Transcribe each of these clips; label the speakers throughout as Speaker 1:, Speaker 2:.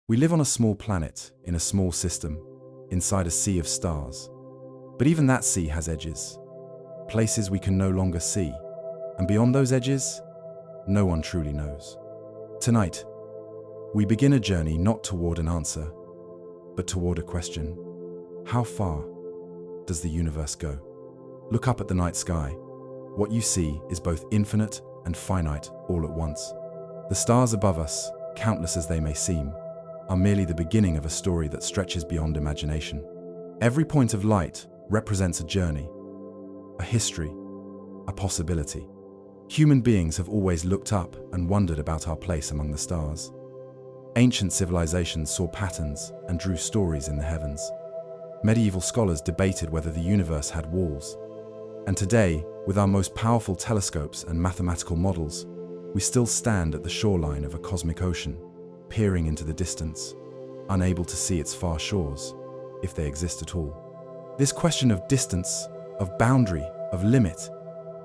Speaker 1: We live on a small planet, in a small system, inside a sea of stars. But even that sea has edges, places we can no longer see, and beyond those edges, no one truly knows. Tonight, we begin a journey not toward an answer, but toward a question. How far does the universe go? Look up at the night sky. What you see is both infinite and finite all at once. The stars above us, countless as they may seem, are merely the beginning of a story that stretches beyond imagination. Every point of light represents a journey, a history, a possibility. Human beings have always looked up and wondered about our place among the stars. Ancient civilizations saw patterns and drew stories in the heavens. Medieval scholars debated whether the universe had walls. And today, with our most powerful telescopes and mathematical models, we still stand at the shoreline of a cosmic ocean, peering into the distance, unable to see its far shores, if they exist at all. This question of distance, of boundary, of limit,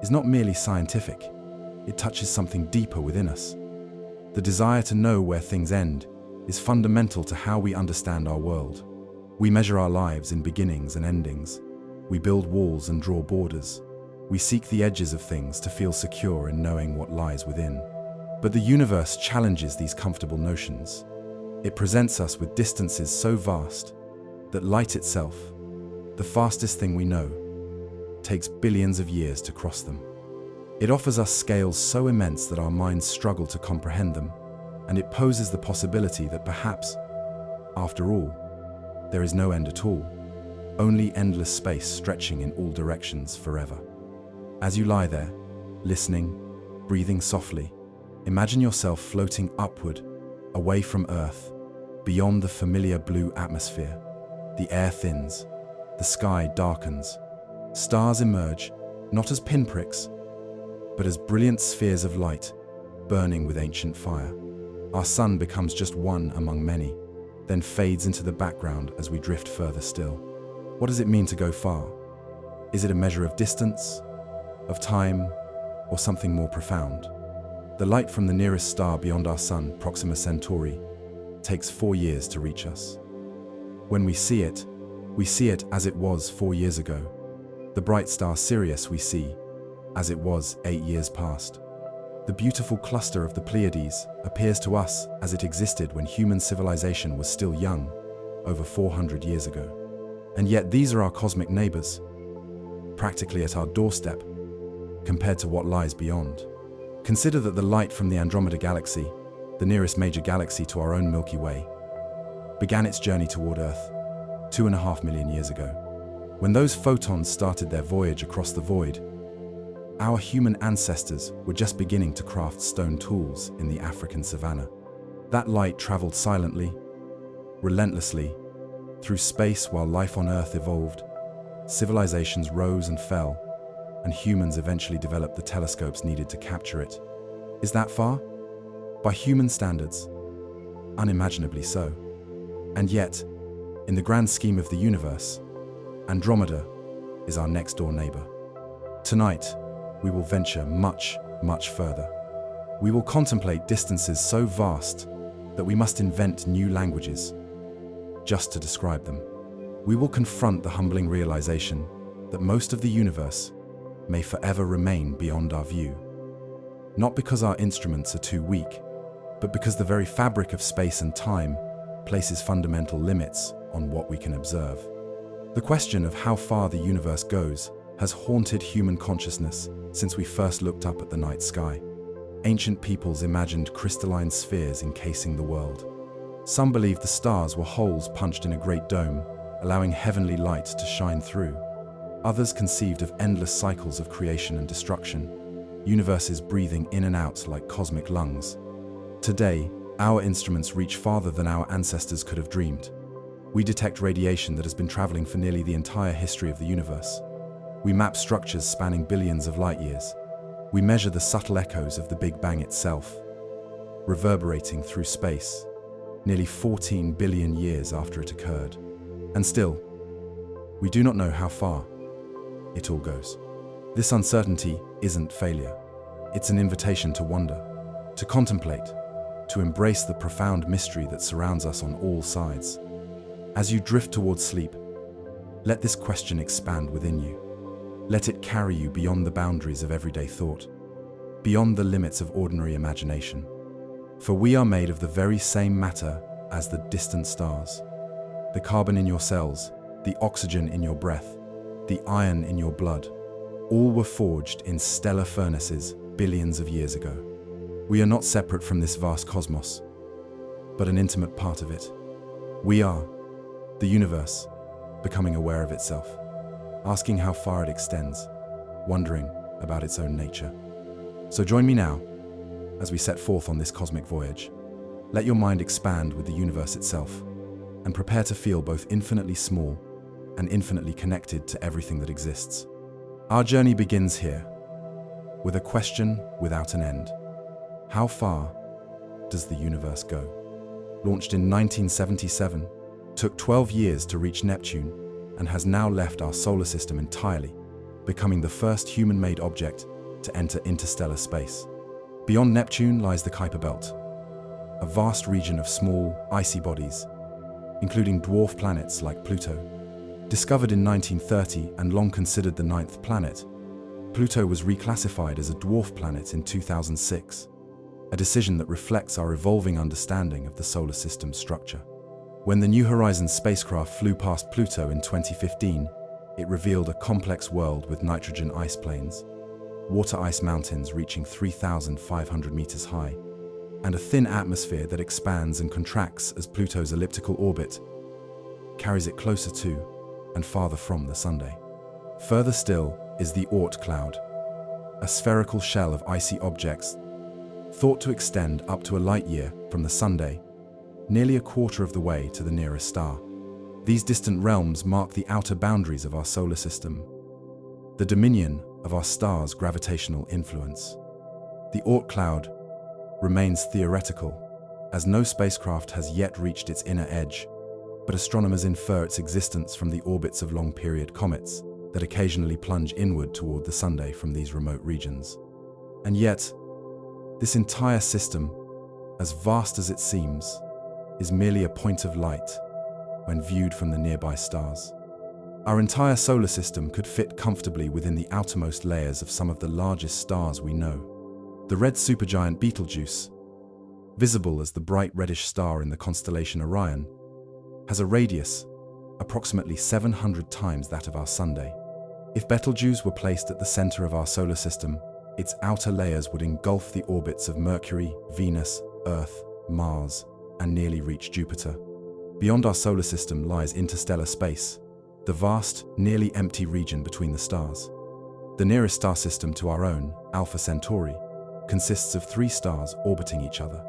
Speaker 1: is not merely scientific. It touches something deeper within us. The desire to know where things end is fundamental to how we understand our world. We measure our lives in beginnings and endings. We build walls and draw borders. We seek the edges of things to feel secure in knowing what lies within. But the universe challenges these comfortable notions. It presents us with distances so vast that light itself, the fastest thing we know, takes billions of years to cross them. It offers us scales so immense that our minds struggle to comprehend them, and it poses the possibility that perhaps, after all, there is no end at all, only endless space stretching in all directions forever. As you lie there, listening, breathing softly, imagine yourself floating upward, away from Earth, beyond the familiar blue atmosphere. The air thins, the sky darkens, stars emerge, not as pinpricks, but as brilliant spheres of light, burning with ancient fire. Our sun becomes just one among many, then fades into the background as we drift further still. What does it mean to go far? Is it a measure of distance, of time, or something more profound? The light from the nearest star beyond our sun, Proxima Centauri, takes 4 years to reach us. When we see it as it was 4 years ago. The bright star Sirius we see as it was 8 years past. The beautiful cluster of the Pleiades appears to us as it existed when human civilization was still young, over 400 years ago. And yet these are our cosmic neighbors, practically at our doorstep, compared to what lies beyond. Consider that the light from the Andromeda Galaxy, the nearest major galaxy to our own Milky Way, began its journey toward Earth 2.5 million years ago. When those photons started their voyage across the void, our human ancestors were just beginning to craft stone tools in the African savanna. That light traveled silently, relentlessly, through space while life on Earth evolved. Civilizations rose and fell, and humans eventually developed the telescopes needed to capture it. Is that far? By human standards, unimaginably so. And yet, in the grand scheme of the universe, Andromeda is our next-door neighbor. Tonight, we will venture much, much further. We will contemplate distances so vast that we must invent new languages just to describe them. We will confront the humbling realization that most of the universe may forever remain beyond our view. Not because our instruments are too weak, but because the very fabric of space and time places fundamental limits on what we can observe. The question of how far the universe goes has haunted human consciousness since we first looked up at the night sky. Ancient peoples imagined crystalline spheres encasing the world. Some believed the stars were holes punched in a great dome, allowing heavenly light to shine through. Others conceived of endless cycles of creation and destruction, universes breathing in and out like cosmic lungs. Today, our instruments reach farther than our ancestors could have dreamed. We detect radiation that has been traveling for nearly the entire history of the universe. We map structures spanning billions of light years. We measure the subtle echoes of the Big Bang itself, reverberating through space, nearly 14 billion years after it occurred. And still, we do not know how far it all goes. This uncertainty isn't failure. It's an invitation to wonder, to contemplate, to embrace the profound mystery that surrounds us on all sides. As you drift towards sleep, let this question expand within you. Let it carry you beyond the boundaries of everyday thought, beyond the limits of ordinary imagination. For we are made of the very same matter as the distant stars. The carbon in your cells, the oxygen in your breath, the iron in your blood, all were forged in stellar furnaces billions of years ago. We are not separate from this vast cosmos, but an intimate part of it. We are, the universe, becoming aware of itself, asking how far it extends, wondering about its own nature. So join me now as we set forth on this cosmic voyage. Let your mind expand with the universe itself and prepare to feel both infinitely small and infinitely connected to everything that exists. Our journey begins here, with a question without an end. How far does the universe go? Launched in 1977, took 12 years to reach Neptune, and has now left our solar system entirely, becoming the first human-made object to enter interstellar space. Beyond Neptune lies the Kuiper Belt, a vast region of small, icy bodies, including dwarf planets like Pluto. Discovered in 1930 and long considered the ninth planet, Pluto was reclassified as a dwarf planet in 2006, a decision that reflects our evolving understanding of the solar system's structure. When the New Horizons spacecraft flew past Pluto in 2015, it revealed a complex world with nitrogen ice plains, water ice mountains reaching 3,500 meters high, and a thin atmosphere that expands and contracts as Pluto's elliptical orbit carries it closer to and farther from the Sunday. Further still is the Oort Cloud, a spherical shell of icy objects thought to extend up to a light year from the Sunday, nearly a quarter of the way to the nearest star. These distant realms mark the outer boundaries of our solar system, the dominion of our star's gravitational influence. The Oort Cloud remains theoretical, as no spacecraft has yet reached its inner edge, but astronomers infer its existence from the orbits of long-period comets that occasionally plunge inward toward the Sunday from these remote regions. And yet, this entire system, as vast as it seems, is merely a point of light when viewed from the nearby stars. Our entire solar system could fit comfortably within the outermost layers of some of the largest stars we know. The red supergiant Betelgeuse, visible as the bright reddish star in the constellation Orion, has a radius approximately 700 times that of our Sunday. If Betelgeuse were placed at the center of our solar system, its outer layers would engulf the orbits of Mercury, Venus, Earth, Mars, and nearly reach Jupiter. Beyond our solar system lies interstellar space, the vast, nearly empty region between the stars. The nearest star system to our own, Alpha Centauri, consists of 3 stars orbiting each other.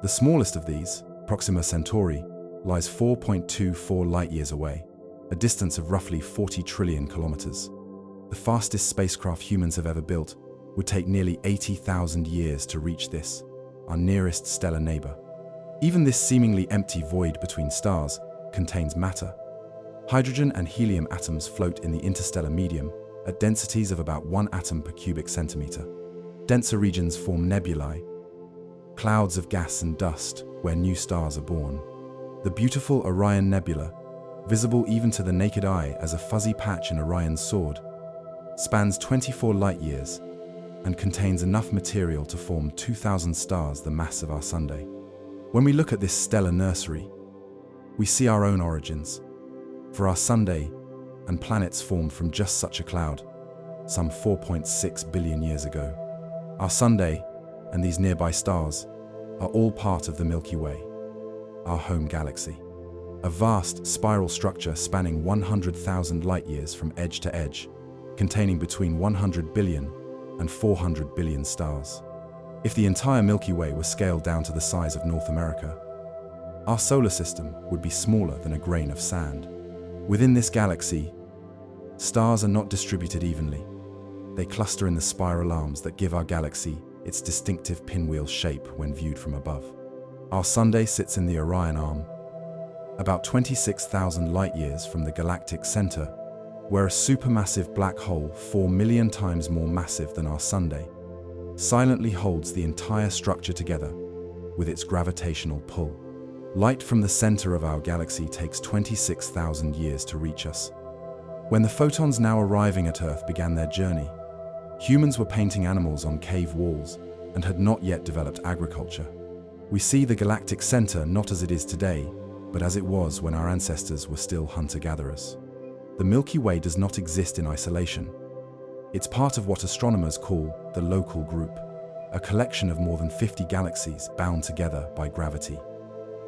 Speaker 1: The smallest of these, Proxima Centauri, lies 4.24 light-years away, a distance of roughly 40 trillion kilometers. The fastest spacecraft humans have ever built would take nearly 80,000 years to reach this, our nearest stellar neighbor. Even this seemingly empty void between stars contains matter. Hydrogen and helium atoms float in the interstellar medium at densities of about 1 atom per cubic centimeter. Denser regions form nebulae, clouds of gas and dust where new stars are born. The beautiful Orion Nebula, visible even to the naked eye as a fuzzy patch in Orion's sword, spans 24 light-years and contains enough material to form 2,000 stars the mass of our Sunday. When we look at this stellar nursery, we see our own origins. For our Sunday and planets formed from just such a cloud, some 4.6 billion years ago. Our Sunday and these nearby stars are all part of the Milky Way, our home galaxy. A vast spiral structure spanning 100,000 light-years from edge to edge, containing between 100 billion and 400 billion stars. If the entire Milky Way were scaled down to the size of North America, our solar system would be smaller than a grain of sand. Within this galaxy, stars are not distributed evenly. They cluster in the spiral arms that give our galaxy its distinctive pinwheel shape when viewed from above. Our Sunday sits in the Orion arm, about 26,000 light-years from the galactic center, where a supermassive black hole 4 million times more massive than our Sunday silently holds the entire structure together, with its gravitational pull. Light from the center of our galaxy takes 26,000 years to reach us. When the photons now arriving at Earth began their journey, humans were painting animals on cave walls and had not yet developed agriculture. We see the galactic center not as it is today, but as it was when our ancestors were still hunter-gatherers. The Milky Way does not exist in isolation. It's part of what astronomers call the local group, a collection of more than 50 galaxies bound together by gravity.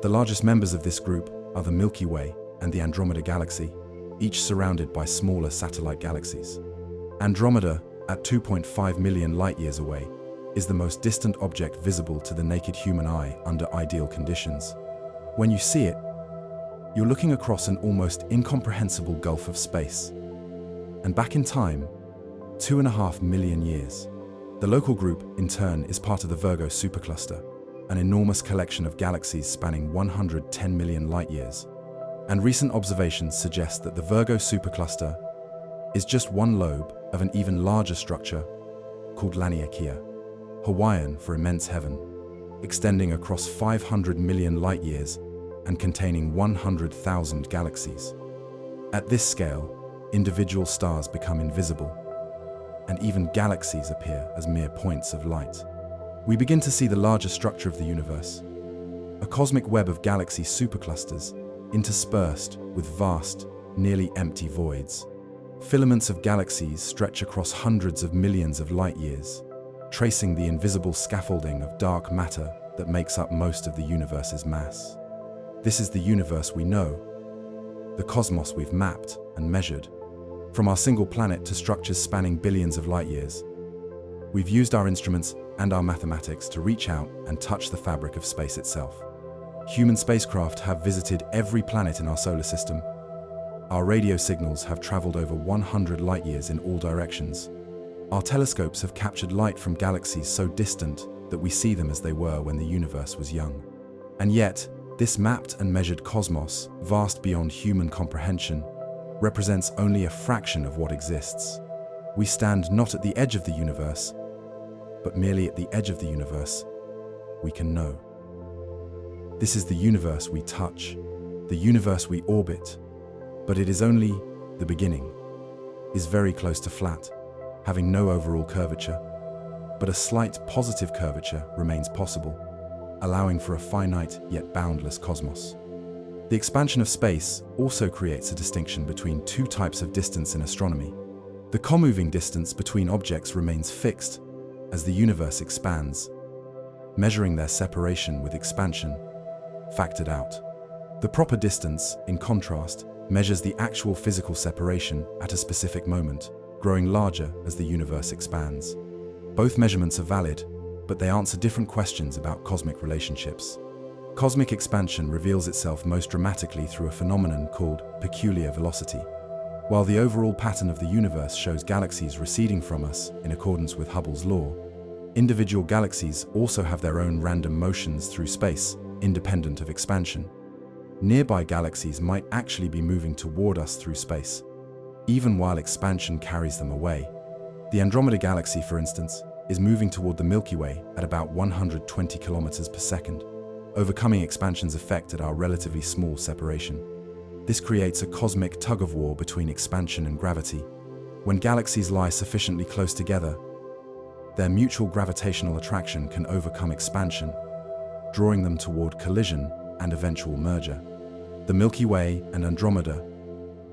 Speaker 1: The largest members of this group are the Milky Way and the Andromeda Galaxy, each surrounded by smaller satellite galaxies. Andromeda, at 2.5 million light-years away, is the most distant object visible to the naked human eye under ideal conditions. When you see it, you're looking across an almost incomprehensible gulf of space. And back in time, 2.5 million years. The local group, in turn, is part of the Virgo supercluster, an enormous collection of galaxies spanning 110 million light-years. And recent observations suggest that the Virgo supercluster is just one lobe of an even larger structure called Laniakea, Hawaiian for immense heaven, extending across 500 million light-years and containing 100,000 galaxies. At this scale, individual stars become invisible, and even galaxies appear as mere points of light. We begin to see the larger structure of the universe, a cosmic web of galaxy superclusters interspersed with vast, nearly empty voids. Filaments of galaxies stretch across hundreds of millions of light-years, tracing the invisible scaffolding of dark matter that makes up most of the universe's mass. This is the universe we know, the cosmos we've mapped and measured. From our single planet to structures spanning billions of light-years, we've used our instruments and our mathematics to reach out and touch the fabric of space itself. Human spacecraft have visited every planet in our solar system. Our radio signals have traveled over 100 light-years in all directions. Our telescopes have captured light from galaxies so distant that we see them as they were when the universe was young. And yet, this mapped and measured cosmos, vast beyond human comprehension, represents only a fraction of what exists. We stand not at the edge of the universe, but merely at the edge of the universe we can know. This is the universe we touch, the universe we orbit, but it is only the beginning, is very close to flat, having no overall curvature, but a slight positive curvature remains possible, allowing for a finite yet boundless cosmos. The expansion of space also creates a distinction between two types of distance in astronomy. The comoving distance between objects remains fixed as the universe expands, measuring their separation with expansion factored out. The proper distance, in contrast, measures the actual physical separation at a specific moment, growing larger as the universe expands. Both measurements are valid, but they answer different questions about cosmic relationships. Cosmic expansion reveals itself most dramatically through a phenomenon called peculiar velocity. While the overall pattern of the universe shows galaxies receding from us in accordance with Hubble's law, individual galaxies also have their own random motions through space, independent of expansion. Nearby galaxies might actually be moving toward us through space, even while expansion carries them away. The Andromeda Galaxy, for instance, is moving toward the Milky Way at about 120 kilometers per second, overcoming expansion's effect at our relatively small separation. This creates a cosmic tug-of-war between expansion and gravity. When galaxies lie sufficiently close together, their mutual gravitational attraction can overcome expansion, drawing them toward collision and eventual merger. The Milky Way and Andromeda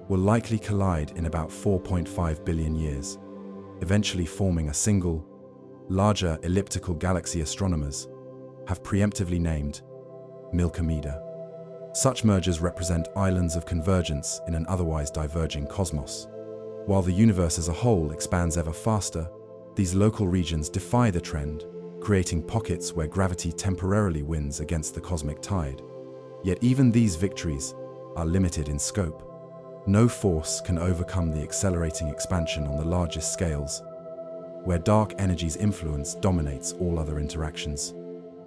Speaker 1: will likely collide in about 4.5 billion years, eventually forming a single, larger elliptical galaxy astronomers have preemptively named Milkomeda. Such mergers represent islands of convergence in an otherwise diverging cosmos. While the universe as a whole expands ever faster, these local regions defy the trend, creating pockets where gravity temporarily wins against the cosmic tide. Yet even these victories are limited in scope. No force can overcome the accelerating expansion on the largest scales, where dark energy's influence dominates all other interactions.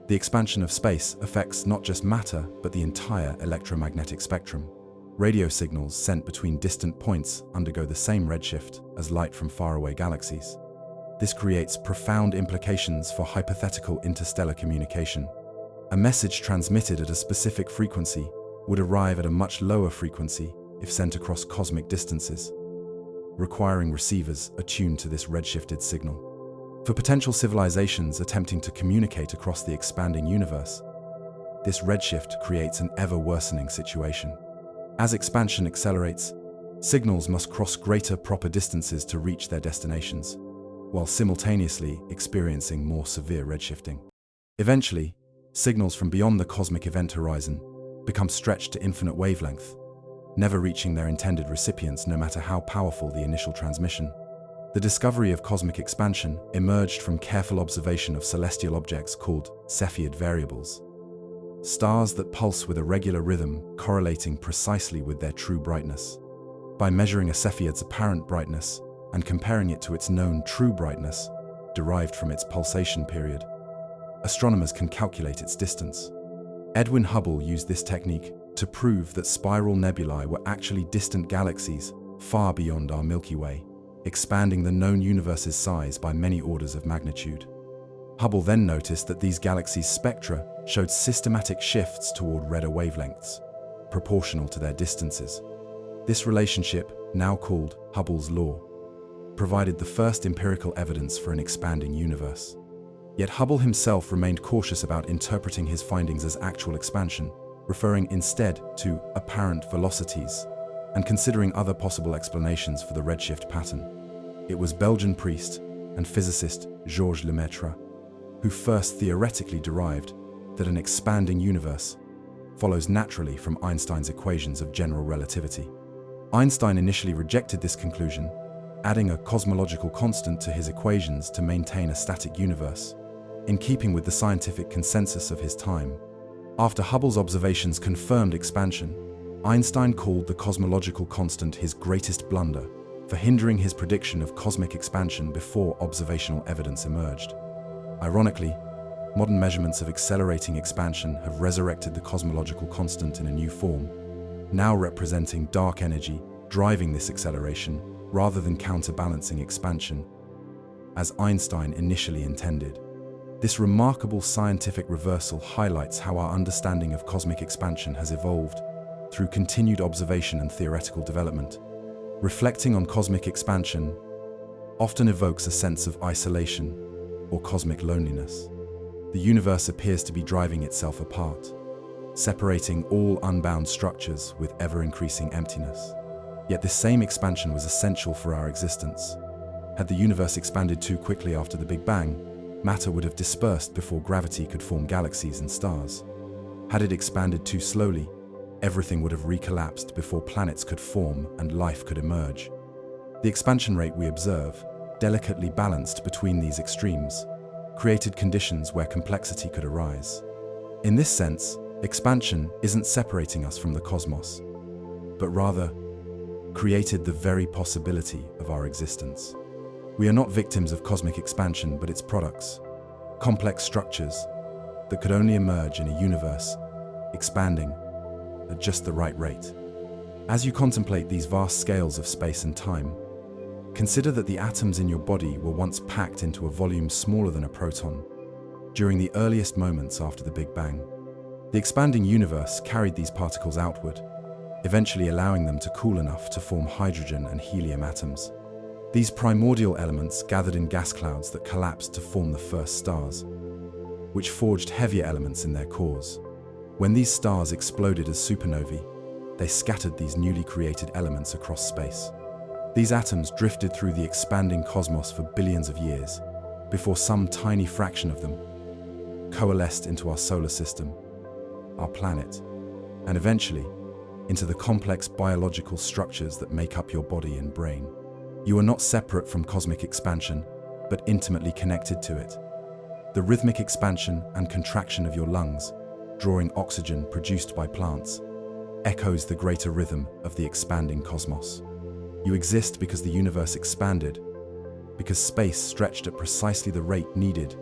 Speaker 1: The expansion of space affects not just matter, but the entire electromagnetic spectrum. Radio signals sent between distant points undergo the same redshift as light from faraway galaxies. This creates profound implications for hypothetical interstellar communication. A message transmitted at a specific frequency would arrive at a much lower frequency if sent across cosmic distances, requiring receivers attuned to this redshifted signal. For potential civilizations attempting to communicate across the expanding universe, this redshift creates an ever-worsening situation. As expansion accelerates, signals must cross greater proper distances to reach their destinations, while simultaneously experiencing more severe redshifting. Eventually, signals from beyond the cosmic event horizon become stretched to infinite wavelength, never reaching their intended recipients no matter how powerful the initial transmission. The discovery of cosmic expansion emerged from careful observation of celestial objects called Cepheid variables, stars that pulse with a regular rhythm correlating precisely with their true brightness. By measuring a Cepheid's apparent brightness and comparing it to its known true brightness, derived from its pulsation period, astronomers can calculate its distance. Edwin Hubble used this technique to prove that spiral nebulae were actually distant galaxies far beyond our Milky Way, expanding the known universe's size by many orders of magnitude. Hubble then noticed that these galaxies' spectra showed systematic shifts toward redder wavelengths, proportional to their distances. This relationship, now called Hubble's law, provided the first empirical evidence for an expanding universe. Yet Hubble himself remained cautious about interpreting his findings as actual expansion, referring instead to apparent velocities and considering other possible explanations for the redshift pattern. It was Belgian priest and physicist Georges Lemaitre who first theoretically derived that an expanding universe follows naturally from Einstein's equations of general relativity. Einstein initially rejected this conclusion, adding a cosmological constant to his equations to maintain a static universe, in keeping with the scientific consensus of his time. After Hubble's observations confirmed expansion, Einstein called the cosmological constant his greatest blunder for hindering his prediction of cosmic expansion before observational evidence emerged. Ironically, modern measurements of accelerating expansion have resurrected the cosmological constant in a new form, now representing dark energy driving this acceleration rather than counterbalancing expansion, as Einstein initially intended. This remarkable scientific reversal highlights how our understanding of cosmic expansion has evolved through continued observation and theoretical development. Reflecting on cosmic expansion often evokes a sense of isolation or cosmic loneliness. The universe appears to be driving itself apart, separating all unbound structures with ever-increasing emptiness. Yet this same expansion was essential for our existence. Had the universe expanded too quickly after the Big Bang, matter would have dispersed before gravity could form galaxies and stars. Had it expanded too slowly, everything would have recollapsed before planets could form and life could emerge. The expansion rate we observe, delicately balanced between these extremes, created conditions where complexity could arise. In this sense, expansion isn't separating us from the cosmos, but rather created the very possibility of our existence. We are not victims of cosmic expansion, but its products, complex structures that could only emerge in a universe expanding at just the right rate. As you contemplate these vast scales of space and time, consider that the atoms in your body were once packed into a volume smaller than a proton during the earliest moments after the Big Bang. The expanding universe carried these particles outward, eventually allowing them to cool enough to form hydrogen and helium atoms. These primordial elements gathered in gas clouds that collapsed to form the first stars, which forged heavier elements in their cores. When these stars exploded as supernovae, they scattered these newly created elements across space. These atoms drifted through the expanding cosmos for billions of years, before some tiny fraction of them coalesced into our solar system, our planet, and eventually into the complex biological structures that make up your body and brain. You are not separate from cosmic expansion, but intimately connected to it. The rhythmic expansion and contraction of your lungs, drawing oxygen produced by plants, echoes the greater rhythm of the expanding cosmos. You exist because the universe expanded, because space stretched at precisely the rate needed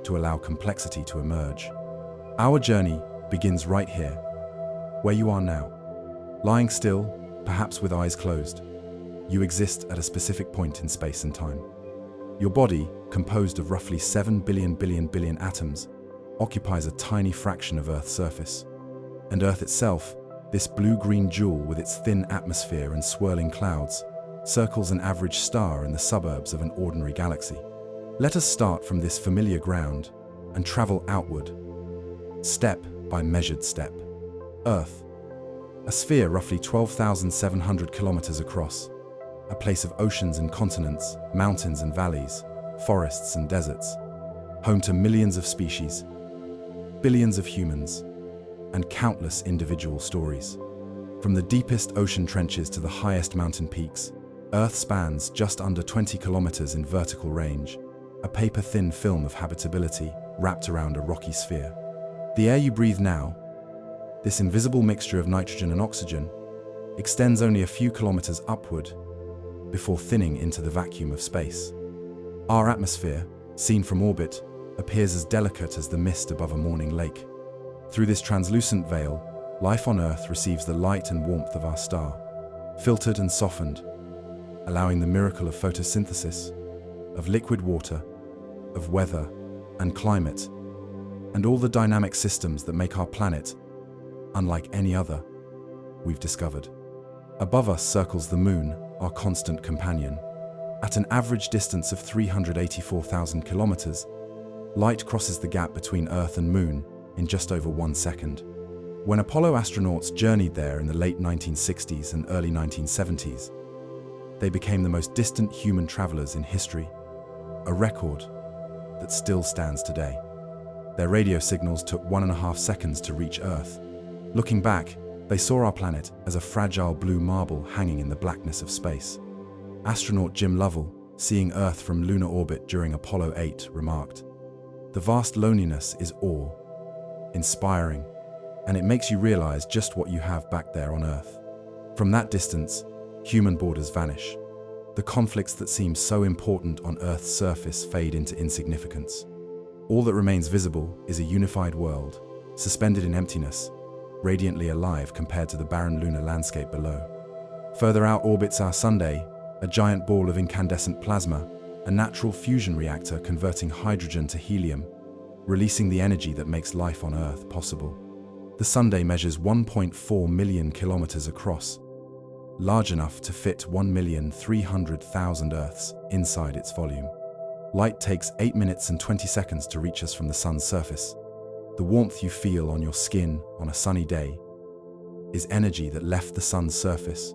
Speaker 1: to allow complexity to emerge. Our journey begins right here, where you are now. Lying still, perhaps with eyes closed, you exist at a specific point in space and time. Your body, composed of roughly 7 billion atoms, occupies a tiny fraction of Earth's surface. And Earth itself, this blue-green jewel with its thin atmosphere and swirling clouds, circles an average star in the suburbs of an ordinary galaxy. Let us start from this familiar ground and travel outward, step by measured step. Earth, a sphere roughly 12,700 kilometers across, a place of oceans and continents, mountains and valleys, forests and deserts, home to millions of species, billions of humans, and countless individual stories. From the deepest ocean trenches to the highest mountain peaks, Earth spans just under 20 kilometers in vertical range, a paper-thin film of habitability wrapped around a rocky sphere. The air you breathe now, this invisible mixture of nitrogen and oxygen, extends only a few kilometers upward before thinning into the vacuum of space. Our atmosphere, seen from orbit, appears as delicate as the mist above a morning lake. Through this translucent veil, life on Earth receives the light and warmth of our star, filtered and softened, allowing the miracle of photosynthesis, of liquid water, of weather and climate, and all the dynamic systems that make our planet unlike any other we've discovered. Above us circles the Moon, our constant companion. At an average distance of 384,000 kilometers, light crosses the gap between Earth and Moon in just over 1 second. When Apollo astronauts journeyed there in the late 1960s and early 1970s, they became the most distant human travelers in history, a record that still stands today. Their radio signals took 1.5 seconds to reach Earth. Looking back, they saw our planet as a fragile blue marble hanging in the blackness of space. Astronaut Jim Lovell, seeing Earth from lunar orbit during Apollo 8, remarked, "The vast loneliness is awe-inspiring, and it makes you realize just what you have back there on Earth." From that distance, human borders vanish. The conflicts that seem so important on Earth's surface fade into insignificance. All that remains visible is a unified world, suspended in emptiness, radiantly alive compared to the barren lunar landscape below. Further out orbits our Sunday, a giant ball of incandescent plasma, a natural fusion reactor converting hydrogen to helium, releasing the energy that makes life on Earth possible. The Sunday measures 1.4 million kilometers across, large enough to fit 1,300,000 Earths inside its volume. Light takes 8 minutes and 20 seconds to reach us from the sun's surface. The warmth you feel on your skin on a sunny day is energy that left the sun's surface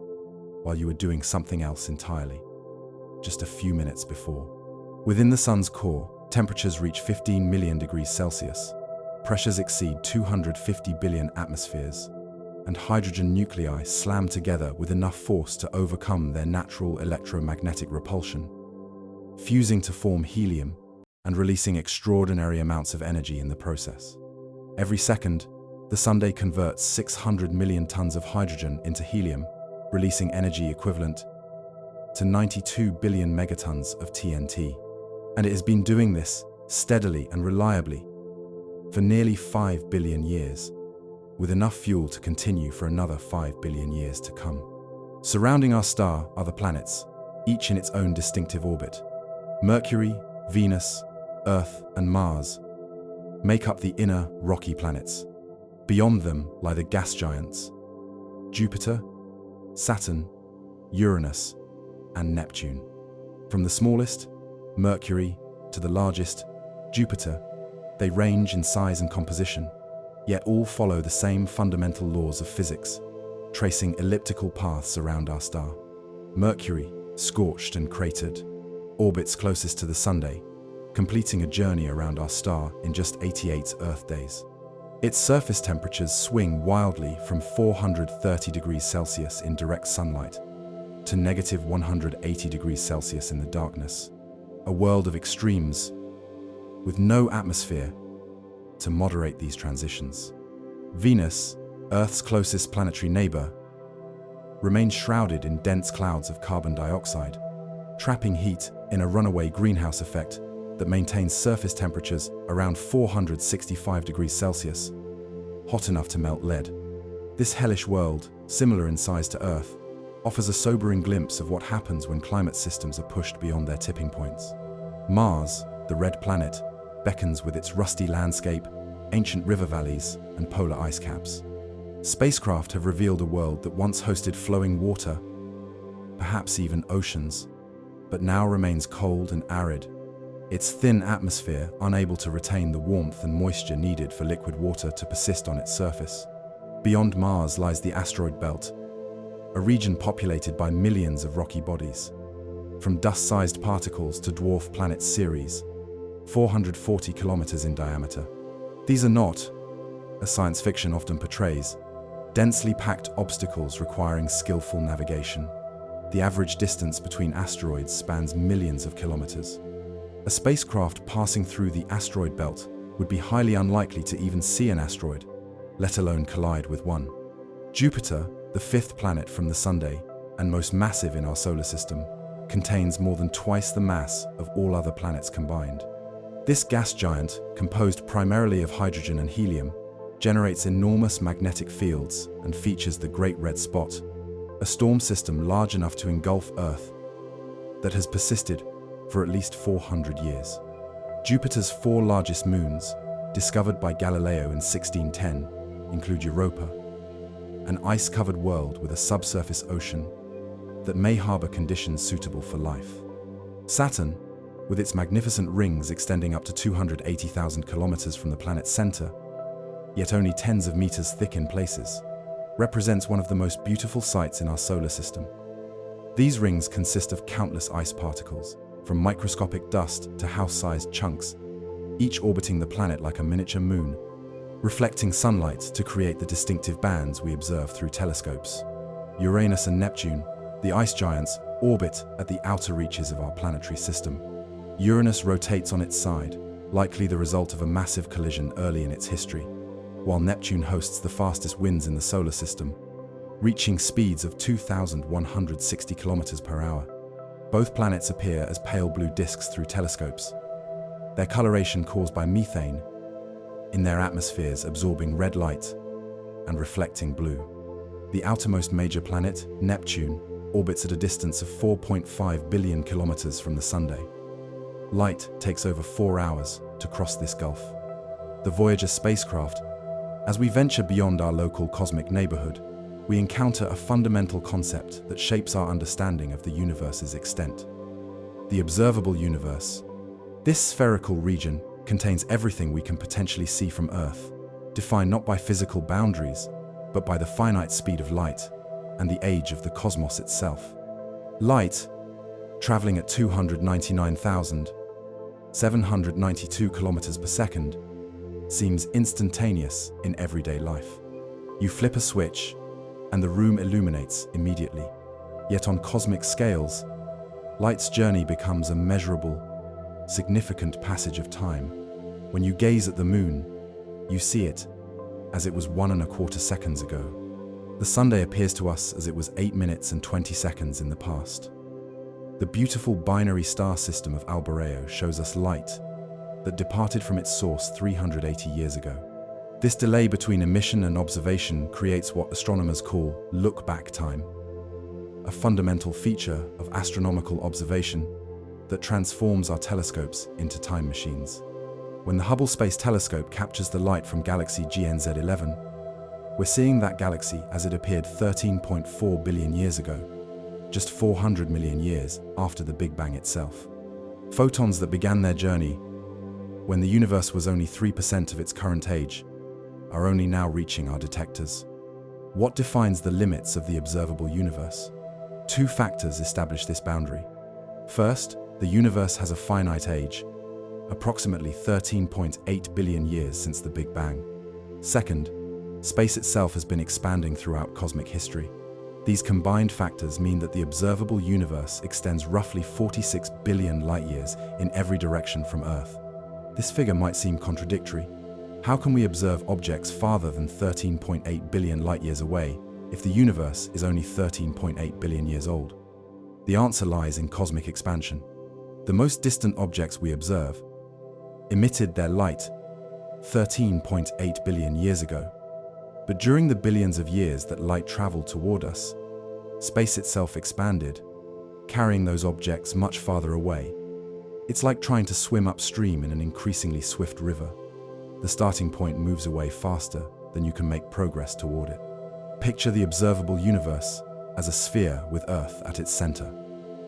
Speaker 1: while you were doing something else entirely, just a few minutes before. Within the sun's core, temperatures reach 15 million degrees Celsius, pressures exceed 250 billion atmospheres, and hydrogen nuclei slam together with enough force to overcome their natural electromagnetic repulsion, fusing to form helium and releasing extraordinary amounts of energy in the process. Every second, the Sunday converts 600 million tons of hydrogen into helium, releasing energy equivalent to 92 billion megatons of TNT. And it has been doing this steadily and reliably for nearly 5 billion years, with enough fuel to continue for another 5 billion years to come. Surrounding our star are the planets, each in its own distinctive orbit. Mercury, Venus, Earth, and Mars make up the inner, rocky planets. Beyond them lie the gas giants, Jupiter, Saturn, Uranus, and Neptune. From the smallest, Mercury, to the largest, Jupiter, they range in size and composition, yet all follow the same fundamental laws of physics, tracing elliptical paths around our star. Mercury, scorched and cratered, orbits closest to the Sunday, completing a journey around our star in just 88 Earth days. Its surface temperatures swing wildly from 430 degrees Celsius in direct sunlight to negative 180 degrees Celsius in the darkness, a world of extremes with no atmosphere to moderate these transitions. Venus, Earth's closest planetary neighbor, remains shrouded in dense clouds of carbon dioxide, trapping heat in a runaway greenhouse effect that maintains surface temperatures around 465 degrees Celsius, hot enough to melt lead. This hellish world, similar in size to Earth, offers a sobering glimpse of what happens when climate systems are pushed beyond their tipping points. Mars, the red planet, beckons with its rusty landscape, ancient river valleys, and polar ice caps. Spacecraft have revealed a world that once hosted flowing water, perhaps even oceans, but now remains cold and arid, its thin atmosphere unable to retain the warmth and moisture needed for liquid water to persist on its surface. Beyond Mars lies the asteroid belt, a region populated by millions of rocky bodies. From dust-sized particles to dwarf planet Ceres, 440 kilometers in diameter. These are not, as science fiction often portrays, densely packed obstacles requiring skillful navigation. The average distance between asteroids spans millions of kilometers. A spacecraft passing through the asteroid belt would be highly unlikely to even see an asteroid, let alone collide with one. Jupiter, the fifth planet from the Sun, and most massive in our solar system, contains more than twice the mass of all other planets combined. This gas giant, composed primarily of hydrogen and helium, generates enormous magnetic fields and features the Great Red Spot, a storm system large enough to engulf Earth that has persisted for at least 400 years. Jupiter's four largest moons, discovered by Galileo in 1610, include Europa, an ice-covered world with a subsurface ocean that may harbor conditions suitable for life. Saturn, with its magnificent rings extending up to 280,000 kilometers from the planet's center, yet only tens of meters thick in places, represents one of the most beautiful sights in our solar system. These rings consist of countless ice particles, from microscopic dust to house-sized chunks, each orbiting the planet like a miniature moon, reflecting sunlight to create the distinctive bands we observe through telescopes. Uranus and Neptune, the ice giants, orbit at the outer reaches of our planetary system. Uranus rotates on its side, likely the result of a massive collision early in its history, while Neptune hosts the fastest winds in the solar system, reaching speeds of 2,160 kilometers per hour. Both planets appear as pale blue disks through telescopes, their coloration caused by methane in their atmospheres absorbing red light and reflecting blue. The outermost major planet, Neptune, orbits at a distance of 4.5 billion kilometers from the Sun. Light takes over 4 hours to cross this gulf. The Voyager spacecraft, as we venture beyond our local cosmic neighborhood, we encounter a fundamental concept that shapes our understanding of the universe's extent. The observable universe. This spherical region contains everything we can potentially see from Earth, defined not by physical boundaries, but by the finite speed of light and the age of the cosmos itself. Light, traveling at 299,792 kilometers per second, seems instantaneous in everyday life. You flip a switch, and the room illuminates immediately. Yet on cosmic scales, light's journey becomes a measurable, significant passage of time. When you gaze at the moon, you see it as it was 1.25 seconds ago. The Sunday appears to us as it was 8 minutes and 20 seconds in the past. The beautiful binary star system of Alboreo shows us light that departed from its source 380 years ago. This delay between emission and observation creates what astronomers call look-back time, a fundamental feature of astronomical observation that transforms our telescopes into time machines. When the Hubble Space Telescope captures the light from galaxy GNZ11, we're seeing that galaxy as it appeared 13.4 billion years ago, just 400 million years after the Big Bang itself. Photons that began their journey when the universe was only 3% of its current age are only now reaching our detectors. What defines the limits of the observable universe? Two factors establish this boundary. First, the universe has a finite age, approximately 13.8 billion years since the Big Bang. Second, space itself has been expanding throughout cosmic history. These combined factors mean that the observable universe extends roughly 46 billion light-years in every direction from Earth. This figure might seem contradictory. How can we observe objects farther than 13.8 billion light-years away if the universe is only 13.8 billion years old? The answer lies in cosmic expansion. The most distant objects we observe emitted their light 13.8 billion years ago. But during the billions of years that light traveled toward us, space itself expanded, carrying those objects much farther away. It's like trying to swim upstream in an increasingly swift river. the starting point moves away faster than you can make progress toward it. Picture the observable universe as a sphere with Earth at its center.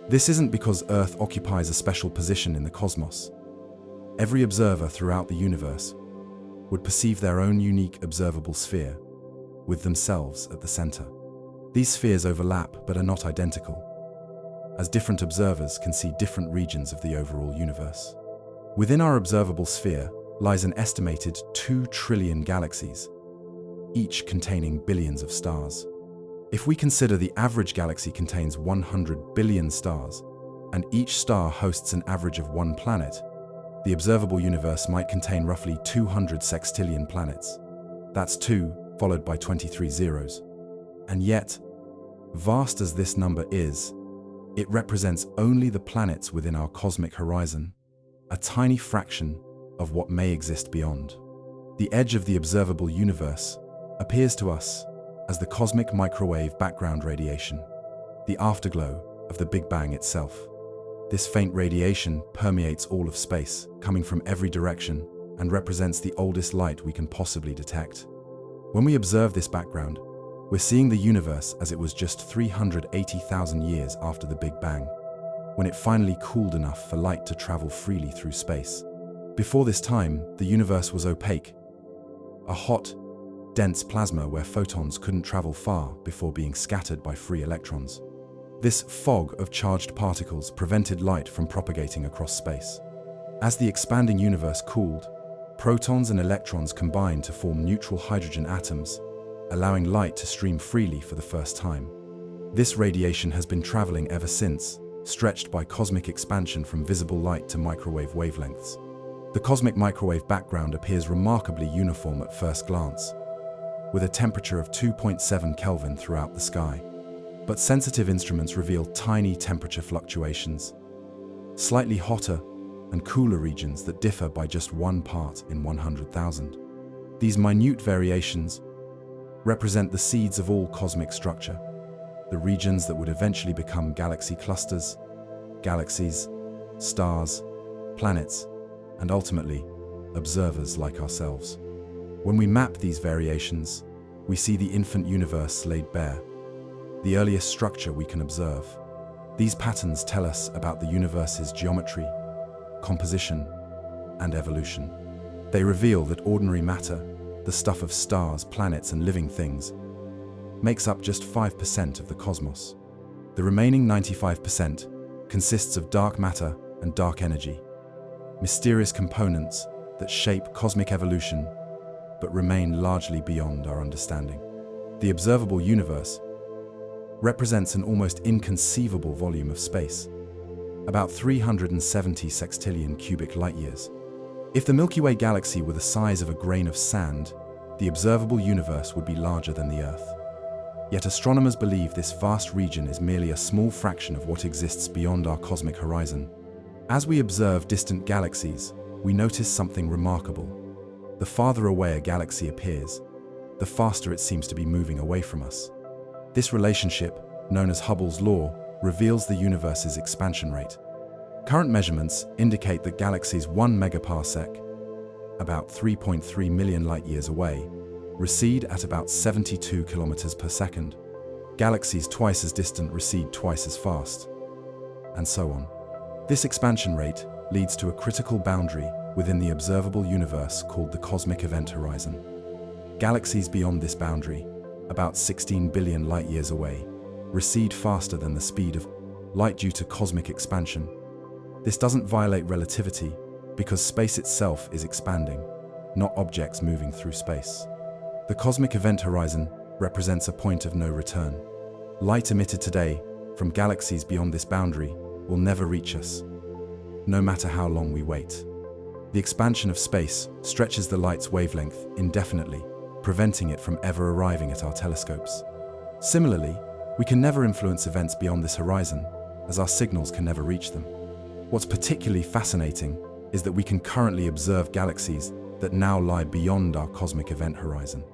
Speaker 1: This isn't because Earth occupies a special position in the cosmos. Every observer throughout the universe would perceive their own unique observable sphere, with themselves at the center. These spheres overlap but are not identical, as different observers can see different regions of the overall universe. Within our observable sphere lies an estimated 2 trillion galaxies, each containing billions of stars. If we consider the average galaxy contains 100 billion stars, and each star hosts an average of 1 planet, the observable universe might contain roughly 200 sextillion planets. That's 2, followed by 23 zeros. And yet, vast as this number is, it represents only the planets within our cosmic horizon, a tiny fraction of what may exist beyond. The edge of the observable universe appears to us as the cosmic microwave background radiation, the afterglow of the Big Bang itself. This faint radiation permeates all of space, coming from every direction, and represents the oldest light we can possibly detect. When we observe this background, we're seeing the universe as it was just 380,000 years after the Big Bang, when it finally cooled enough for light to travel freely through space. Before this time, the universe was opaque, a hot, dense plasma where photons couldn't travel far before being scattered by free electrons. This fog of charged particles prevented light from propagating across space. As the expanding universe cooled, protons and electrons combined to form neutral hydrogen atoms, allowing light to stream freely for the first time. This radiation has been traveling ever since, stretched by cosmic expansion from visible light to microwave wavelengths. The cosmic microwave background appears remarkably uniform at first glance, with a temperature of 2.7 Kelvin throughout the sky. But sensitive instruments reveal tiny temperature fluctuations, slightly hotter and cooler regions that differ by just 1 part in 100,000. These minute variations represent the seeds of all cosmic structure, the regions that would eventually become galaxy clusters, galaxies, stars, planets, and ultimately, observers like ourselves. When we map these variations, we see the infant universe laid bare, the earliest structure we can observe. These patterns tell us about the universe's geometry, composition, and evolution. They reveal that ordinary matter, the stuff of stars, planets, and living things, makes up just 5% of the cosmos. The remaining 95% consists of dark matter and dark energy, mysterious components that shape cosmic evolution but remain largely beyond our understanding. The observable universe represents an almost inconceivable volume of space, about 370 sextillion cubic light-years. If the Milky Way galaxy were the size of a grain of sand, the observable universe would be larger than the Earth. Yet astronomers believe this vast region is merely a small fraction of what exists beyond our cosmic horizon. As we observe distant galaxies, we notice something remarkable. The farther away a galaxy appears, the faster it seems to be moving away from us. This relationship, known as Hubble's law, reveals the universe's expansion rate. Current measurements indicate that galaxies 1 megaparsec, about 3.3 million light-years away, recede at about 72 kilometers per second. Galaxies twice as distant recede twice as fast, and so on. This expansion rate leads to a critical boundary within the observable universe called the cosmic event horizon. Galaxies beyond this boundary, about 16 billion light-years away, recede faster than the speed of light due to cosmic expansion. This doesn't violate relativity because space itself is expanding, not objects moving through space. The cosmic event horizon represents a point of no return. Light emitted today from galaxies beyond this boundary will never reach us, no matter how long we wait. The expansion of space stretches the light's wavelength indefinitely, preventing it from ever arriving at our telescopes. Similarly, we can never influence events beyond this horizon, as our signals can never reach them. What's particularly fascinating is that we can currently observe galaxies that now lie beyond our cosmic event horizon.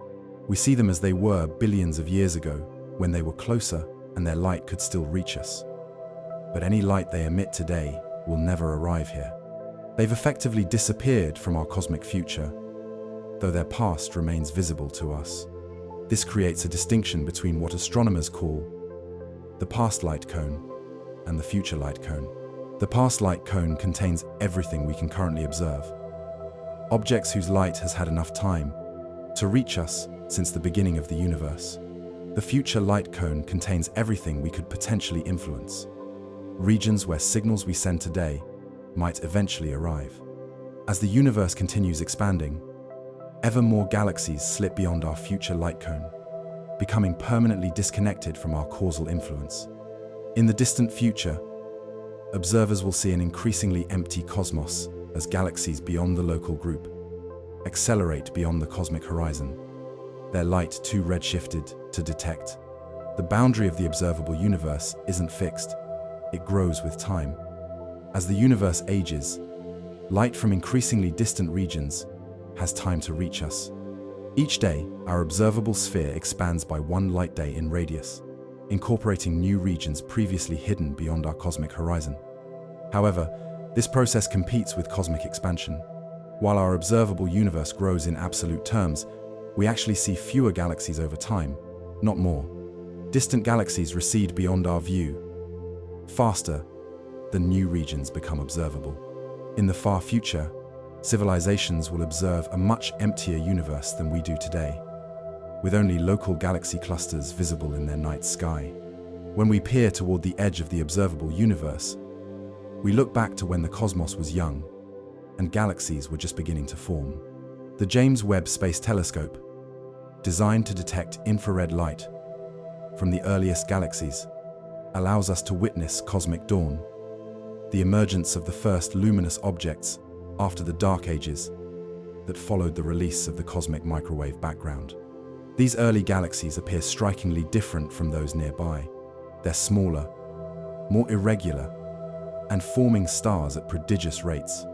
Speaker 1: We see them as they were billions of years ago, when they were closer and their light could still reach us. But any light they emit today will never arrive here. They've effectively disappeared from our cosmic future, though their past remains visible to us. This creates a distinction between what astronomers call the past light cone and the future light cone. The past light cone contains everything we can currently observe, objects whose light has had enough time to reach us since the beginning of the universe. The future light cone contains everything we could potentially influence, regions where signals we send today might eventually arrive. As the universe continues expanding, ever more galaxies slip beyond our future light cone, becoming permanently disconnected from our causal influence. In the distant future, observers will see an increasingly empty cosmos as galaxies beyond the local group accelerate beyond the cosmic horizon, their light too redshifted to detect. The boundary of the observable universe isn't fixed, it grows with time. As the universe ages, light from increasingly distant regions has time to reach us. Each day, our observable sphere expands by one light day in radius, incorporating new regions previously hidden beyond our cosmic horizon. However, this process competes with cosmic expansion. While our observable universe grows in absolute terms, we actually see fewer galaxies over time, not more. Distant galaxies recede beyond our view faster than new regions become observable. In the far future, civilizations will observe a much emptier universe than we do today, with only local galaxy clusters visible in their night sky. When we peer toward the edge of the observable universe, we look back to when the cosmos was young and galaxies were just beginning to form. The James Webb Space Telescope, designed to detect infrared light from the earliest galaxies, allows us to witness cosmic dawn, the emergence of the first luminous objects after the dark ages that followed the release of the cosmic microwave background. These early galaxies appear strikingly different from those nearby. They're smaller, more irregular, and forming stars at prodigious rates.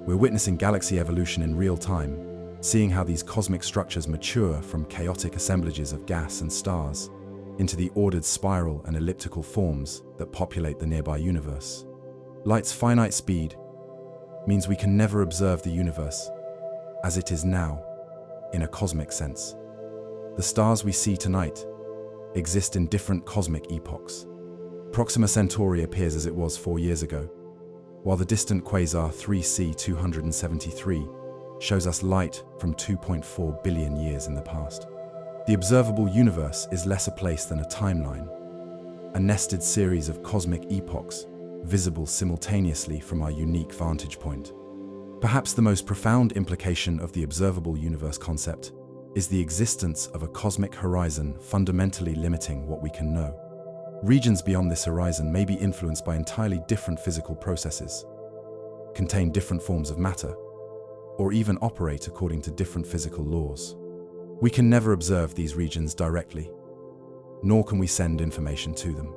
Speaker 1: We're witnessing galaxy evolution in real time, seeing how these cosmic structures mature from chaotic assemblages of gas and stars into the ordered spiral and elliptical forms that populate the nearby universe. Light's finite speed means we can never observe the universe as it is now, in a cosmic sense. The stars we see tonight exist in different cosmic epochs. Proxima Centauri appears as it was 4 years ago, while the distant quasar 3C 273 shows us light from 2.4 billion years in the past. The observable universe is less a place than a timeline, a nested series of cosmic epochs visible simultaneously from our unique vantage point. Perhaps the most profound implication of the observable universe concept is the existence of a cosmic horizon fundamentally limiting what we can know. Regions beyond this horizon may be influenced by entirely different physical processes, contain different forms of matter, or even operate according to different physical laws. We can never observe these regions directly, nor can we send information to them.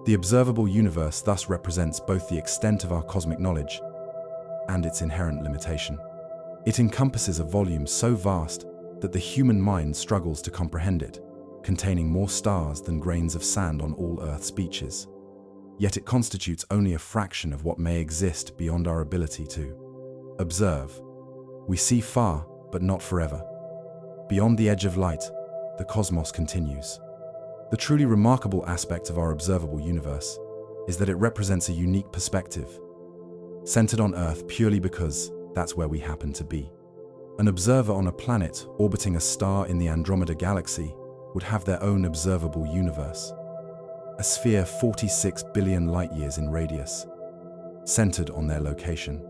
Speaker 1: The observable universe thus represents both the extent of our cosmic knowledge and its inherent limitation. It encompasses a volume so vast that the human mind struggles to comprehend it, containing more stars than grains of sand on all Earth's beaches. Yet it constitutes only a fraction of what may exist beyond our ability to observe. We see far, but not forever. Beyond the edge of light, the cosmos continues. The truly remarkable aspect of our observable universe is that it represents a unique perspective, centered on Earth purely because that's where we happen to be. An observer on a planet orbiting a star in the Andromeda Galaxy would have their own observable universe, a sphere 46 billion light-years in radius, centered on their location.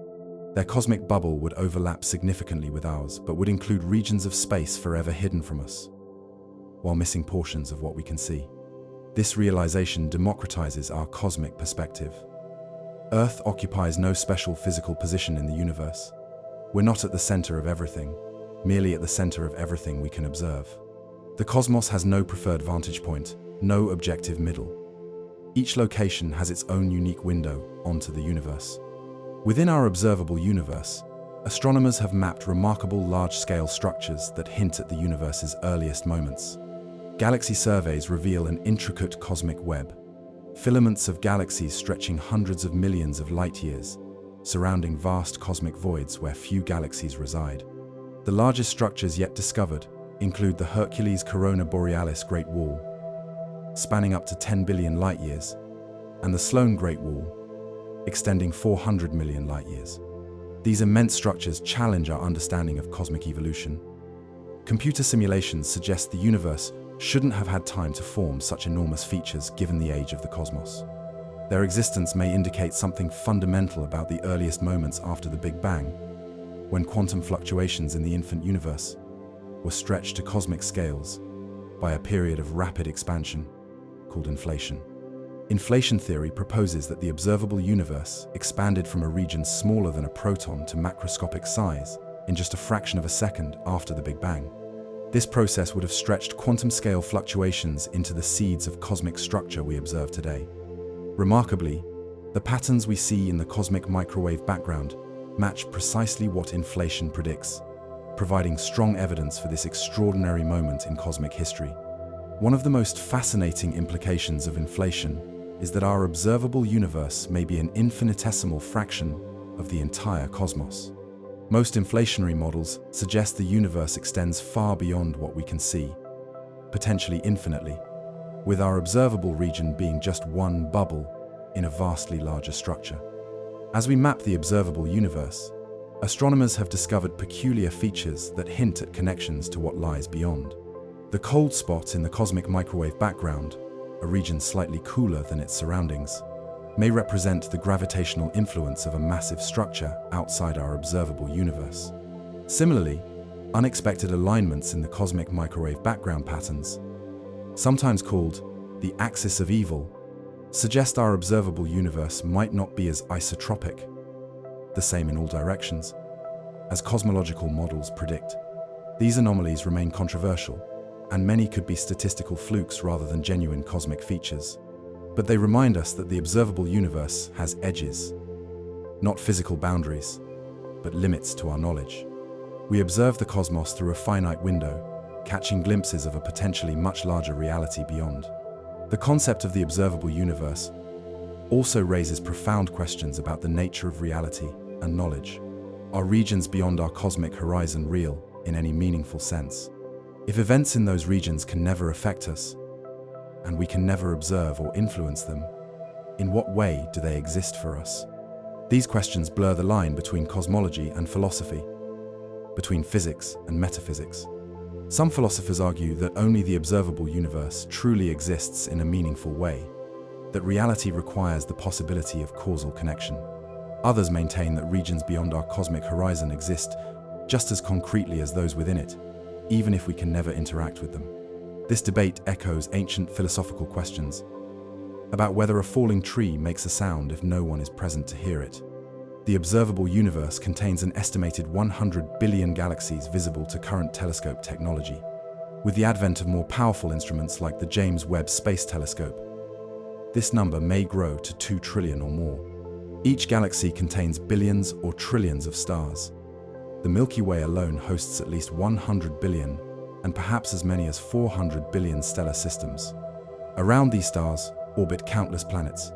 Speaker 1: Their cosmic bubble would overlap significantly with ours, but would include regions of space forever hidden from us, while missing portions of what we can see. This realization democratizes our cosmic perspective. Earth occupies no special physical position in the universe. We're not at the center of everything, merely at the center of everything we can observe. The cosmos has no preferred vantage point, no objective middle. Each location has its own unique window onto the universe. Within our observable universe, astronomers have mapped remarkable large-scale structures that hint at the universe's earliest moments. Galaxy surveys reveal an intricate cosmic web, filaments of galaxies stretching hundreds of millions of light-years, surrounding vast cosmic voids where few galaxies reside. The largest structures yet discovered include the Hercules Corona Borealis Great Wall, spanning up to 10 billion light-years, and the Sloan Great Wall, extending 400 million light-years. These immense structures challenge our understanding of cosmic evolution. Computer simulations suggest the universe shouldn't have had time to form such enormous features given the age of the cosmos. Their existence may indicate something fundamental about the earliest moments after the Big Bang, when quantum fluctuations in the infant universe were stretched to cosmic scales by a period of rapid expansion called inflation. Inflation theory proposes that the observable universe expanded from a region smaller than a proton to macroscopic size in just a fraction of a second after the Big Bang. This process would have stretched quantum-scale fluctuations into the seeds of cosmic structure we observe today. Remarkably, the patterns we see in the cosmic microwave background match precisely what inflation predicts, providing strong evidence for this extraordinary moment in cosmic history. One of the most fascinating implications of inflation is that our observable universe may be an infinitesimal fraction of the entire cosmos. Most inflationary models suggest the universe extends far beyond what we can see, potentially infinitely, with our observable region being just one bubble in a vastly larger structure. As we map the observable universe, astronomers have discovered peculiar features that hint at connections to what lies beyond. The cold spot in the cosmic microwave background, a region slightly cooler than its surroundings, may represent the gravitational influence of a massive structure outside our observable universe. Similarly, unexpected alignments in the cosmic microwave background patterns, sometimes called the axis of evil, suggest our observable universe might not be as isotropic, the same in all directions, as cosmological models predict. These anomalies remain controversial, and many could be statistical flukes rather than genuine cosmic features. But they remind us that the observable universe has edges, not physical boundaries, but limits to our knowledge. We observe the cosmos through a finite window, catching glimpses of a potentially much larger reality beyond. The concept of the observable universe also raises profound questions about the nature of reality and knowledge. Are regions beyond our cosmic horizon real in any meaningful sense? If events in those regions can never affect us, and we can never observe or influence them, in what way do they exist for us? These questions blur the line between cosmology and philosophy, between physics and metaphysics. Some philosophers argue that only the observable universe truly exists in a meaningful way, that reality requires the possibility of causal connection. Others maintain that regions beyond our cosmic horizon exist just as concretely as those within it, even if we can never interact with them. This debate echoes ancient philosophical questions about whether a falling tree makes a sound if no one is present to hear it. The observable universe contains an estimated 100 billion galaxies visible to current telescope technology. With the advent of more powerful instruments like the James Webb Space Telescope, this number may grow to 2 trillion or more. Each galaxy contains billions or trillions of stars. The Milky Way alone hosts at least 100 billion, and perhaps as many as 400 billion stellar systems. Around these stars orbit countless planets.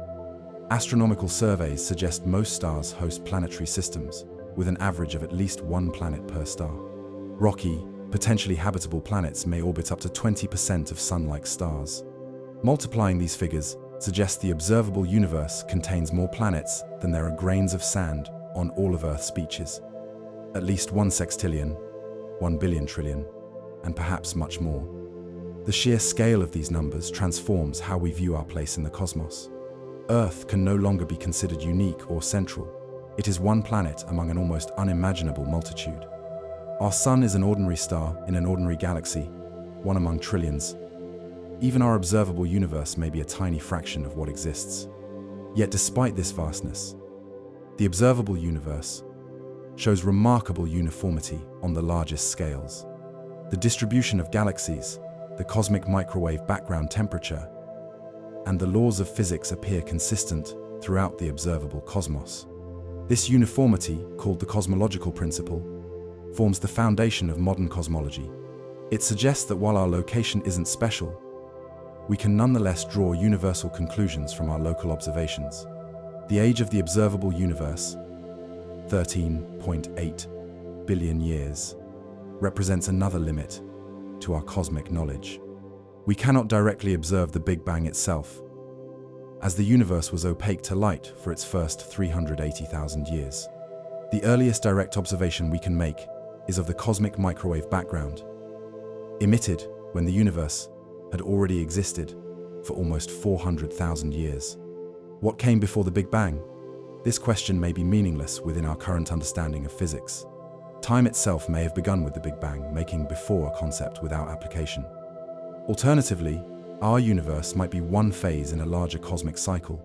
Speaker 1: Astronomical surveys suggest most stars host planetary systems, with an average of at least one planet per star. Rocky, potentially habitable planets may orbit up to 20% of Sun-like stars. Multiplying these figures suggests the observable universe contains more planets than there are grains of sand on all of Earth's beaches. At least 1 sextillion, 1 billion trillion, and perhaps much more. The sheer scale of these numbers transforms how we view our place in the cosmos. Earth can no longer be considered unique or central. It is one planet among an almost unimaginable multitude. Our Sun is an ordinary star in an ordinary galaxy, one among trillions. Even our observable universe may be a tiny fraction of what exists. Yet despite this vastness, the observable universe shows remarkable uniformity on the largest scales. The distribution of galaxies, the cosmic microwave background temperature, and the laws of physics appear consistent throughout the observable cosmos. This uniformity, called the cosmological principle, forms the foundation of modern cosmology. It suggests that while our location isn't special, we can nonetheless draw universal conclusions from our local observations. The age of the observable universe, 13.8 billion years, represents another limit to our cosmic knowledge. We cannot directly observe the Big Bang itself, as the universe was opaque to light for its first 380,000 years. The earliest direct observation we can make is of the cosmic microwave background, emitted when the universe had already existed for almost 400,000 years. What came before the Big Bang? This question may be meaningless within our current understanding of physics. Time itself may have begun with the Big Bang, making before a concept without application. Alternatively, our universe might be one phase in a larger cosmic cycle,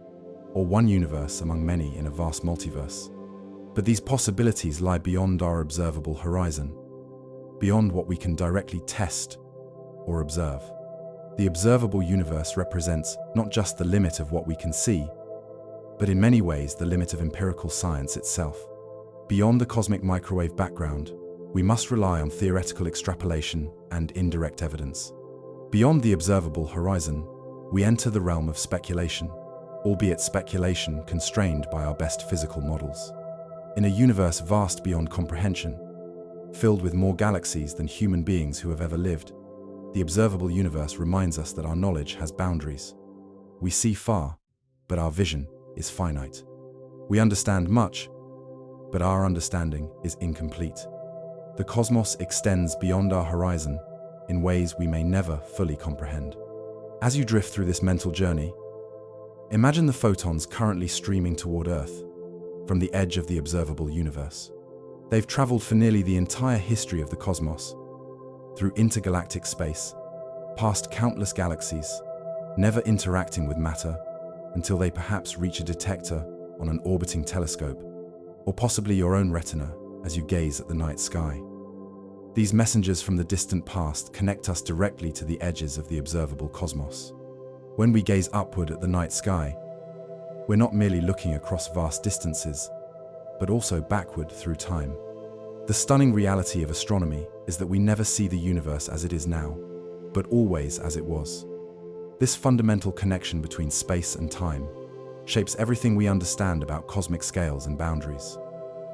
Speaker 1: or one universe among many in a vast multiverse. But these possibilities lie beyond our observable horizon, beyond what we can directly test or observe. The observable universe represents not just the limit of what we can see, but in many ways the limit of empirical science itself. Beyond the cosmic microwave background, we must rely on theoretical extrapolation and indirect evidence. Beyond the observable horizon, we enter the realm of speculation, albeit speculation constrained by our best physical models. In a universe vast beyond comprehension, filled with more galaxies than human beings who have ever lived, the observable universe reminds us that our knowledge has boundaries. We see far, but our vision is finite. We understand much, but our understanding is incomplete. The cosmos extends beyond our horizon in ways we may never fully comprehend. As you drift through this mental journey, imagine the photons currently streaming toward Earth from the edge of the observable universe. They've traveled for nearly the entire history of the cosmos, through intergalactic space, past countless galaxies, never interacting with matter until they perhaps reach a detector on an orbiting telescope, or possibly your own retina as you gaze at the night sky. These messengers from the distant past connect us directly to the edges of the observable cosmos. When we gaze upward at the night sky, we're not merely looking across vast distances, but also backward through time. The stunning reality of astronomy is that we never see the universe as it is now, but always as it was. This fundamental connection between space and time shapes everything we understand about cosmic scales and boundaries.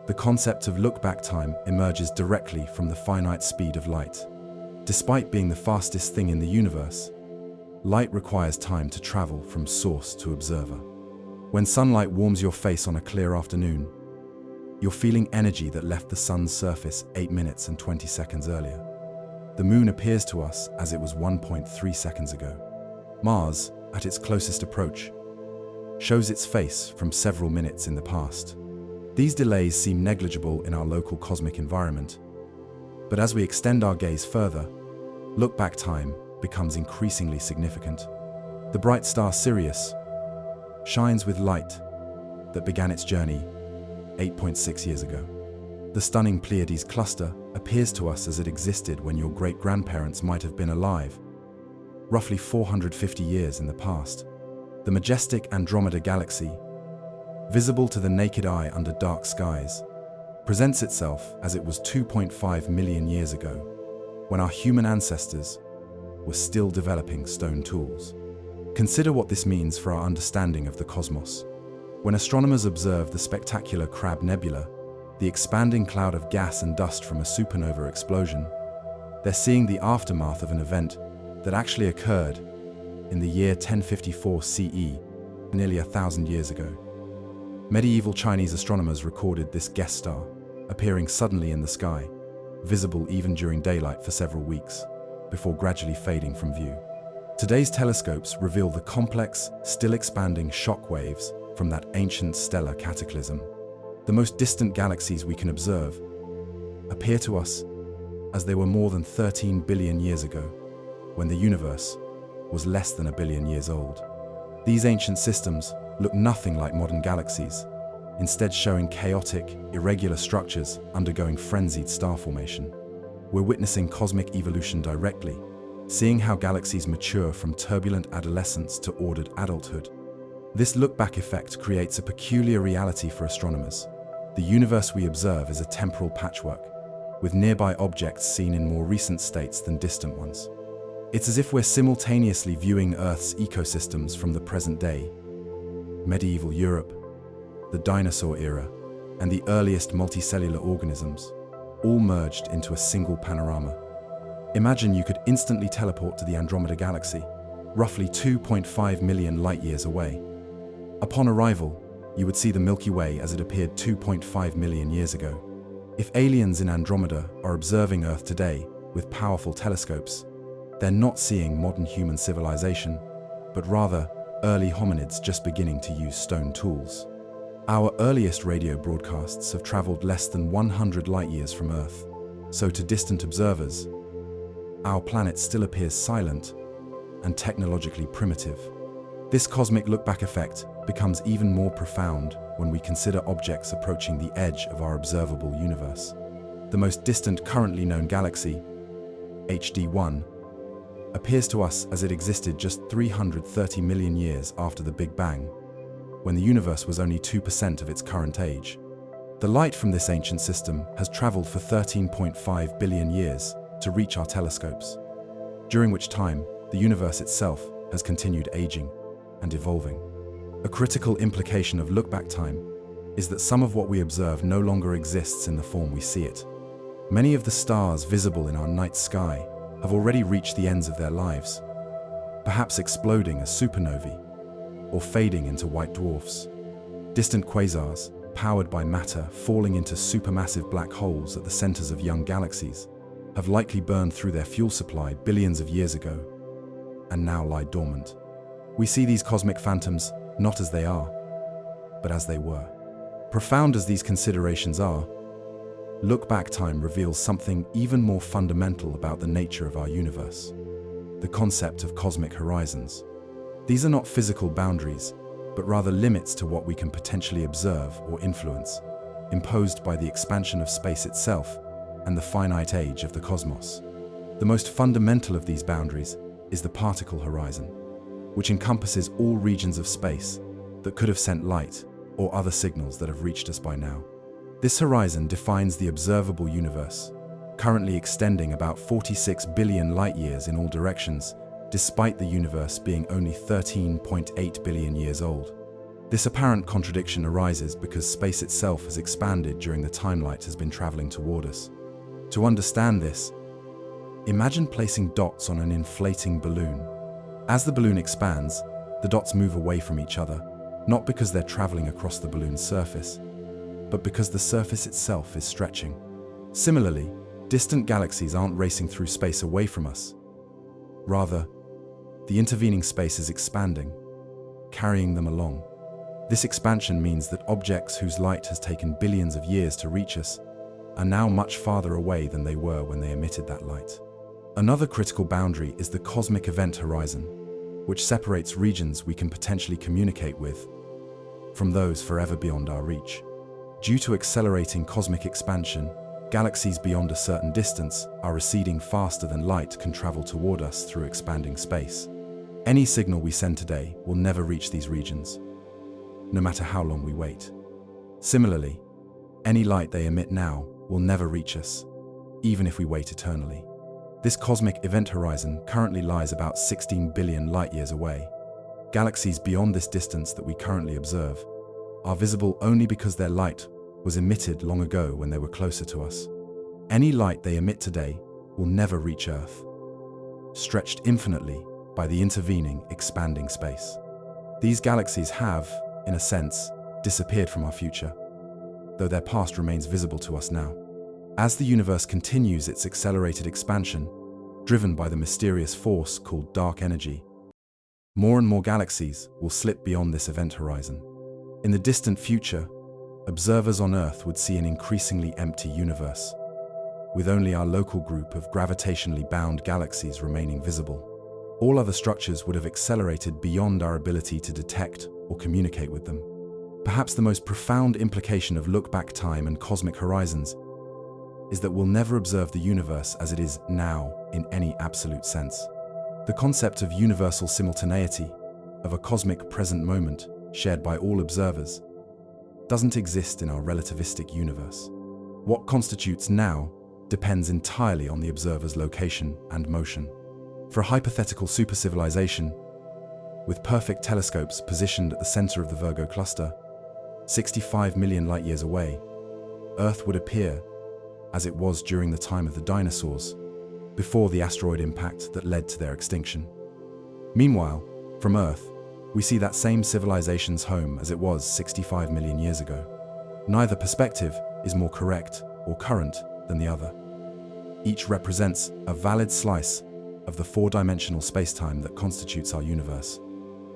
Speaker 1: The concept of look-back time emerges directly from the finite speed of light. Despite being the fastest thing in the universe, light requires time to travel from source to observer. When sunlight warms your face on a clear afternoon, you're feeling energy that left the sun's surface 8 minutes and 20 seconds earlier. The moon appears to us as it was 1.3 seconds ago. Mars, at its closest approach, shows its face from several minutes in the past. These delays seem negligible in our local cosmic environment, but as we extend our gaze further, look-back time becomes increasingly significant. The bright star Sirius shines with light that began its journey 8.6 years ago. The stunning Pleiades cluster appears to us as it existed when your great-grandparents might have been alive, roughly 450 years in the past. The majestic Andromeda galaxy, visible to the naked eye under dark skies, presents itself as it was 2.5 million years ago, when our human ancestors were still developing stone tools. Consider what this means for our understanding of the cosmos. When astronomers observe the spectacular Crab Nebula, the expanding cloud of gas and dust from a supernova explosion, they're seeing the aftermath of an event that actually occurred in the year 1054 CE, nearly 1,000 years ago. Medieval Chinese astronomers recorded this guest star appearing suddenly in the sky, visible even during daylight for several weeks, before gradually fading from view. Today's telescopes reveal the complex, still expanding shock waves from that ancient stellar cataclysm. The most distant galaxies we can observe appear to us as they were more than 13 billion years ago, when the universe was less than 1 billion years old. These ancient systems look nothing like modern galaxies, instead showing chaotic, irregular structures undergoing frenzied star formation. We're witnessing cosmic evolution directly, seeing how galaxies mature from turbulent adolescence to ordered adulthood. This look-back effect creates a peculiar reality for astronomers. The universe we observe is a temporal patchwork, with nearby objects seen in more recent states than distant ones. It's as if we're simultaneously viewing Earth's ecosystems from the present day, medieval Europe, the dinosaur era, and the earliest multicellular organisms, all merged into a single panorama. Imagine you could instantly teleport to the Andromeda Galaxy, roughly 2.5 million light-years away. Upon arrival, you would see the Milky Way as it appeared 2.5 million years ago. If aliens in Andromeda are observing Earth today with powerful telescopes, they're not seeing modern human civilization, but rather early hominids just beginning to use stone tools. Our earliest radio broadcasts have traveled less than 100 light-years from Earth, so to distant observers, our planet still appears silent and technologically primitive. This cosmic look-back effect becomes even more profound when we consider objects approaching the edge of our observable universe. The most distant currently known galaxy, HD1, appears to us as it existed just 330 million years after the Big Bang, when the universe was only 2% of its current age. The light from this ancient system has traveled for 13.5 billion years to reach our telescopes, during which time the universe itself has continued aging and evolving. A critical implication of look-back time is that some of what we observe no longer exists in the form we see it. Many of the stars visible in our night sky have already reached the ends of their lives, perhaps exploding as supernovae or fading into white dwarfs. Distant quasars, powered by matter falling into supermassive black holes at the centers of young galaxies, have likely burned through their fuel supply billions of years ago and now lie dormant. We see these cosmic phantoms not as they are, but as they were. Profound as these considerations are, look-back time reveals something even more fundamental about the nature of our universe: the concept of cosmic horizons. These are not physical boundaries, but rather limits to what we can potentially observe or influence, imposed by the expansion of space itself and the finite age of the cosmos. The most fundamental of these boundaries is the particle horizon, which encompasses all regions of space that could have sent light or other signals that have reached us by now. This horizon defines the observable universe, currently extending about 46 billion light-years in all directions, despite the universe being only 13.8 billion years old. This apparent contradiction arises because space itself has expanded during the time light has been traveling toward us. To understand this, imagine placing dots on an inflating balloon. As the balloon expands, the dots move away from each other, not because they're traveling across the balloon's surface, but because the surface itself is stretching. Similarly, distant galaxies aren't racing through space away from us. Rather, the intervening space is expanding, carrying them along. This expansion means that objects whose light has taken billions of years to reach us are now much farther away than they were when they emitted that light. Another critical boundary is the cosmic event horizon, which separates regions we can potentially communicate with from those forever beyond our reach. Due to accelerating cosmic expansion, galaxies beyond a certain distance are receding faster than light can travel toward us through expanding space. Any signal we send today will never reach these regions, no matter how long we wait. Similarly, any light they emit now will never reach us, even if we wait eternally. This cosmic event horizon currently lies about 16 billion light-years away. Galaxies beyond this distance that we currently observe are visible only because their light was emitted long ago when they were closer to us. Any light they emit today will never reach Earth, stretched infinitely by the intervening, expanding space. These galaxies have, in a sense, disappeared from our future, though their past remains visible to us now. As the universe continues its accelerated expansion, driven by the mysterious force called dark energy, more and more galaxies will slip beyond this event horizon. In the distant future, observers on Earth would see an increasingly empty universe, with only our local group of gravitationally bound galaxies remaining visible. All other structures would have accelerated beyond our ability to detect or communicate with them. Perhaps the most profound implication of look-back time and cosmic horizons is that we'll never observe the universe as it is now in any absolute sense. The concept of universal simultaneity, of a cosmic present moment shared by all observers, doesn't exist in our relativistic universe. What constitutes now depends entirely on the observer's location and motion. For a hypothetical supercivilization, with perfect telescopes positioned at the center of the Virgo cluster, 65 million light-years away, Earth would appear as it was during the time of the dinosaurs, before the asteroid impact that led to their extinction. Meanwhile, from Earth, we see that same civilization's home as it was 65 million years ago. Neither perspective is more correct or current than the other. Each represents a valid slice of the four-dimensional space-time that constitutes our universe.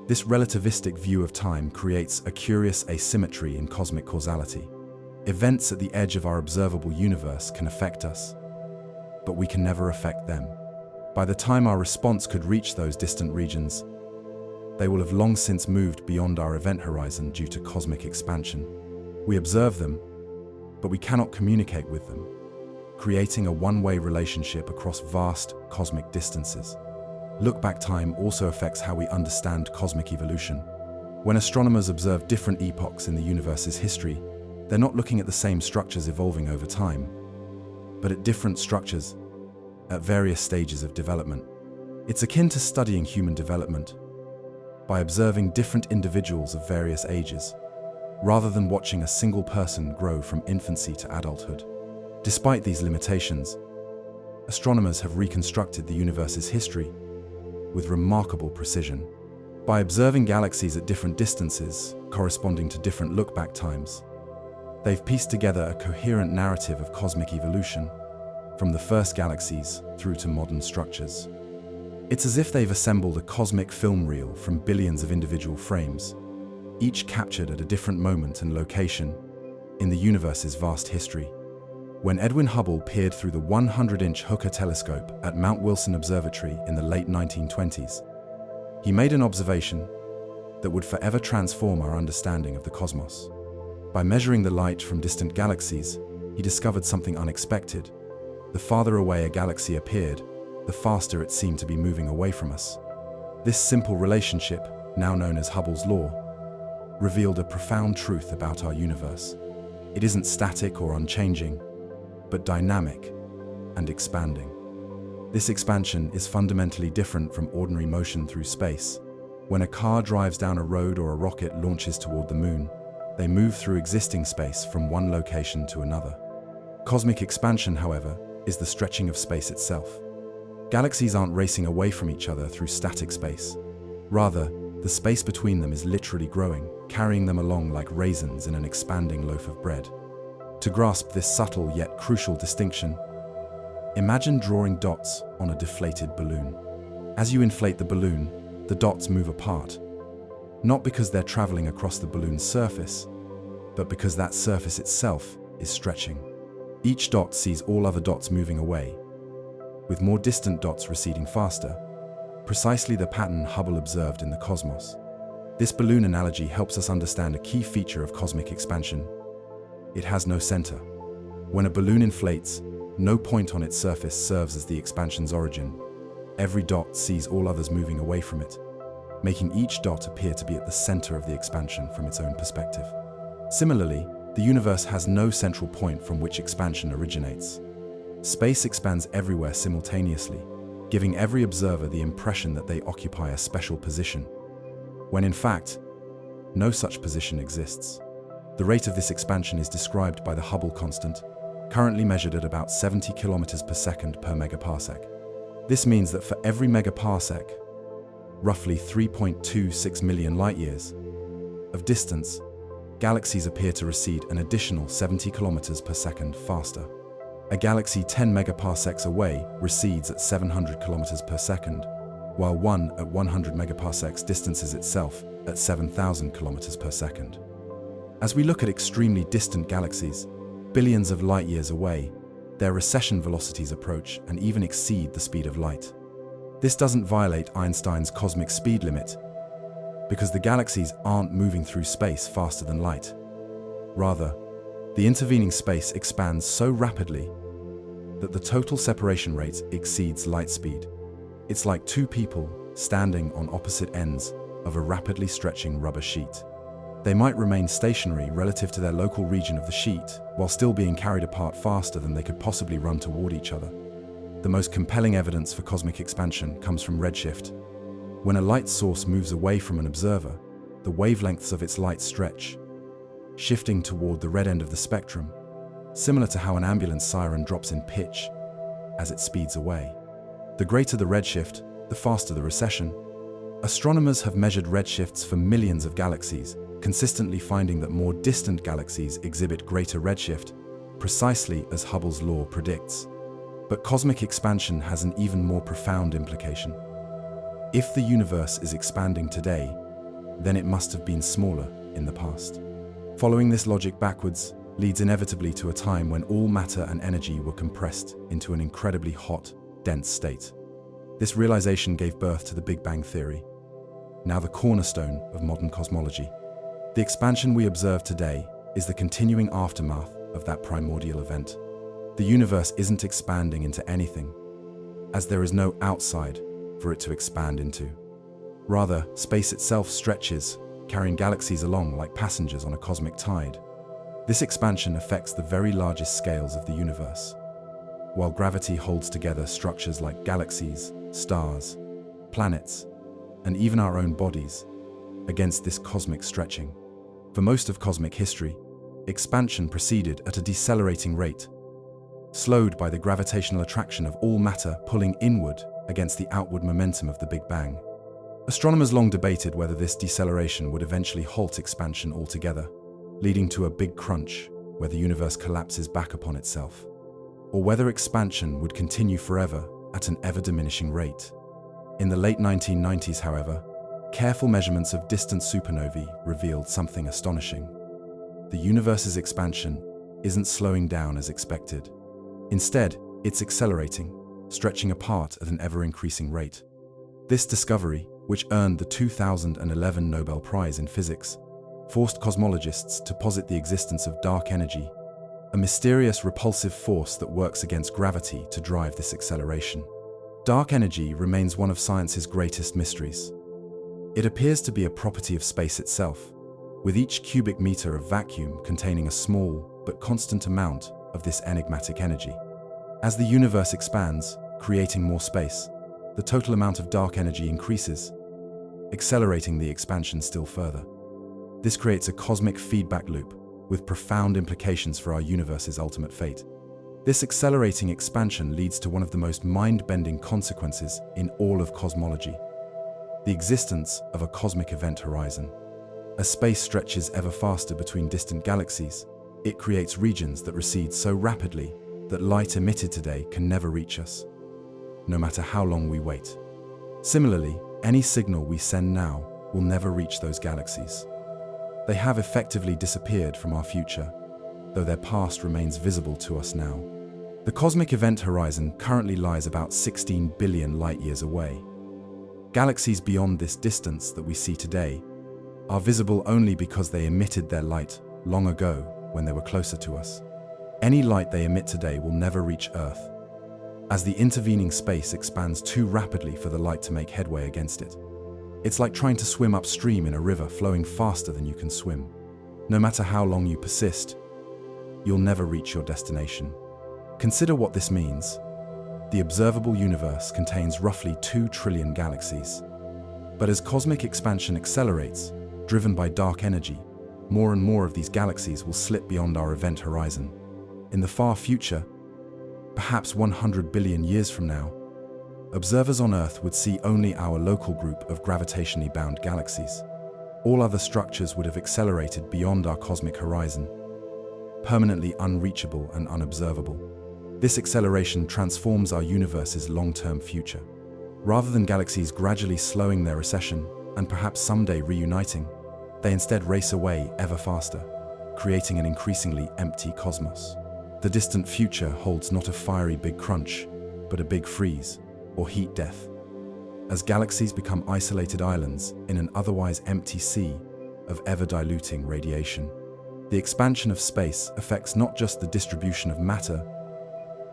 Speaker 1: This relativistic view of time creates a curious asymmetry in cosmic causality. Events at the edge of our observable universe can affect us, but we can never affect them. By the time our response could reach those distant regions, they will have long since moved beyond our event horizon due to cosmic expansion. We observe them, but we cannot communicate with them, creating a one-way relationship across vast cosmic distances. Look-back time also affects how we understand cosmic evolution. When astronomers observe different epochs in the universe's history, they're not looking at the same structures evolving over time, but at different structures at various stages of development. It's akin to studying human development by observing different individuals of various ages, rather than watching a single person grow from infancy to adulthood. Despite these limitations, astronomers have reconstructed the universe's history with remarkable precision. By observing galaxies at different distances, corresponding to different look-back times, they've pieced together a coherent narrative of cosmic evolution, from the first galaxies through to modern structures. It's as if they've assembled a cosmic film reel from billions of individual frames, each captured at a different moment and location in the universe's vast history. When Edwin Hubble peered through the 100-inch Hooker telescope at Mount Wilson Observatory in the late 1920s, he made an observation that would forever transform our understanding of the cosmos. By measuring the light from distant galaxies, he discovered something unexpected. The farther away a galaxy appeared, the faster it seemed to be moving away from us. This simple relationship, now known as Hubble's law, revealed a profound truth about our universe. It isn't static or unchanging, but dynamic and expanding. This expansion is fundamentally different from ordinary motion through space. When a car drives down a road or a rocket launches toward the moon, they move through existing space from one location to another. Cosmic expansion, however, is the stretching of space itself. Galaxies aren't racing away from each other through static space. Rather, the space between them is literally growing, carrying them along like raisins in an expanding loaf of bread. To grasp this subtle yet crucial distinction, imagine drawing dots on a deflated balloon. As you inflate the balloon, the dots move apart, not because they're traveling across the balloon's surface, but because that surface itself is stretching. Each dot sees all other dots moving away, with more distant dots receding faster, precisely the pattern Hubble observed in the cosmos. This balloon analogy helps us understand a key feature of cosmic expansion. It has no center. When a balloon inflates, no point on its surface serves as the expansion's origin. Every dot sees all others moving away from it, making each dot appear to be at the center of the expansion from its own perspective. Similarly, the universe has no central point from which expansion originates. Space expands everywhere simultaneously, giving every observer the impression that they occupy a special position, when in fact, no such position exists. The rate of this expansion is described by the Hubble constant, currently measured at about 70 kilometers per second per megaparsec. This means that for every megaparsec, roughly 3.26 million light-years of distance, galaxies appear to recede an additional 70 kilometers per second faster. A galaxy 10 megaparsecs away recedes at 700 kilometers per second, while one at 100 megaparsecs distances itself at 7,000 kilometers per second. As we look at extremely distant galaxies, billions of light-years away, their recession velocities approach and even exceed the speed of light. This doesn't violate Einstein's cosmic speed limit, because the galaxies aren't moving through space faster than light. Rather, the intervening space expands so rapidly that the total separation rate exceeds light speed. It's like two people standing on opposite ends of a rapidly stretching rubber sheet. They might remain stationary relative to their local region of the sheet, while still being carried apart faster than they could possibly run toward each other. The most compelling evidence for cosmic expansion comes from redshift. When a light source moves away from an observer, the wavelengths of its light stretch, shifting toward the red end of the spectrum, similar to how an ambulance siren drops in pitch as it speeds away. The greater the redshift, the faster the recession. Astronomers have measured redshifts for millions of galaxies, consistently finding that more distant galaxies exhibit greater redshift, precisely as Hubble's law predicts. But cosmic expansion has an even more profound implication. If the universe is expanding today, then it must have been smaller in the past. Following this logic backwards leads inevitably to a time when all matter and energy were compressed into an incredibly hot, dense state. This realization gave birth to the Big Bang Theory, now the cornerstone of modern cosmology. The expansion we observe today is the continuing aftermath of that primordial event. The universe isn't expanding into anything, as there is no outside for it to expand into. Rather, space itself stretches, carrying galaxies along like passengers on a cosmic tide. This expansion affects the very largest scales of the universe, while gravity holds together structures like galaxies, stars, planets, and even our own bodies against this cosmic stretching. For most of cosmic history, expansion proceeded at a decelerating rate, slowed by the gravitational attraction of all matter pulling inward against the outward momentum of the Big Bang. Astronomers long debated whether this deceleration would eventually halt expansion altogether, leading to a big crunch where the universe collapses back upon itself, or whether expansion would continue forever at an ever-diminishing rate. In the late 1990s, however, careful measurements of distant supernovae revealed something astonishing. The universe's expansion isn't slowing down as expected. Instead, it's accelerating, stretching apart at an ever-increasing rate. This discovery, which earned the 2011 Nobel Prize in Physics, forced cosmologists to posit the existence of dark energy, a mysterious repulsive force that works against gravity to drive this acceleration. Dark energy remains one of science's greatest mysteries. It appears to be a property of space itself, with each cubic meter of vacuum containing a small but constant amount of this enigmatic energy. As the universe expands, creating more space, the total amount of dark energy increases, accelerating the expansion still further. This creates a cosmic feedback loop with profound implications for our universe's ultimate fate. This accelerating expansion leads to one of the most mind-bending consequences in all of cosmology: the existence of a cosmic event horizon. As space stretches ever faster between distant galaxies, it creates regions that recede so rapidly that light emitted today can never reach us, no matter how long we wait. Similarly, any signal we send now will never reach those galaxies. They have effectively disappeared from our future, though their past remains visible to us now. The cosmic event horizon currently lies about 16 billion light-years away. Galaxies beyond this distance that we see today are visible only because they emitted their light long ago when they were closer to us. Any light they emit today will never reach Earth, as the intervening space expands too rapidly for the light to make headway against it. It's like trying to swim upstream in a river flowing faster than you can swim. No matter how long you persist, you'll never reach your destination. Consider what this means. The observable universe contains roughly 2 trillion galaxies. But as cosmic expansion accelerates, driven by dark energy, more and more of these galaxies will slip beyond our event horizon. In the far future, perhaps 100 billion years from now, observers on Earth would see only our local group of gravitationally bound galaxies. All other structures would have accelerated beyond our cosmic horizon, permanently unreachable and unobservable. This acceleration transforms our universe's long-term future. Rather than galaxies gradually slowing their recession and perhaps someday reuniting, they instead race away ever faster, creating an increasingly empty cosmos. The distant future holds not a fiery big crunch, but a big freeze, or heat death. As galaxies become isolated islands in an otherwise empty sea of ever-diluting radiation, the expansion of space affects not just the distribution of matter,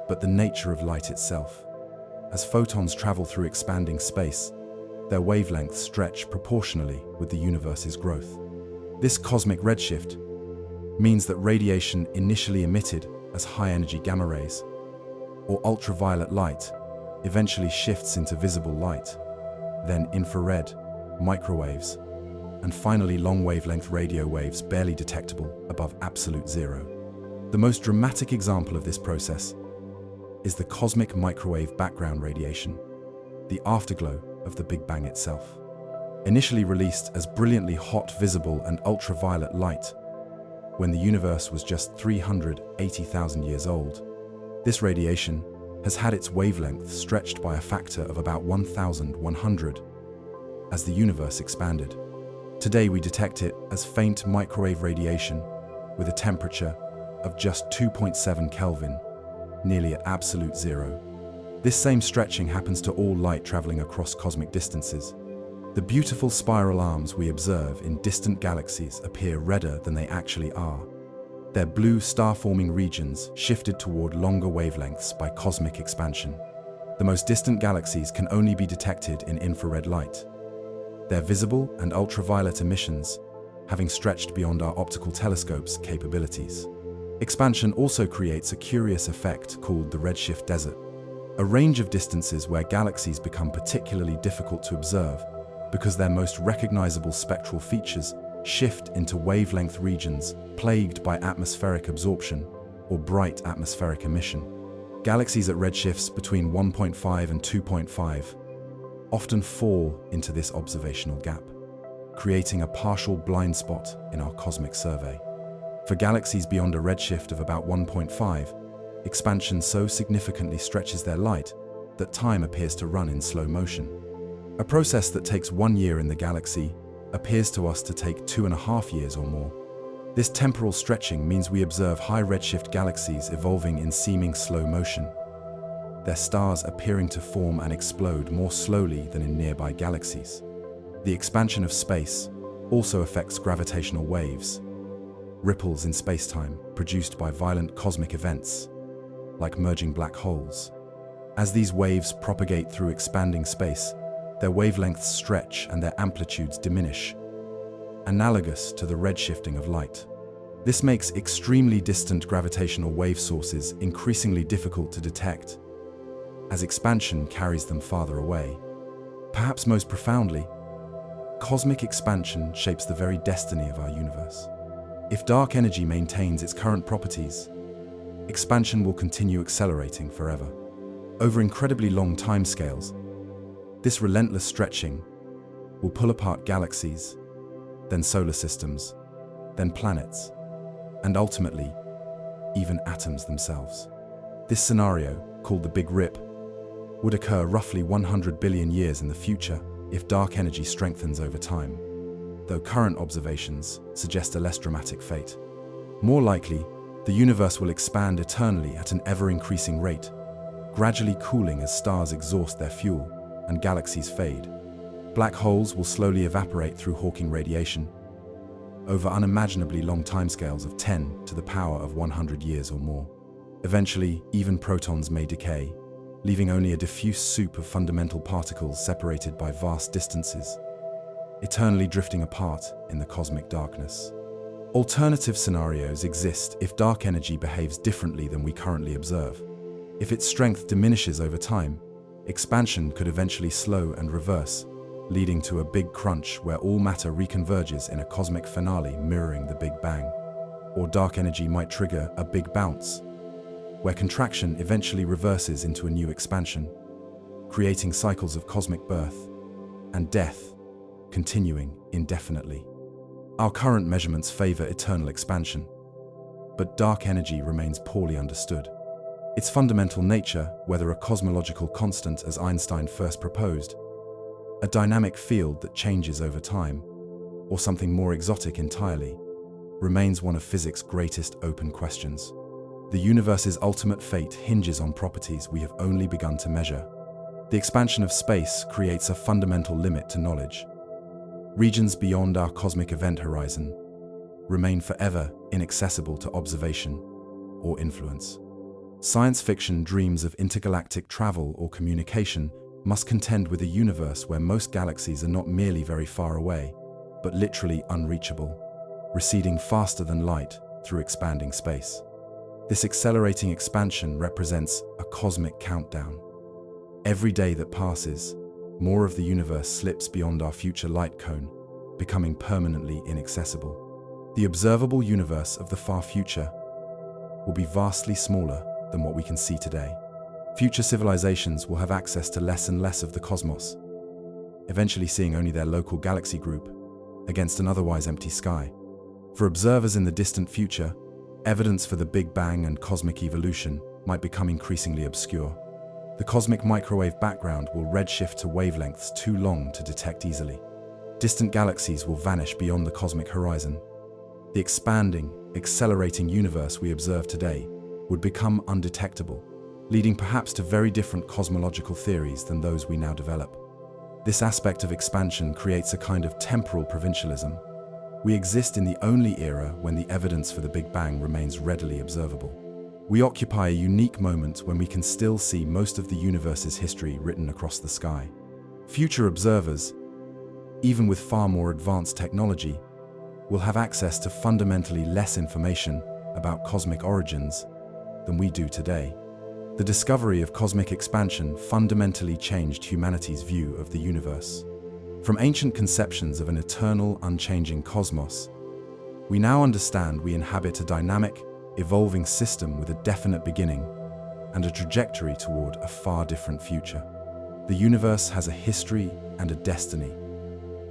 Speaker 1: but the nature of light itself. As photons travel through expanding space, their wavelengths stretch proportionally with the universe's growth. This cosmic redshift means that radiation initially emitted as high-energy gamma rays or ultraviolet light eventually shifts into visible light, then infrared, microwaves, and finally long-wavelength radio waves barely detectable above absolute zero. The most dramatic example of this process is the cosmic microwave background radiation, the afterglow of the Big Bang itself. Initially released as brilliantly hot, visible, and ultraviolet light when the universe was just 380,000 years old, this radiation has had its wavelength stretched by a factor of about 1,100 as the universe expanded. Today we detect it as faint microwave radiation with a temperature of just 2.7 Kelvin, nearly at absolute zero. This same stretching happens to all light traveling across cosmic distances. The beautiful spiral arms we observe in distant galaxies appear redder than they actually are. Their blue star-forming regions shifted toward longer wavelengths by cosmic expansion. The most distant galaxies can only be detected in infrared light, their visible and ultraviolet emissions having stretched beyond our optical telescopes' capabilities. Expansion also creates a curious effect called the redshift desert, a range of distances where galaxies become particularly difficult to observe because their most recognizable spectral features shift into wavelength regions plagued by atmospheric absorption or bright atmospheric emission. Galaxies at redshifts between 1.5 and 2.5 often fall into this observational gap, creating a partial blind spot in our cosmic survey. For galaxies beyond a redshift of about 1.5, expansion so significantly stretches their light that time appears to run in slow motion. A process that takes 1 year in the galaxy appears to us to take 2.5 years or more. This temporal stretching means we observe high redshift galaxies evolving in seeming slow motion, their stars appearing to form and explode more slowly than in nearby galaxies. The expansion of space also affects gravitational waves, ripples in spacetime produced by violent cosmic events, like merging black holes. As these waves propagate through expanding space, their wavelengths stretch and their amplitudes diminish, analogous to the redshifting of light. This makes extremely distant gravitational wave sources increasingly difficult to detect, as expansion carries them farther away. Perhaps most profoundly, cosmic expansion shapes the very destiny of our universe. If dark energy maintains its current properties, expansion will continue accelerating forever. Over incredibly long timescales, this relentless stretching will pull apart galaxies, then solar systems, then planets, and ultimately, even atoms themselves. This scenario, called the Big Rip, would occur roughly 100 billion years in the future if dark energy strengthens over time, though current observations suggest a less dramatic fate. More likely, the universe will expand eternally at an ever-increasing rate, gradually cooling as stars exhaust their fuel and galaxies fade. Black holes will slowly evaporate through Hawking radiation over unimaginably long timescales of 10 to the power of 100 years or more. Eventually, even protons may decay, leaving only a diffuse soup of fundamental particles separated by vast distances, eternally drifting apart in the cosmic darkness. Alternative scenarios exist if dark energy behaves differently than we currently observe. If its strength diminishes over time, expansion could eventually slow and reverse, leading to a big crunch where all matter reconverges in a cosmic finale mirroring the Big Bang. Or dark energy might trigger a big bounce, where contraction eventually reverses into a new expansion, creating cycles of cosmic birth and death, continuing indefinitely. Our current measurements favor eternal expansion, but dark energy remains poorly understood. Its fundamental nature, whether a cosmological constant as Einstein first proposed, a dynamic field that changes over time, or something more exotic entirely, remains one of physics' greatest open questions. The universe's ultimate fate hinges on properties we have only begun to measure. The expansion of space creates a fundamental limit to knowledge. Regions beyond our cosmic event horizon remain forever inaccessible to observation or influence. Science fiction dreams of intergalactic travel or communication must contend with a universe where most galaxies are not merely very far away, but literally unreachable, receding faster than light through expanding space. This accelerating expansion represents a cosmic countdown. Every day that passes, more of the universe slips beyond our future light cone, becoming permanently inaccessible. The observable universe of the far future will be vastly smaller than what we can see today. Future civilizations will have access to less and less of the cosmos, eventually seeing only their local galaxy group against an otherwise empty sky. For observers in the distant future, evidence for the Big Bang and cosmic evolution might become increasingly obscure. The cosmic microwave background will redshift to wavelengths too long to detect easily. Distant galaxies will vanish beyond the cosmic horizon. The expanding, accelerating universe we observe today would become undetectable, leading perhaps to very different cosmological theories than those we now develop. This aspect of expansion creates a kind of temporal provincialism. We exist in the only era when the evidence for the Big Bang remains readily observable. We occupy a unique moment when we can still see most of the universe's history written across the sky. Future observers, even with far more advanced technology, will have access to fundamentally less information about cosmic origins than we do today. The discovery of cosmic expansion fundamentally changed humanity's view of the universe. From ancient conceptions of an eternal, unchanging cosmos, we now understand we inhabit a dynamic, evolving system with a definite beginning and a trajectory toward a far different future. The universe has a history and a destiny,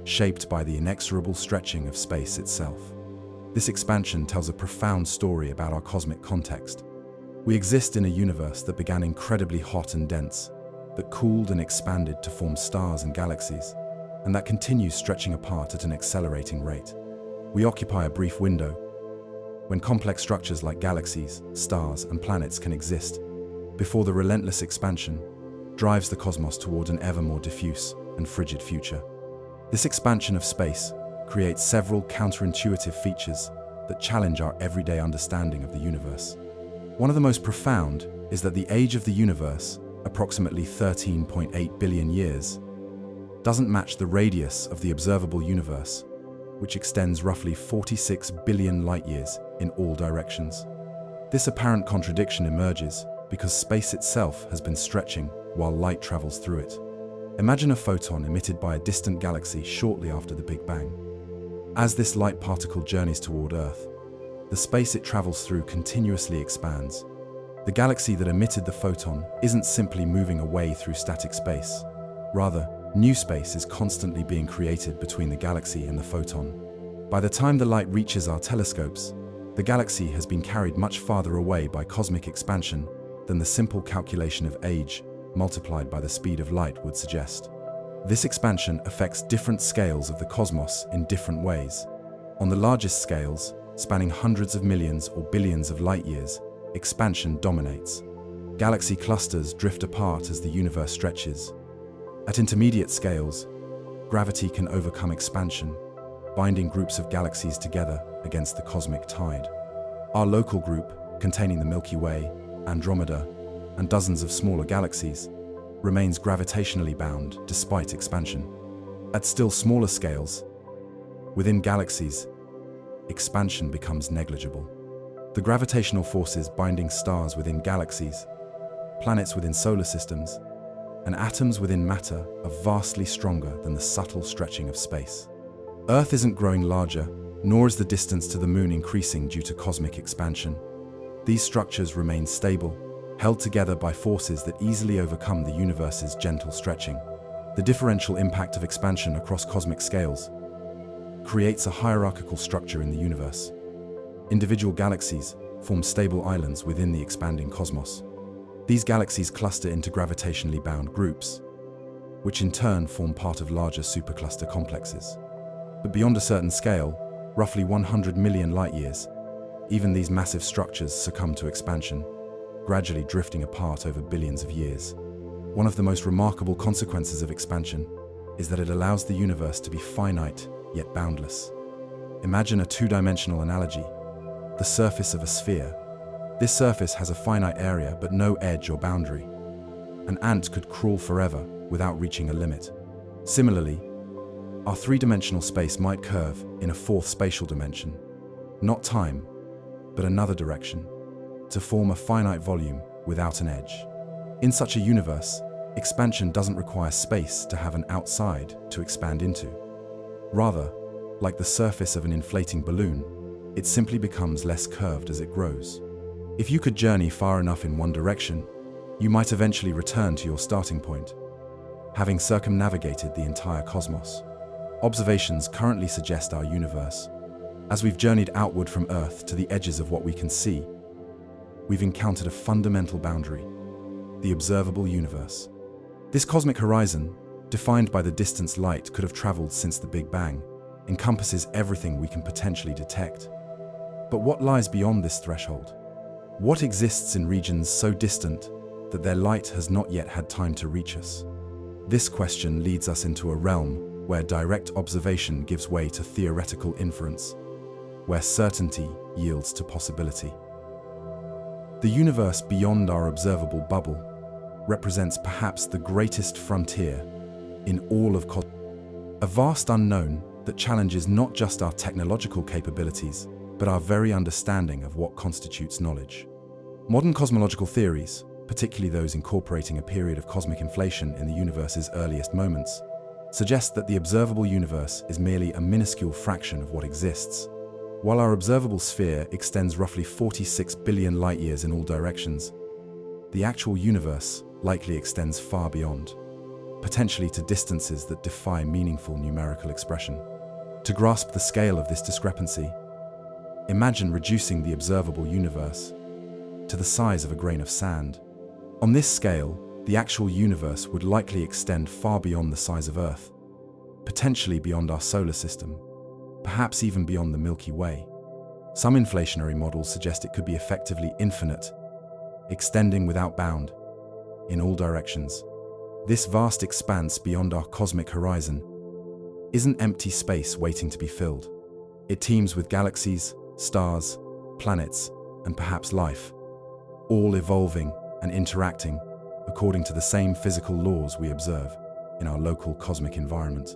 Speaker 1: shaped by the inexorable stretching of space itself. This expansion tells a profound story about our cosmic context. We exist in a universe that began incredibly hot and dense, that cooled and expanded to form stars and galaxies, and that continues stretching apart at an accelerating rate. We occupy a brief window when complex structures like galaxies, stars, and planets can exist, before the relentless expansion drives the cosmos toward an ever more diffuse and frigid future. This expansion of space creates several counterintuitive features that challenge our everyday understanding of the universe. One of the most profound is that the age of the universe, approximately 13.8 billion years, doesn't match the radius of the observable universe, which extends roughly 46 billion light-years in all directions. This apparent contradiction emerges because space itself has been stretching while light travels through it. Imagine a photon emitted by a distant galaxy shortly after the Big Bang. As this light particle journeys toward Earth, the space it travels through continuously expands. The galaxy that emitted the photon isn't simply moving away through static space. Rather, new space is constantly being created between the galaxy and the photon. By the time the light reaches our telescopes, the galaxy has been carried much farther away by cosmic expansion than the simple calculation of age multiplied by the speed of light would suggest. This expansion affects different scales of the cosmos in different ways. On the largest scales, spanning hundreds of millions or billions of light-years, expansion dominates. Galaxy clusters drift apart as the universe stretches. At intermediate scales, gravity can overcome expansion, binding groups of galaxies together against the cosmic tide. Our local group, containing the Milky Way, Andromeda, and dozens of smaller galaxies, remains gravitationally bound despite expansion. At still smaller scales, within galaxies, expansion becomes negligible. The gravitational forces binding stars within galaxies, planets within solar systems, and atoms within matter are vastly stronger than the subtle stretching of space. Earth isn't growing larger, nor is the distance to the moon increasing due to cosmic expansion. These structures remain stable, held together by forces that easily overcome the universe's gentle stretching. The differential impact of expansion across cosmic scales creates a hierarchical structure in the universe. Individual galaxies form stable islands within the expanding cosmos. These galaxies cluster into gravitationally bound groups, which in turn form part of larger supercluster complexes. But beyond a certain scale, roughly 100 million light-years, even these massive structures succumb to expansion, gradually drifting apart over billions of years. One of the most remarkable consequences of expansion is that it allows the universe to be finite yet boundless. Imagine a two-dimensional analogy: the surface of a sphere. This surface has a finite area but no edge or boundary. An ant could crawl forever without reaching a limit. Similarly, our three-dimensional space might curve in a fourth spatial dimension, not time, but another direction, to form a finite volume without an edge. In such a universe, expansion doesn't require space to have an outside to expand into. Rather, like the surface of an inflating balloon, it simply becomes less curved as it grows. If you could journey far enough in one direction, you might eventually return to your starting point, having circumnavigated the entire cosmos. Observations currently suggest our universe. As we've journeyed outward from Earth to the edges of what we can see, we've encountered a fundamental boundary, the observable universe. This cosmic horizon, defined by the distance light could have traveled since the Big Bang, encompasses everything we can potentially detect. But what lies beyond this threshold? What exists in regions so distant that their light has not yet had time to reach us? This question leads us into a realm where direct observation gives way to theoretical inference, where certainty yields to possibility. The universe beyond our observable bubble represents perhaps the greatest frontier in all of cosmos, a vast unknown that challenges not just our technological capabilities, but our very understanding of what constitutes knowledge. Modern cosmological theories, particularly those incorporating a period of cosmic inflation in the universe's earliest moments, suggest that the observable universe is merely a minuscule fraction of what exists. While our observable sphere extends roughly 46 billion light-years in all directions, the actual universe likely extends far beyond, potentially to distances that defy meaningful numerical expression. To grasp the scale of this discrepancy, imagine reducing the observable universe to the size of a grain of sand. On this scale, the actual universe would likely extend far beyond the size of Earth, potentially beyond our solar system, perhaps even beyond the Milky Way. Some inflationary models suggest it could be effectively infinite, extending without bound, in all directions. This vast expanse beyond our cosmic horizon isn't empty space waiting to be filled. It teems with galaxies, stars, planets, and perhaps life, all evolving and interacting according to the same physical laws we observe in our local cosmic environment.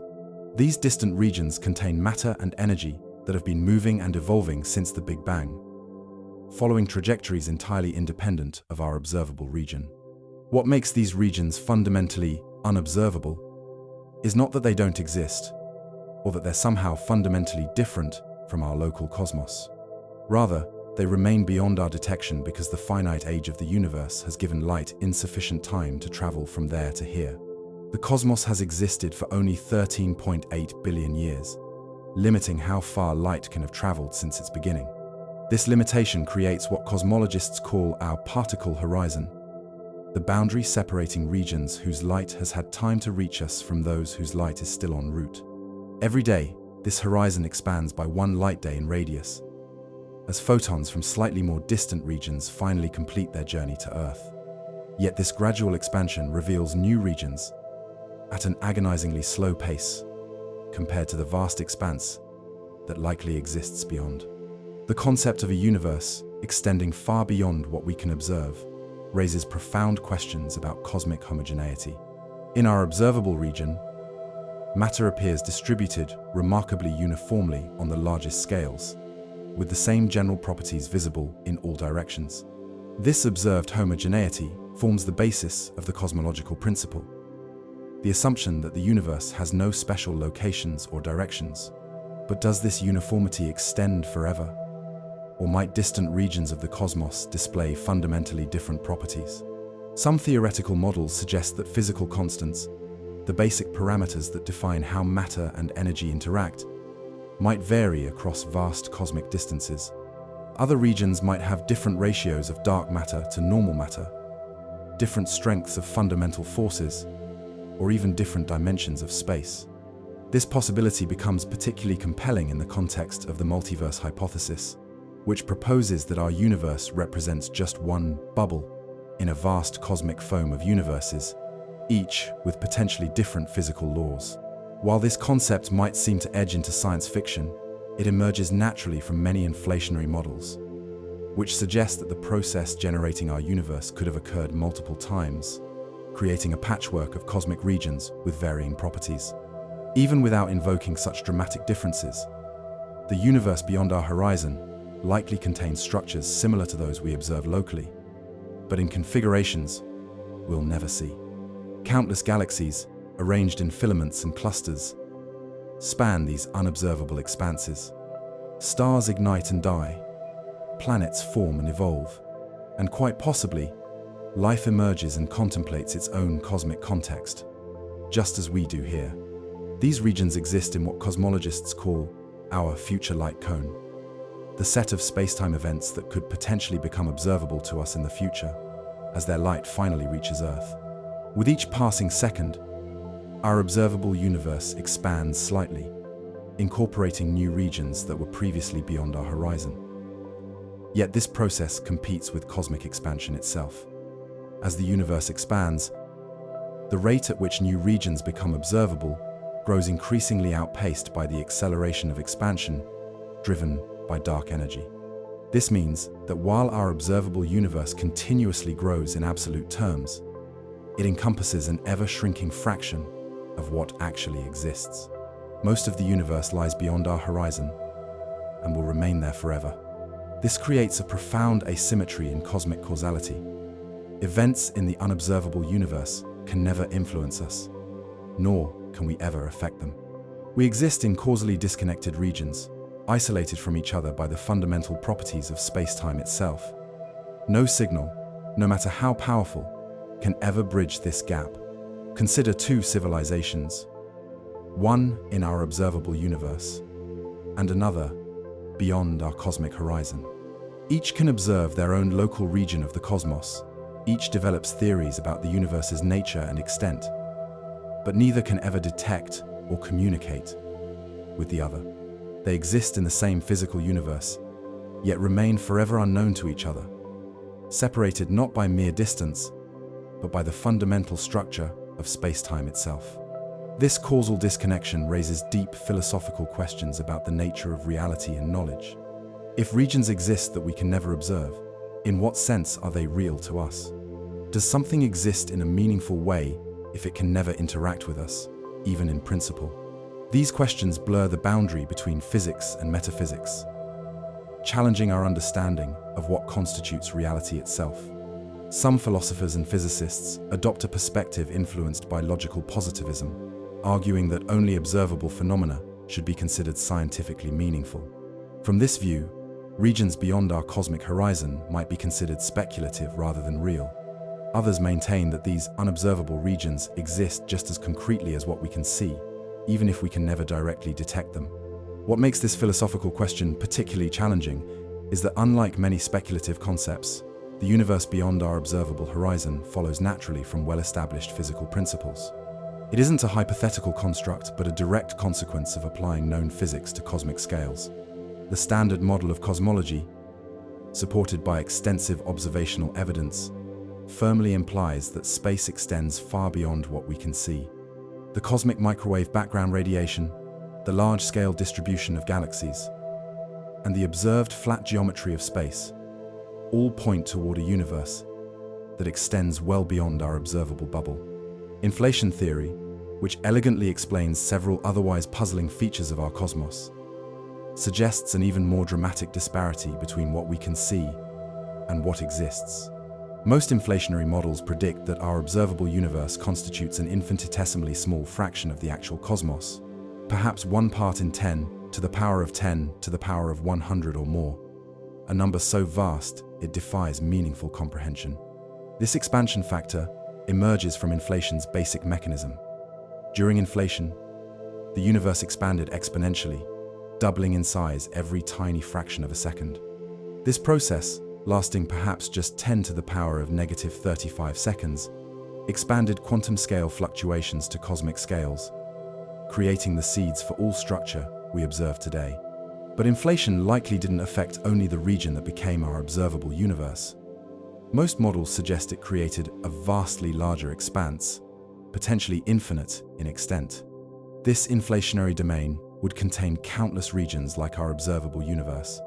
Speaker 1: These distant regions contain matter and energy that have been moving and evolving since the Big Bang, following trajectories entirely independent of our observable region. What makes these regions fundamentally unobservable is not that they don't exist, or that they're somehow fundamentally different from our local cosmos. Rather, they remain beyond our detection because the finite age of the universe has given light insufficient time to travel from there to here. The cosmos has existed for only 13.8 billion years, limiting how far light can have traveled since its beginning. This limitation creates what cosmologists call our particle horizon, the boundary separating regions whose light has had time to reach us from those whose light is still en route. Every day, this horizon expands by 1 light day in radius, as photons from slightly more distant regions finally complete their journey to Earth. Yet this gradual expansion reveals new regions at an agonizingly slow pace compared to the vast expanse that likely exists beyond. The concept of a universe extending far beyond what we can observe raises profound questions about cosmic homogeneity. In our observable region, matter appears distributed remarkably uniformly on the largest scales, with the same general properties visible in all directions. This observed homogeneity forms the basis of the cosmological principle, the assumption that the universe has no special locations or directions. But does this uniformity extend forever? Or might distant regions of the cosmos display fundamentally different properties? Some theoretical models suggest that physical constants, the basic parameters that define how matter and energy interact, might vary across vast cosmic distances. Other regions might have different ratios of dark matter to normal matter, different strengths of fundamental forces, or even different dimensions of space. This possibility becomes particularly compelling in the context of the multiverse hypothesis, which proposes that our universe represents just one bubble in a vast cosmic foam of universes, each with potentially different physical laws. While this concept might seem to edge into science fiction, it emerges naturally from many inflationary models, which suggest that the process generating our universe could have occurred multiple times, creating a patchwork of cosmic regions with varying properties. Even without invoking such dramatic differences, the universe beyond our horizon likely contains structures similar to those we observe locally, but in configurations we'll never see. Countless galaxies, arranged in filaments and clusters, span these unobservable expanses. Stars ignite and die, planets form and evolve, And quite possibly, life emerges and contemplates its own cosmic context, just as we do here. These regions exist in what cosmologists call our future light cone, the set of space-time events that could potentially become observable to us in the future as their light finally reaches Earth. With each passing second, our observable universe expands slightly, incorporating new regions that were previously beyond our horizon. Yet this process competes with cosmic expansion itself. As the universe expands, the rate at which new regions become observable grows increasingly outpaced by the acceleration of expansion driven by dark energy. This means that while our observable universe continuously grows in absolute terms, it encompasses an ever-shrinking fraction of what actually exists. Most of the universe lies beyond our horizon and will remain there forever. This creates a profound asymmetry in cosmic causality. Events in the unobservable universe can never influence us, nor can we ever affect them. We exist in causally disconnected regions, isolated from each other by the fundamental properties of space-time itself. No signal, no matter how powerful, can ever bridge this gap. Consider two civilizations, one in our observable universe, and another beyond our cosmic horizon. Each can observe their own local region of the cosmos. Each develops theories about the universe's nature and extent, but neither can ever detect or communicate with the other. They exist in the same physical universe, yet remain forever unknown to each other, separated not by mere distance, but by the fundamental structure of space-time itself. This causal disconnection raises deep philosophical questions about the nature of reality and knowledge. If regions exist that we can never observe, in what sense are they real to us? Does something exist in a meaningful way if it can never interact with us, even in principle? These questions blur the boundary between physics and metaphysics, challenging our understanding of what constitutes reality itself. Some philosophers and physicists adopt a perspective influenced by logical positivism, arguing that only observable phenomena should be considered scientifically meaningful. From this view, regions beyond our cosmic horizon might be considered speculative rather than real. Others maintain that these unobservable regions exist just as concretely as what we can see, even if we can never directly detect them. What makes this philosophical question particularly challenging is that unlike many speculative concepts, the universe beyond our observable horizon follows naturally from well-established physical principles. It isn't a hypothetical construct, but a direct consequence of applying known physics to cosmic scales. The standard model of cosmology, supported by extensive observational evidence, firmly implies that space extends far beyond what we can see. The cosmic microwave background radiation, the large-scale distribution of galaxies, and the observed flat geometry of space all point toward a universe that extends well beyond our observable bubble. Inflation theory, which elegantly explains several otherwise puzzling features of our cosmos, suggests an even more dramatic disparity between what we can see and what exists. Most inflationary models predict that our observable universe constitutes an infinitesimally small fraction of the actual cosmos, perhaps 1 part in 10 to the power of 10 to the power of 100 or more, a number so vast it defies meaningful comprehension. This expansion factor emerges from inflation's basic mechanism. During inflation, the universe expanded exponentially, doubling in size every tiny fraction of a second. This process, lasting perhaps just 10 to the power of negative 35 seconds, expanded quantum-scale fluctuations to cosmic scales, creating the seeds for all structure we observe today. But inflation likely didn't affect only the region that became our observable universe. Most models suggest it created a vastly larger expanse, potentially infinite in extent. This inflationary domain would contain countless regions like our observable universe,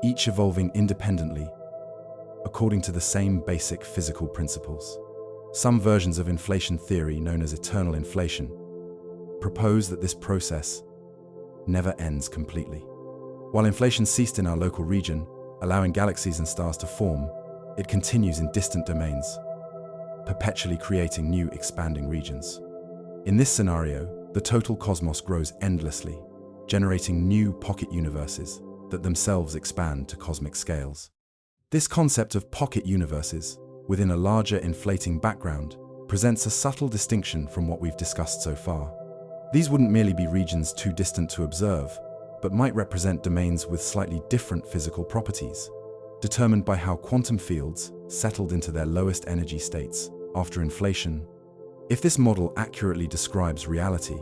Speaker 1: each evolving independently according to the same basic physical principles. Some versions of inflation theory, known as eternal inflation, propose that this process never ends completely. While inflation ceased in our local region, allowing galaxies and stars to form, it continues in distant domains, perpetually creating new expanding regions. In this scenario, the total cosmos grows endlessly, generating new pocket universes that themselves expand to cosmic scales. This concept of pocket universes, within a larger inflating background, presents a subtle distinction from what we've discussed so far. These wouldn't merely be regions too distant to observe, but might represent domains with slightly different physical properties, determined by how quantum fields settled into their lowest energy states after inflation. If this model accurately describes reality,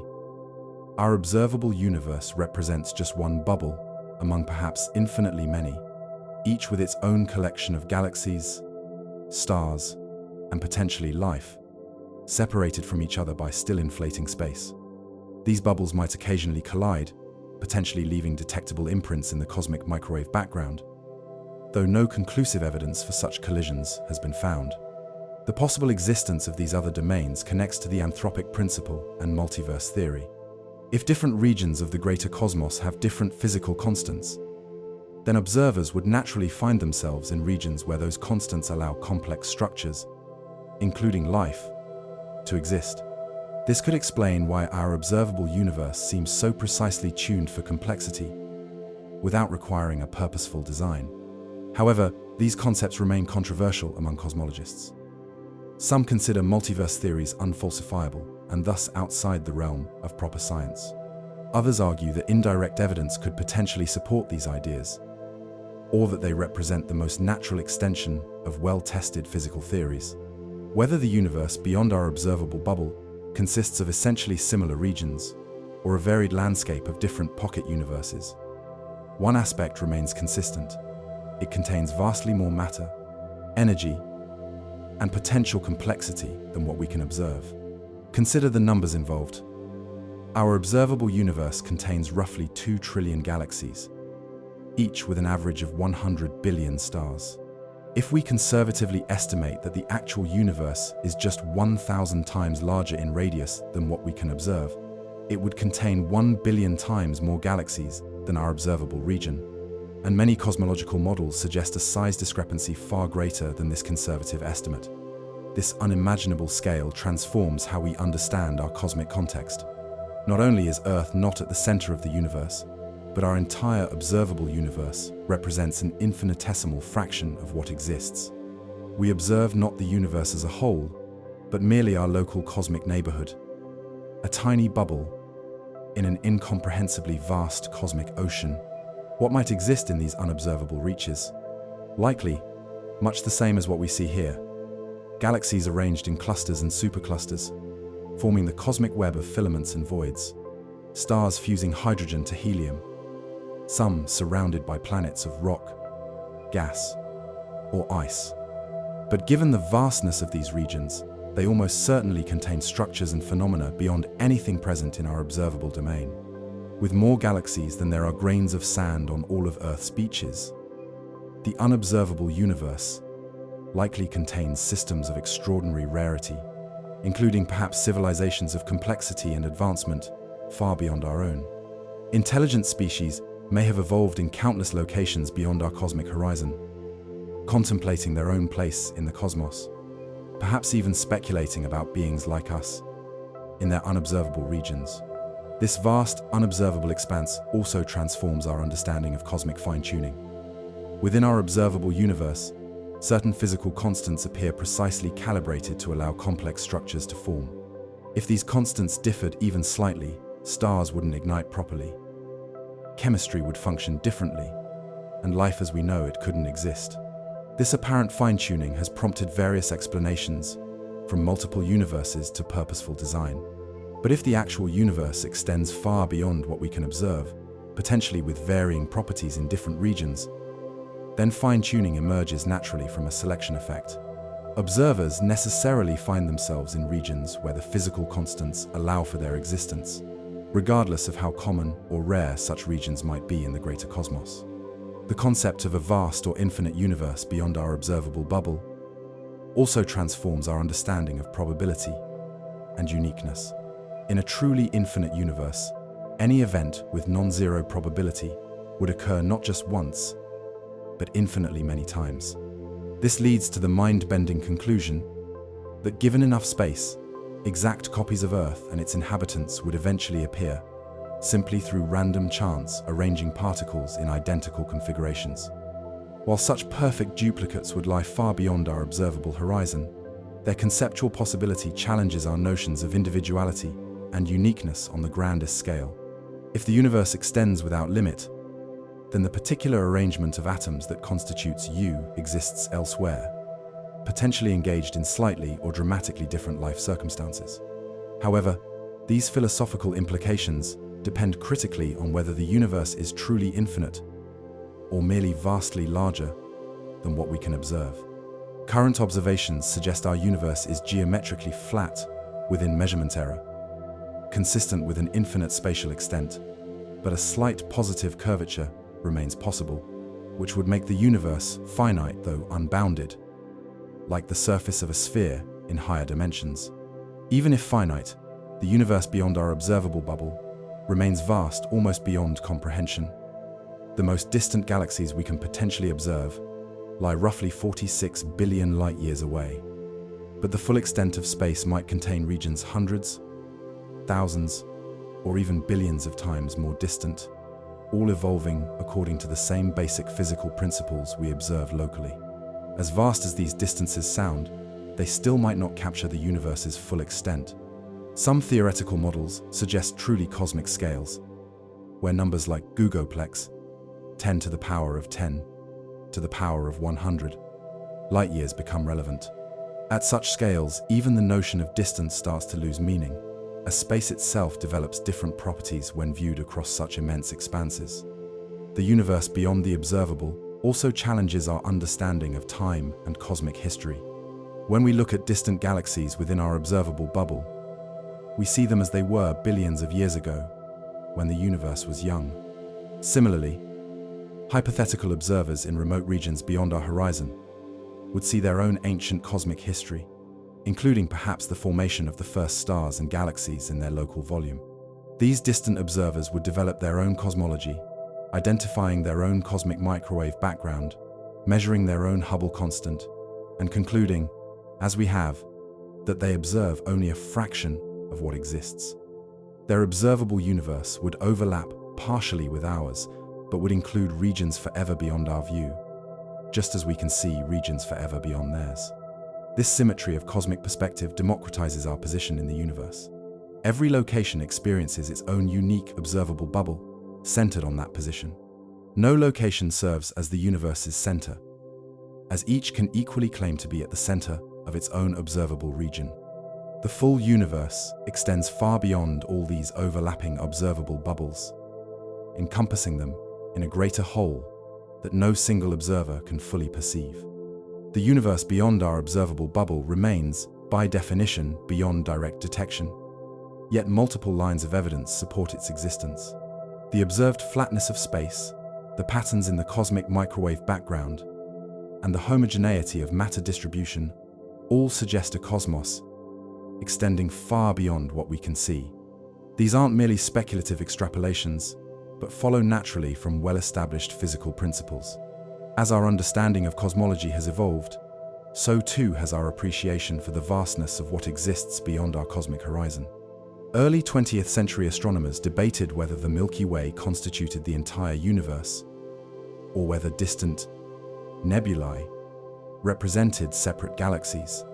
Speaker 1: our observable universe represents just one bubble among perhaps infinitely many, each with its own collection of galaxies, stars, and potentially life, separated from each other by still inflating space. These bubbles might occasionally collide, potentially leaving detectable imprints in the cosmic microwave background, though no conclusive evidence for such collisions has been found. The possible existence of these other domains connects to the anthropic principle and multiverse theory. If different regions of the greater cosmos have different physical constants, then observers would naturally find themselves in regions where those constants allow complex structures, including life, to exist. This could explain why our observable universe seems so precisely tuned for complexity, without requiring a purposeful design. However, these concepts remain controversial among cosmologists. Some consider multiverse theories unfalsifiable and thus outside the realm of proper science. Others argue that indirect evidence could potentially support these ideas, or that they represent the most natural extension of well-tested physical theories. Whether the universe beyond our observable bubble consists of essentially similar regions, or a varied landscape of different pocket universes, one aspect remains consistent. It contains vastly more matter, energy, and potential complexity than what we can observe. Consider the numbers involved. Our observable universe contains roughly 2 trillion galaxies, each with an average of 100 billion stars. If we conservatively estimate that the actual universe is just 1,000 times larger in radius than what we can observe, it would contain 1 billion times more galaxies than our observable region. And many cosmological models suggest a size discrepancy far greater than this conservative estimate. This unimaginable scale transforms how we understand our cosmic context. Not only is Earth not at the center of the universe, but our entire observable universe represents an infinitesimal fraction of what exists. We observe not the universe as a whole, but merely our local cosmic neighborhood, a tiny bubble in an incomprehensibly vast cosmic ocean. What might exist in these unobservable reaches? Likely, much the same as what we see here. Galaxies arranged in clusters and superclusters, forming the cosmic web of filaments and voids. Stars fusing hydrogen to helium, some surrounded by planets of rock, gas, or ice. But given the vastness of these regions, they almost certainly contain structures and phenomena beyond anything present in our observable domain. With more galaxies than there are grains of sand on all of Earth's beaches, the unobservable universe likely contains systems of extraordinary rarity, including perhaps civilizations of complexity and advancement far beyond our own. Intelligent species may have evolved in countless locations beyond our cosmic horizon, contemplating their own place in the cosmos, perhaps even speculating about beings like us in their unobservable regions. This vast, unobservable expanse also transforms our understanding of cosmic fine-tuning. Within our observable universe, certain physical constants appear precisely calibrated to allow complex structures to form. If these constants differed even slightly, stars wouldn't ignite properly. Chemistry would function differently, and life as we know it couldn't exist. This apparent fine-tuning has prompted various explanations, from multiple universes to purposeful design. But if the actual universe extends far beyond what we can observe, potentially with varying properties in different regions, then fine-tuning emerges naturally from a selection effect. Observers necessarily find themselves in regions where the physical constants allow for their existence, regardless of how common or rare such regions might be in the greater cosmos. The concept of a vast or infinite universe beyond our observable bubble also transforms our understanding of probability and uniqueness. In a truly infinite universe, any event with non-zero probability would occur not just once, but infinitely many times. This leads to the mind-bending conclusion that given enough space, exact copies of Earth and its inhabitants would eventually appear, simply through random chance arranging particles in identical configurations. While such perfect duplicates would lie far beyond our observable horizon, their conceptual possibility challenges our notions of individuality and uniqueness on the grandest scale. If the universe extends without limit, then the particular arrangement of atoms that constitutes you exists elsewhere, potentially engaged in slightly or dramatically different life circumstances. However, these philosophical implications depend critically on whether the universe is truly infinite or merely vastly larger than what we can observe. Current observations suggest our universe is geometrically flat within measurement error, consistent with an infinite spatial extent, but a slight positive curvature remains possible, which would make the universe finite though unbounded, like the surface of a sphere in higher dimensions. Even if finite, the universe beyond our observable bubble remains vast almost beyond comprehension. The most distant galaxies we can potentially observe lie roughly 46 billion light-years away, but the full extent of space might contain regions hundreds, thousands, or even billions of times more distant, all evolving according to the same basic physical principles we observe locally. As vast as these distances sound, they still might not capture the universe's full extent. Some theoretical models suggest truly cosmic scales, where numbers like googolplex, 10 to the power of 10 to the power of 100 light-years become relevant. At such scales, even the notion of distance starts to lose meaning, as space itself develops different properties when viewed across such immense expanses. The universe beyond the observable also challenges our understanding of time and cosmic history. When we look at distant galaxies within our observable bubble, we see them as they were billions of years ago, when the universe was young. Similarly, hypothetical observers in remote regions beyond our horizon would see their own ancient cosmic history, including perhaps the formation of the first stars and galaxies in their local volume. These distant observers would develop their own cosmology, identifying their own cosmic microwave background, measuring their own Hubble constant, and concluding, as we have, that they observe only a fraction of what exists. Their observable universe would overlap partially with ours, but would include regions forever beyond our view, just as we can see regions forever beyond theirs. This symmetry of cosmic perspective democratizes our position in the universe. Every location experiences its own unique observable bubble, centered on that position. No location serves as the universe's center, as each can equally claim to be at the center of its own observable region. The full universe extends far beyond all these overlapping observable bubbles, encompassing them in a greater whole that no single observer can fully perceive. The universe beyond our observable bubble remains, by definition, beyond direct detection, yet multiple lines of evidence support its existence. The observed flatness of space, the patterns in the cosmic microwave background, and the homogeneity of matter distribution all suggest a cosmos extending far beyond what we can see. These aren't merely speculative extrapolations, but follow naturally from well-established physical principles. As our understanding of cosmology has evolved, so too has our appreciation for the vastness of what exists beyond our cosmic horizon. Early 20th century astronomers debated whether the Milky Way constituted the entire universe, or whether distant nebulae represented separate galaxies.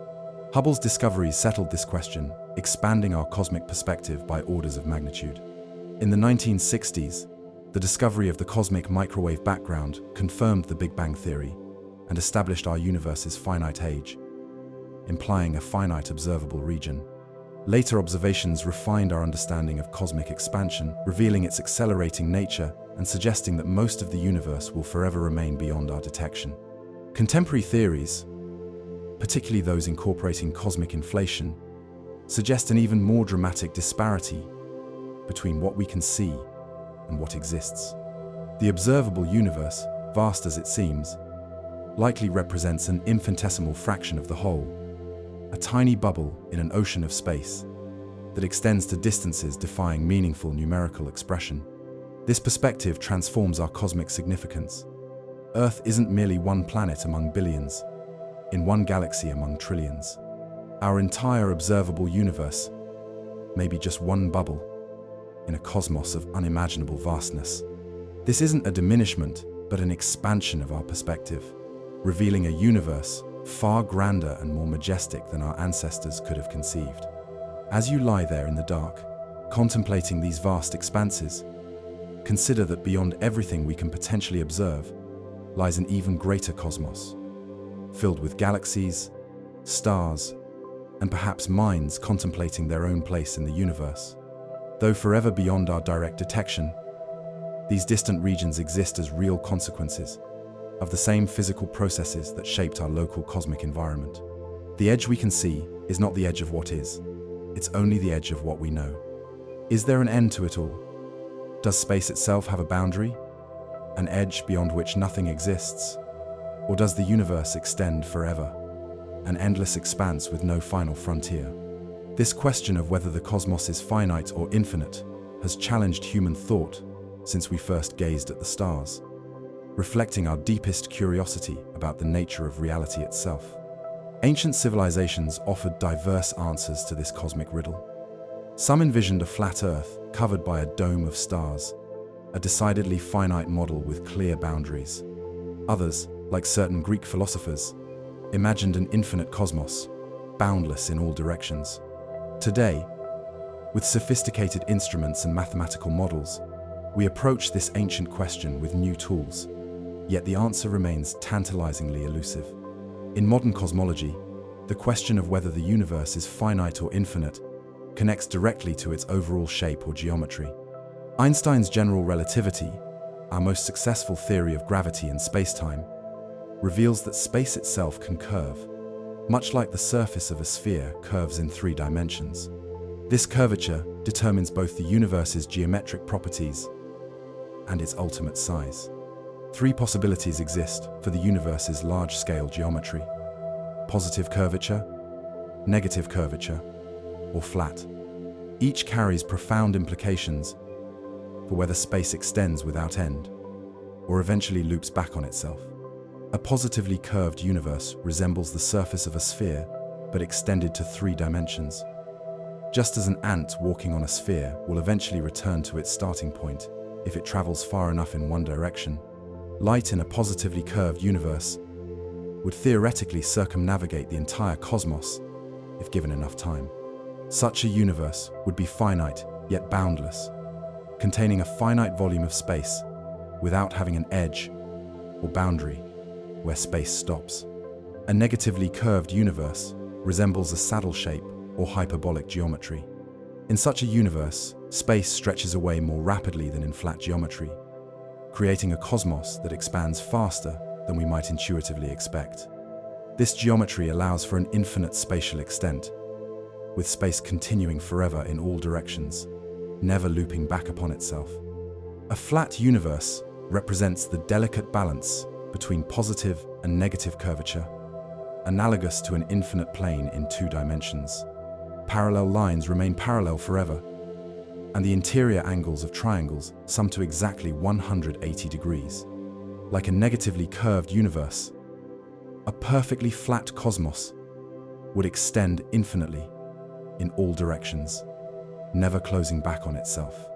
Speaker 1: Hubble's discoveries settled this question, expanding our cosmic perspective by orders of magnitude. In the 1960s, the discovery of the cosmic microwave background confirmed the Big Bang theory and established our universe's finite age, implying a finite observable region. Later observations refined our understanding of cosmic expansion, revealing its accelerating nature and suggesting that most of the universe will forever remain beyond our detection. Contemporary theories, particularly those incorporating cosmic inflation, suggest an even more dramatic disparity between what we can see and what exists. The observable universe, vast as it seems, likely represents an infinitesimal fraction of the whole, a tiny bubble in an ocean of space that extends to distances defying meaningful numerical expression. This perspective transforms our cosmic significance. Earth isn't merely one planet among billions, in one galaxy among trillions. Our entire observable universe may be just one bubble in a cosmos of unimaginable vastness. This isn't a diminishment, but an expansion of our perspective, revealing a universe far grander and more majestic than our ancestors could have conceived. As you lie there in the dark, contemplating these vast expanses, consider that beyond everything we can potentially observe lies an even greater cosmos, filled with galaxies, stars, and perhaps minds contemplating their own place in the universe. Though forever beyond our direct detection, these distant regions exist as real consequences of the same physical processes that shaped our local cosmic environment. The edge we can see is not the edge of what is, it's only the edge of what we know. Is there an end to it all? Does space itself have a boundary, an edge beyond which nothing exists? Or does the universe extend forever, an endless expanse with no final frontier? This question of whether the cosmos is finite or infinite has challenged human thought since we first gazed at the stars, reflecting our deepest curiosity about the nature of reality itself. Ancient civilizations offered diverse answers to this cosmic riddle. Some envisioned a flat Earth covered by a dome of stars, a decidedly finite model with clear boundaries. Others, like certain Greek philosophers, imagined an infinite cosmos, boundless in all directions. Today, with sophisticated instruments and mathematical models, we approach this ancient question with new tools, yet the answer remains tantalizingly elusive. In modern cosmology, the question of whether the universe is finite or infinite connects directly to its overall shape or geometry. Einstein's general relativity, our most successful theory of gravity and space-time, reveals that space itself can curve, much like the surface of a sphere curves in 3 dimensions. This curvature determines both the universe's geometric properties and its ultimate size. 3 possibilities exist for the universe's large-scale geometry: positive curvature, negative curvature, or flat. Each carries profound implications for whether space extends without end or eventually loops back on itself. A positively curved universe resembles the surface of a sphere, but extended to 3 dimensions. Just as an ant walking on a sphere will eventually return to its starting point if it travels far enough in one direction, light in a positively curved universe would theoretically circumnavigate the entire cosmos if given enough time. Such a universe would be finite yet boundless, containing a finite volume of space without having an edge or boundary where space stops. A negatively curved universe resembles a saddle shape or hyperbolic geometry. In such a universe, space stretches away more rapidly than in flat geometry, creating a cosmos that expands faster than we might intuitively expect. This geometry allows for an infinite spatial extent, with space continuing forever in all directions, never looping back upon itself. A flat universe represents the delicate balance between positive and negative curvature, analogous to an infinite plane in 2 dimensions. Parallel lines remain parallel forever, and the interior angles of triangles sum to exactly 180 degrees. Like a negatively curved universe, a perfectly flat cosmos would extend infinitely in all directions, never closing back on itself.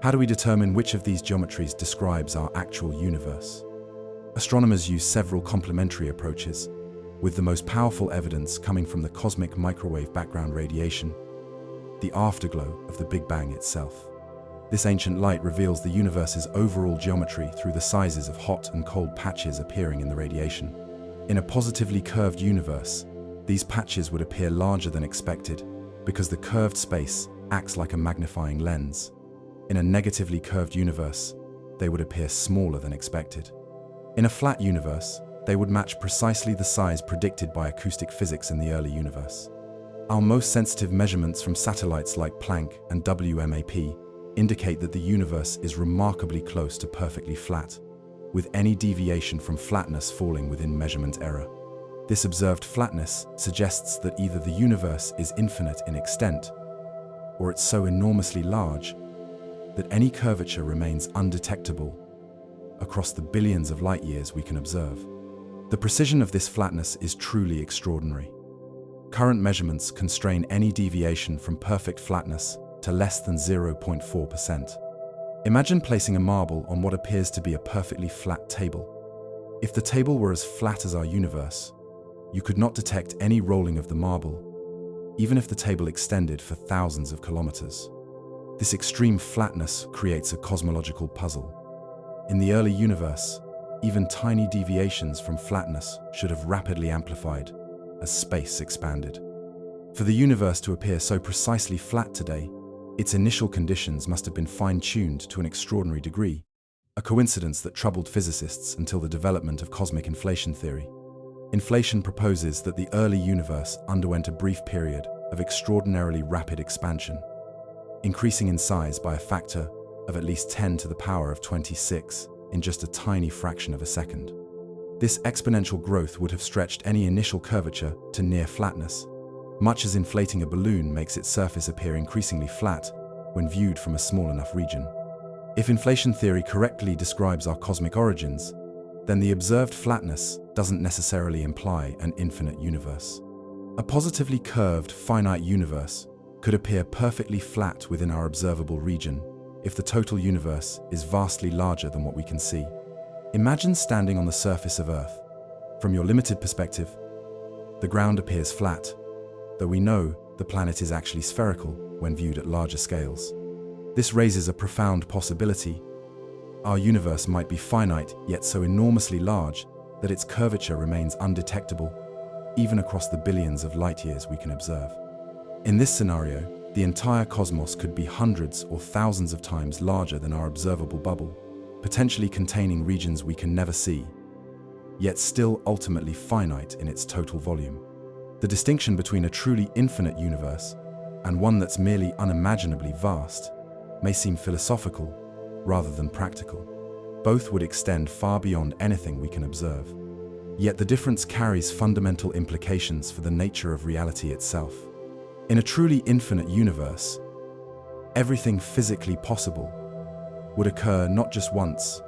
Speaker 1: How do we determine which of these geometries describes our actual universe? Astronomers use several complementary approaches, with the most powerful evidence coming from the cosmic microwave background radiation, the afterglow of the Big Bang itself. This ancient light reveals the universe's overall geometry through the sizes of hot and cold patches appearing in the radiation. In a positively curved universe, these patches would appear larger than expected because the curved space acts like a magnifying lens. In a negatively curved universe, they would appear smaller than expected. In a flat universe, they would match precisely the size predicted by acoustic physics in the early universe. Our most sensitive measurements from satellites like Planck and WMAP indicate that the universe is remarkably close to perfectly flat, with any deviation from flatness falling within measurement error. This observed flatness suggests that either the universe is infinite in extent, or it's so enormously large that any curvature remains undetectable across the billions of light years we can observe. The precision of this flatness is truly extraordinary. Current measurements constrain any deviation from perfect flatness to less than 0.4%. Imagine placing a marble on what appears to be a perfectly flat table. If the table were as flat as our universe, you could not detect any rolling of the marble, even if the table extended for thousands of kilometers. This extreme flatness creates a cosmological puzzle. In the early universe, even tiny deviations from flatness should have rapidly amplified as space expanded. For the universe to appear so precisely flat today, its initial conditions must have been fine-tuned to an extraordinary degree, a coincidence that troubled physicists until the development of cosmic inflation theory. Inflation proposes that the early universe underwent a brief period of extraordinarily rapid expansion, increasing in size by a factor of at least 10 to the power of 26 in just a tiny fraction of a second. This exponential growth would have stretched any initial curvature to near flatness, much as inflating a balloon makes its surface appear increasingly flat when viewed from a small enough region. If inflation theory correctly describes our cosmic origins, then the observed flatness doesn't necessarily imply an infinite universe. A positively curved, finite universe could appear perfectly flat within our observable region if the total universe is vastly larger than what we can see. Imagine standing on the surface of Earth. From your limited perspective, the ground appears flat, though we know the planet is actually spherical when viewed at larger scales. This raises a profound possibility. Our universe might be finite, yet so enormously large that its curvature remains undetectable, even across the billions of light-years we can observe. In this scenario, the entire cosmos could be hundreds or thousands of times larger than our observable bubble, potentially containing regions we can never see, yet still ultimately finite in its total volume. The distinction between a truly infinite universe and one that's merely unimaginably vast may seem philosophical rather than practical. Both would extend far beyond anything we can observe. Yet the difference carries fundamental implications for the nature of reality itself. In a truly infinite universe, everything physically possible would occur not just once,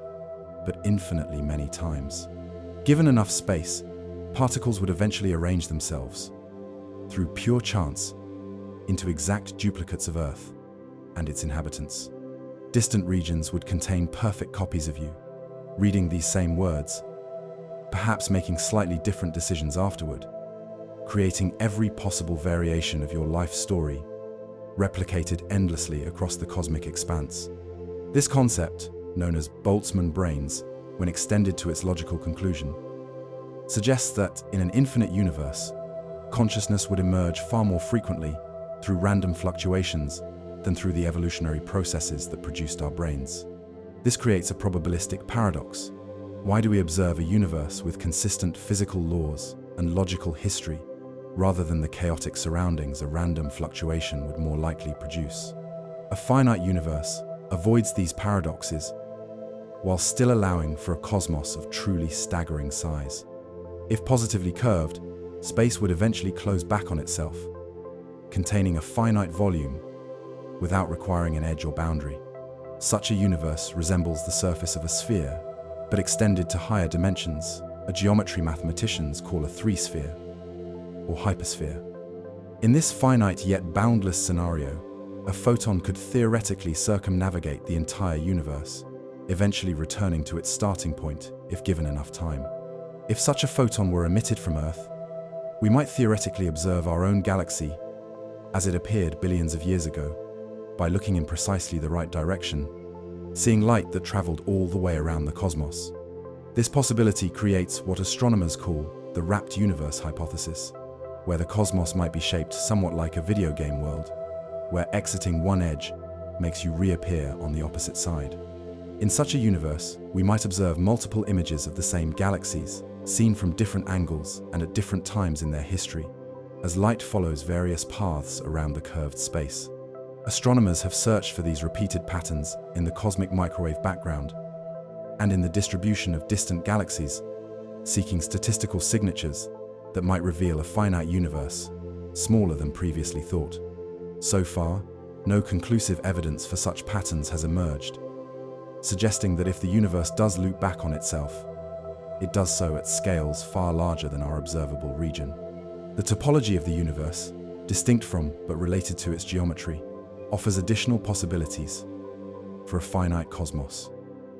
Speaker 1: but infinitely many times. Given enough space, particles would eventually arrange themselves, through pure chance, into exact duplicates of Earth and its inhabitants. Distant regions would contain perfect copies of you, reading these same words, perhaps making slightly different decisions afterward, creating every possible variation of your life story, replicated endlessly across the cosmic expanse. This concept, known as Boltzmann brains, when extended to its logical conclusion, suggests that in an infinite universe, consciousness would emerge far more frequently through random fluctuations than through the evolutionary processes that produced our brains. This creates a probabilistic paradox. Why do we observe a universe with consistent physical laws and logical history, rather than the chaotic surroundings a random fluctuation would more likely produce? A finite universe avoids these paradoxes while still allowing for a cosmos of truly staggering size. If positively curved, space would eventually close back on itself, containing a finite volume without requiring an edge or boundary. Such a universe resembles the surface of a sphere, but extended to higher dimensions, a geometry mathematicians call a three-sphere, or hypersphere. In this finite yet boundless scenario, a photon could theoretically circumnavigate the entire universe, eventually returning to its starting point if given enough time. If such a photon were emitted from Earth, we might theoretically observe our own galaxy as it appeared billions of years ago by looking in precisely the right direction, seeing light that traveled all the way around the cosmos. This possibility creates what astronomers call the wrapped universe hypothesis, where the cosmos might be shaped somewhat like a video game world, where exiting one edge makes you reappear on the opposite side. In such a universe, we might observe multiple images of the same galaxies, seen from different angles and at different times in their history, as light follows various paths around the curved space. Astronomers have searched for these repeated patterns in the cosmic microwave background and in the distribution of distant galaxies, seeking statistical signatures that might reveal a finite universe, smaller than previously thought. So far, no conclusive evidence for such patterns has emerged, suggesting that if the universe does loop back on itself, it does so at scales far larger than our observable region. The topology of the universe, distinct from but related to its geometry, offers additional possibilities. for a finite cosmos.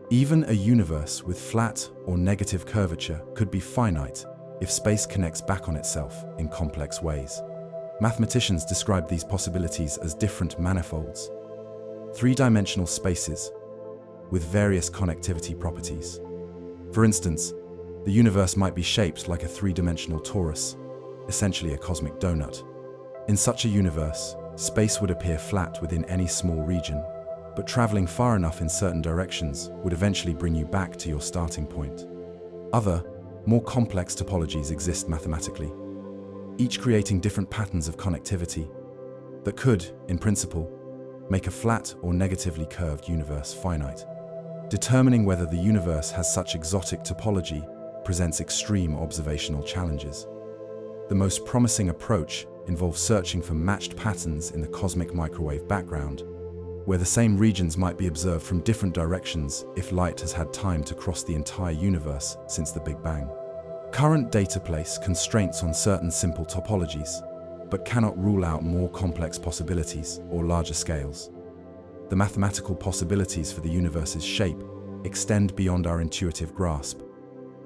Speaker 1: Even a universe with flat or negative curvature could be finite if space connects back on itself in complex ways. Mathematicians describe these possibilities as different manifolds, three-dimensional spaces with various connectivity properties. For instance, the universe might be shaped like a three-dimensional torus, essentially a cosmic donut. In such a universe, space would appear flat within any small region, but traveling far enough in certain directions would eventually bring you back to your starting point. Other, more complex topologies exist mathematically, each creating different patterns of connectivity that could, in principle, make a flat or negatively curved universe finite. Determining whether the universe has such exotic topology presents extreme observational challenges. The most promising approach involves searching for matched patterns in the cosmic microwave background, where the same regions might be observed from different directions if light has had time to cross the entire universe since the Big Bang. Current data place constraints on certain simple topologies, but cannot rule out more complex possibilities or larger scales. The mathematical possibilities for the universe's shape extend beyond our intuitive grasp.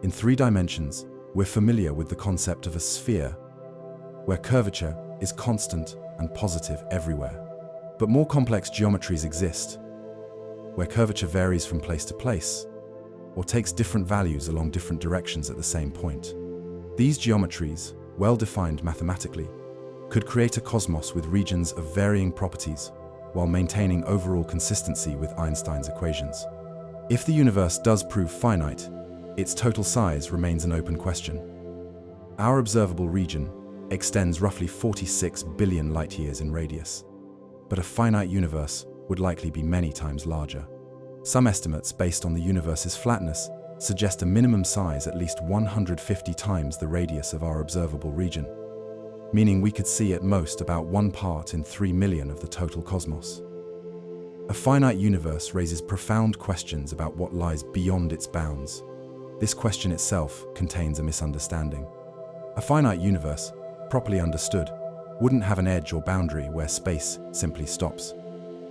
Speaker 1: In 3 dimensions, we're familiar with the concept of a sphere, where curvature is constant and positive everywhere. But more complex geometries exist, where curvature varies from place to place, or takes different values along different directions at the same point. These geometries, well defined mathematically, could create a cosmos with regions of varying properties while maintaining overall consistency with Einstein's equations. If the universe does prove finite, its total size remains an open question. Our observable region extends roughly 46 billion light-years in radius, but a finite universe would likely be many times larger. Some estimates based on the universe's flatness suggest a minimum size at least 150 times the radius of our observable region, meaning we could see at most about 1 part in 3 million of the total cosmos. A finite universe raises profound questions about what lies beyond its bounds. This question itself contains a misunderstanding. A finite universe, properly understood, wouldn't have an edge or boundary where space simply stops.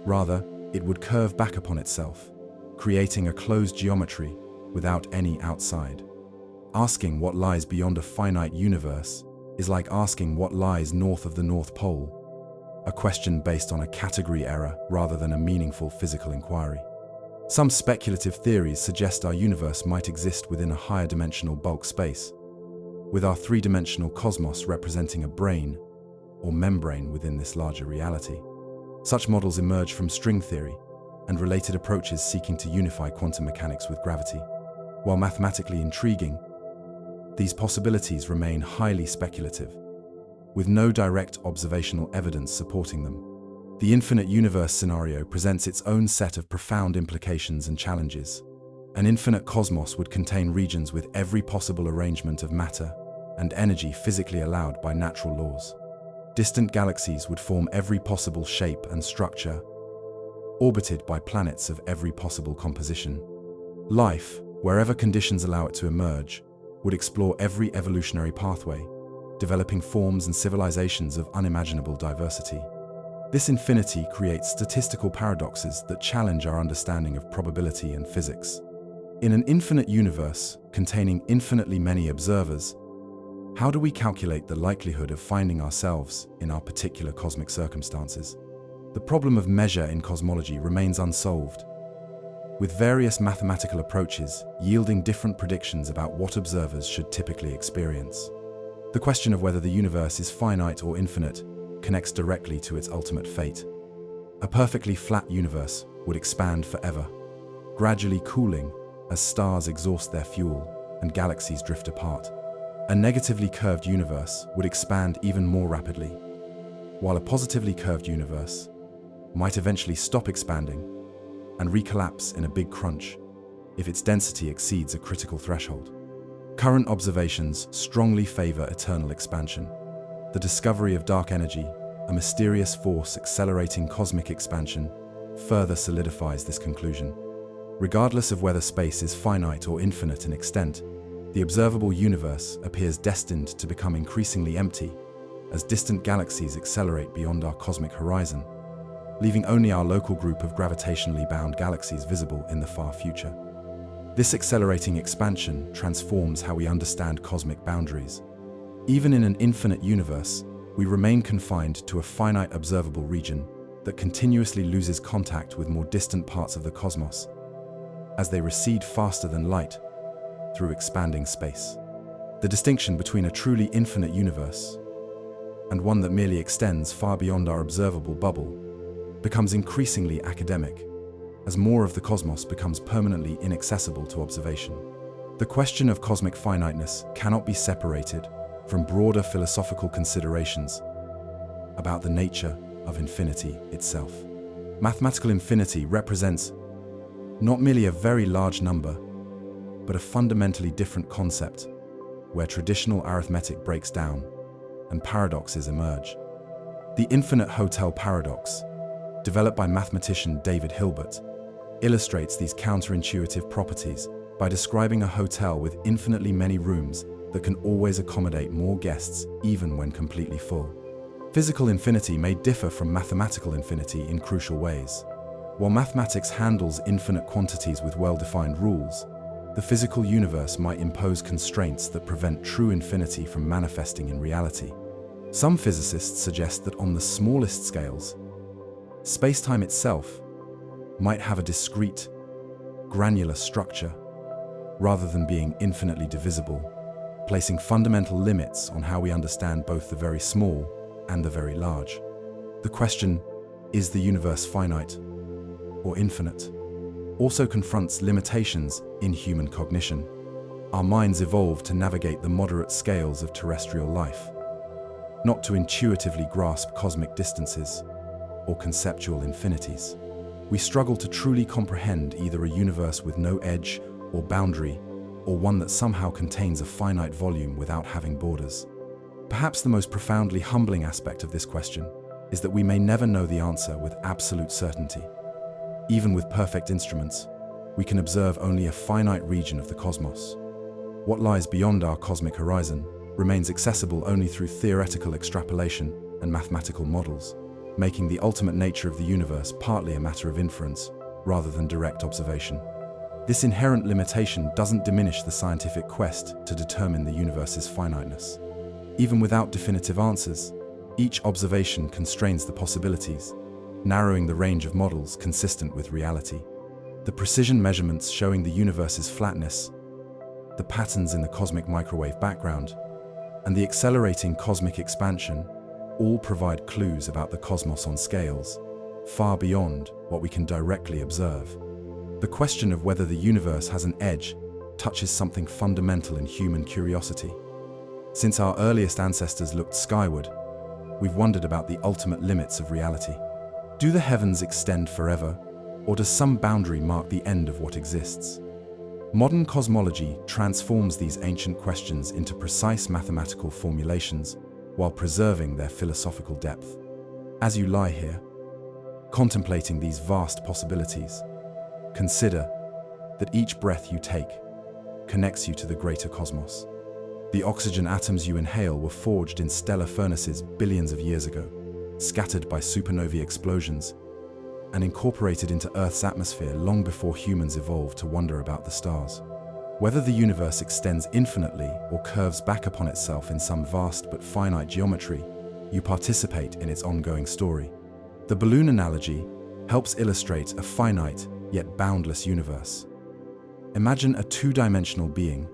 Speaker 1: Rather, it would curve back upon itself, creating a closed geometry without any outside. Asking what lies beyond a finite universe is like asking what lies north of the North Pole, a question based on a category error rather than a meaningful physical inquiry. Some speculative theories suggest our universe might exist within a higher dimensional bulk space, with our 3-dimensional cosmos representing a brain or membrane within this larger reality. Such models emerge from string theory and related approaches seeking to unify quantum mechanics with gravity. While mathematically intriguing, these possibilities remain highly speculative, with no direct observational evidence supporting them. The infinite universe scenario presents its own set of profound implications and challenges. An infinite cosmos would contain regions with every possible arrangement of matter and energy physically allowed by natural laws. Distant galaxies would form every possible shape and structure, orbited by planets of every possible composition. Life, wherever conditions allow it to emerge, would explore every evolutionary pathway, developing forms and civilizations of unimaginable diversity. This infinity creates statistical paradoxes that challenge our understanding of probability and physics. In an infinite universe containing infinitely many observers, how do we calculate the likelihood of finding ourselves in our particular cosmic circumstances? The problem of measure in cosmology remains unsolved, with various mathematical approaches yielding different predictions about what observers should typically experience. The question of whether the universe is finite or infinite connects directly to its ultimate fate. A perfectly flat universe would expand forever, gradually cooling as stars exhaust their fuel and galaxies drift apart. A negatively curved universe would expand even more rapidly, while a positively curved universe might eventually stop expanding and recollapse in a big crunch if its density exceeds a critical threshold. Current observations strongly favor eternal expansion. The discovery of dark energy, a mysterious force accelerating cosmic expansion, further solidifies this conclusion. Regardless of whether space is finite or infinite in extent, the observable universe appears destined to become increasingly empty as distant galaxies accelerate beyond our cosmic horizon. leaving only our local group of gravitationally bound galaxies visible in the far future. This accelerating expansion transforms how we understand cosmic boundaries. Even in an infinite universe, we remain confined to a finite observable region that continuously loses contact with more distant parts of the cosmos as they recede faster than light through expanding space. The distinction between a truly infinite universe and one that merely extends far beyond our observable bubble becomes increasingly academic as more of the cosmos becomes permanently inaccessible to observation. The question of cosmic finiteness cannot be separated from broader philosophical considerations about the nature of infinity itself. Mathematical infinity represents not merely a very large number, but a fundamentally different concept where traditional arithmetic breaks down and paradoxes emerge. The infinite hotel paradox, developed by mathematician David Hilbert, illustrates these counterintuitive properties by describing a hotel with infinitely many rooms that can always accommodate more guests even when completely full. Physical infinity may differ from mathematical infinity in crucial ways. While mathematics handles infinite quantities with well-defined rules, the physical universe might impose constraints that prevent true infinity from manifesting in reality. Some physicists suggest that on the smallest scales, space-time itself might have a discrete, granular structure rather than being infinitely divisible, placing fundamental limits on how we understand both the very small and the very large. The question, is the universe finite or infinite, also confronts limitations in human cognition. Our minds evolved to navigate the moderate scales of terrestrial life, not to intuitively grasp cosmic distances or conceptual infinities. We struggle to truly comprehend either a universe with no edge or boundary, or one that somehow contains a finite volume without having borders. Perhaps the most profoundly humbling aspect of this question is that we may never know the answer with absolute certainty. Even with perfect instruments, we can observe only a finite region of the cosmos. What lies beyond our cosmic horizon remains accessible only through theoretical extrapolation and mathematical models, making the ultimate nature of the universe partly a matter of inference rather than direct observation. This inherent limitation doesn't diminish the scientific quest to determine the universe's finiteness. Even without definitive answers, each observation constrains the possibilities, narrowing the range of models consistent with reality. The precision measurements showing the universe's flatness, the patterns in the cosmic microwave background, and the accelerating cosmic expansion all provide clues about the cosmos on scales far beyond what we can directly observe. The question of whether the universe has an edge touches something fundamental in human curiosity. Since our earliest ancestors looked skyward, we've wondered about the ultimate limits of reality. Do the heavens extend forever, or does some boundary mark the end of what exists? Modern cosmology transforms these ancient questions into precise mathematical formulations while preserving their philosophical depth. As you lie here, contemplating these vast possibilities, consider that each breath you take connects you to the greater cosmos. The oxygen atoms you inhale were forged in stellar furnaces billions of years ago, scattered by supernovae explosions, and incorporated into Earth's atmosphere long before humans evolved to wonder about the stars. Whether the universe extends infinitely or curves back upon itself in some vast but finite geometry, you participate in its ongoing story. The balloon analogy helps illustrate a finite yet boundless universe. Imagine a two-dimensional being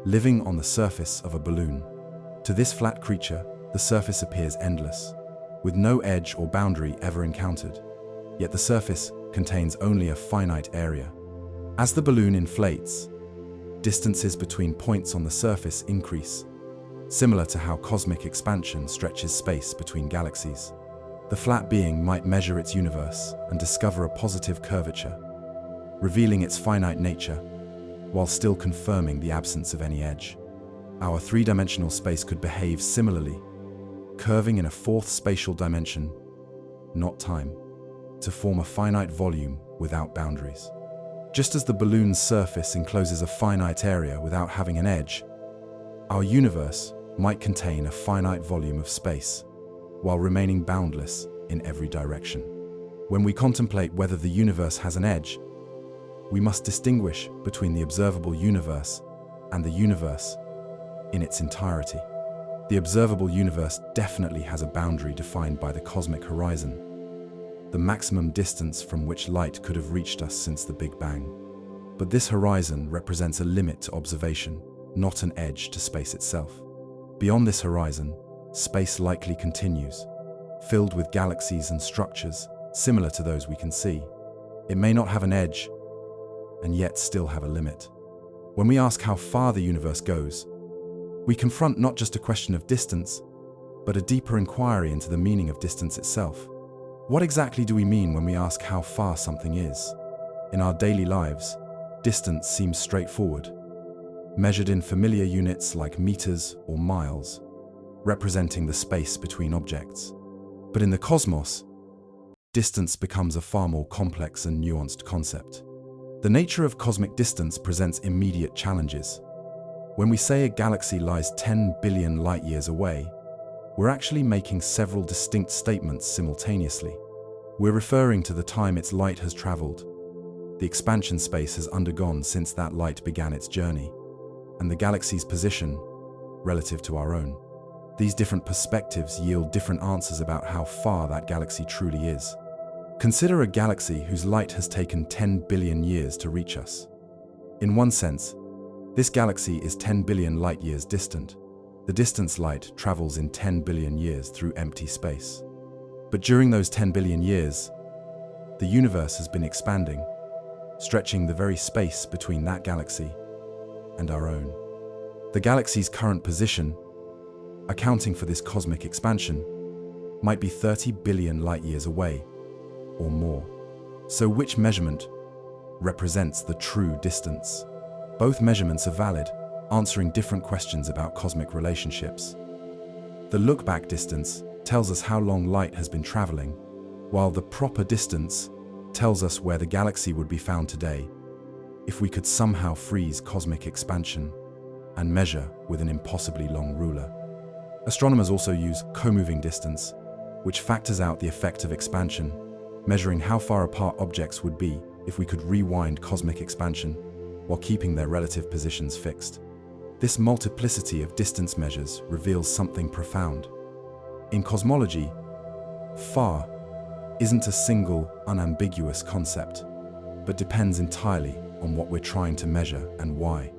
Speaker 1: living on the surface of a balloon. To this flat creature, the surface appears endless, with no edge or boundary ever encountered. Yet the surface contains only a finite area. As the balloon inflates, distances between points on the surface increase, similar to how cosmic expansion stretches space between galaxies. The flat being might measure its universe and discover a positive curvature, revealing its finite nature, while still confirming the absence of any edge. Our three-dimensional space could behave similarly, curving in a fourth spatial dimension, not time, to form a finite volume without boundaries. Just as the balloon's surface encloses a finite area without having an edge, our universe might contain a finite volume of space, while remaining boundless in every direction. When we contemplate whether the universe has an edge, we must distinguish between the observable universe and the universe in its entirety. The observable universe definitely has a boundary defined by the cosmic horizon, the maximum distance from which light could have reached us since the Big Bang. But this horizon represents a limit to observation, not an edge to space itself. Beyond this horizon, space likely continues, filled with galaxies and structures similar to those we can see. It may not have an edge, and yet still have a limit. When we ask how far the universe goes, we confront not just a question of distance, but a deeper inquiry into the meaning of distance itself. What exactly do we mean when we ask how far something is? In our daily lives, distance seems straightforward, measured in familiar units like meters or miles, representing the space between objects. But in the cosmos, distance becomes a far more complex and nuanced concept. The nature of cosmic distance presents immediate challenges. When we say a galaxy lies 10 billion light-years away, we're actually making several distinct statements simultaneously. We're referring to the time its light has traveled, the expansion space has undergone since that light began its journey, and the galaxy's position relative to our own. These different perspectives yield different answers about how far that galaxy truly is. Consider a galaxy whose light has taken 10 billion years to reach us. In one sense, this galaxy is 10 billion light-years distant. The distance light travels in 10 billion years through empty space. But during those 10 billion years, the universe has been expanding, stretching the very space between that galaxy and our own. The galaxy's current position, accounting for this cosmic expansion, might be 30 billion light-years away, or more. So which measurement represents the true distance? Both measurements are valid, answering different questions about cosmic relationships. The look-back distance tells us how long light has been traveling, while the proper distance tells us where the galaxy would be found today if we could somehow freeze cosmic expansion and measure with an impossibly long ruler. Astronomers also use co-moving distance, which factors out the effect of expansion, measuring how far apart objects would be if we could rewind cosmic expansion while keeping their relative positions fixed. This multiplicity of distance measures reveals something profound. In cosmology, far isn't a single, unambiguous concept, but depends entirely on what we're trying to measure and why.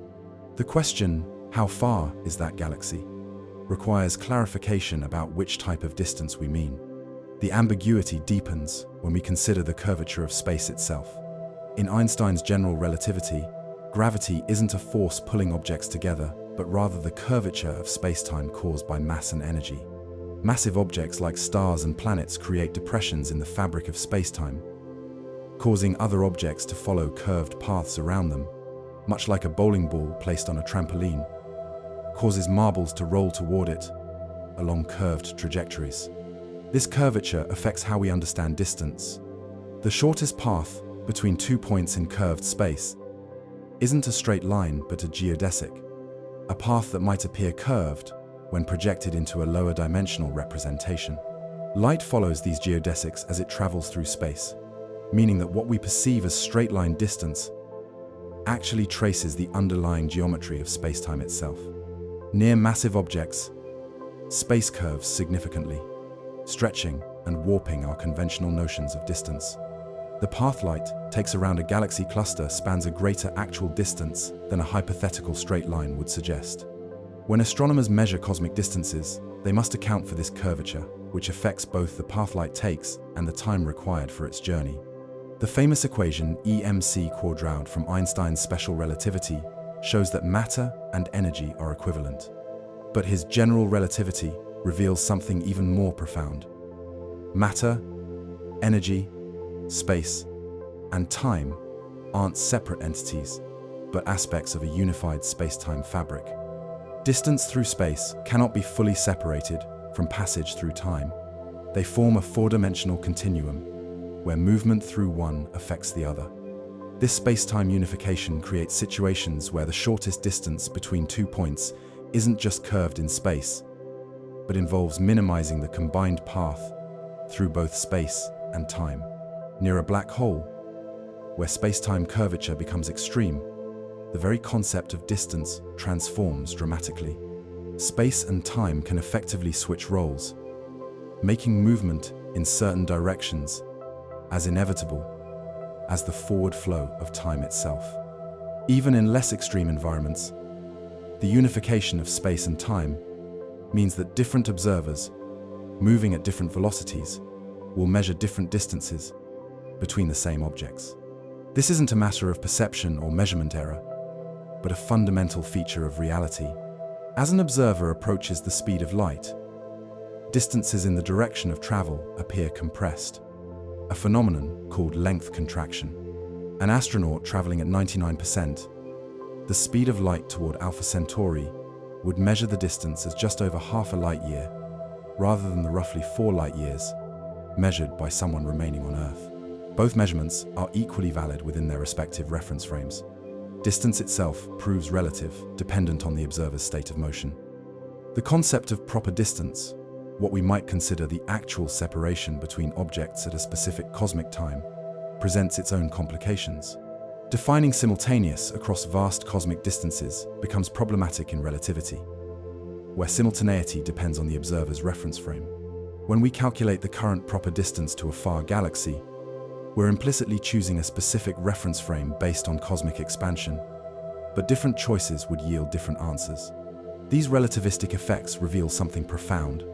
Speaker 1: The question, how far is that galaxy, requires clarification about which type of distance we mean. The ambiguity deepens when we consider the curvature of space itself. In Einstein's general relativity, gravity isn't a force pulling objects together, but rather the curvature of space-time caused by mass and energy. Massive objects like stars and planets create depressions in the fabric of space-time, causing other objects to follow curved paths around them, much like a bowling ball placed on a trampoline causes marbles to roll toward it along curved trajectories. This curvature affects how we understand distance. The shortest path between 2 points in curved space isn't a straight line but a geodesic, a path that might appear curved when projected into a lower dimensional representation. Light follows these geodesics as it travels through space, meaning that what we perceive as straight-line distance actually traces the underlying geometry of spacetime itself. Near massive objects, space curves significantly, stretching and warping our conventional notions of distance. The path light takes around a galaxy cluster spans a greater actual distance than a hypothetical straight line would suggest. When astronomers measure cosmic distances, they must account for this curvature, which affects both the path light takes and the time required for its journey. The famous equation EMC² from Einstein's special relativity shows that matter and energy are equivalent. But his general relativity reveals something even more profound. Matter, energy, space, and time aren't separate entities, but aspects of a unified space-time fabric. Distance through space cannot be fully separated from passage through time. They form a four-dimensional continuum, where movement through one affects the other. This space-time unification creates situations where the shortest distance between 2 points isn't just curved in space, but involves minimizing the combined path through both space and time. Near a black hole, where space-time curvature becomes extreme, the very concept of distance transforms dramatically. Space and time can effectively switch roles, making movement in certain directions as inevitable as the forward flow of time itself. Even in less extreme environments, the unification of space and time means that different observers, moving at different velocities, will measure different distances between the same objects. This isn't a matter of perception or measurement error, but a fundamental feature of reality. As an observer approaches the speed of light, distances in the direction of travel appear compressed, a phenomenon called length contraction. An astronaut traveling at 99% the speed of light toward Alpha Centauri would measure the distance as just over half a light year, rather than the roughly 4 light years measured by someone remaining on Earth. Both measurements are equally valid within their respective reference frames. Distance itself proves relative, dependent on the observer's state of motion. The concept of proper distance, what we might consider the actual separation between objects at a specific cosmic time, presents its own complications. Defining simultaneous across vast cosmic distances becomes problematic in relativity, where simultaneity depends on the observer's reference frame. When we calculate the current proper distance to a far galaxy, we're implicitly choosing a specific reference frame based on cosmic expansion, but different choices would yield different answers. These relativistic effects reveal something profound.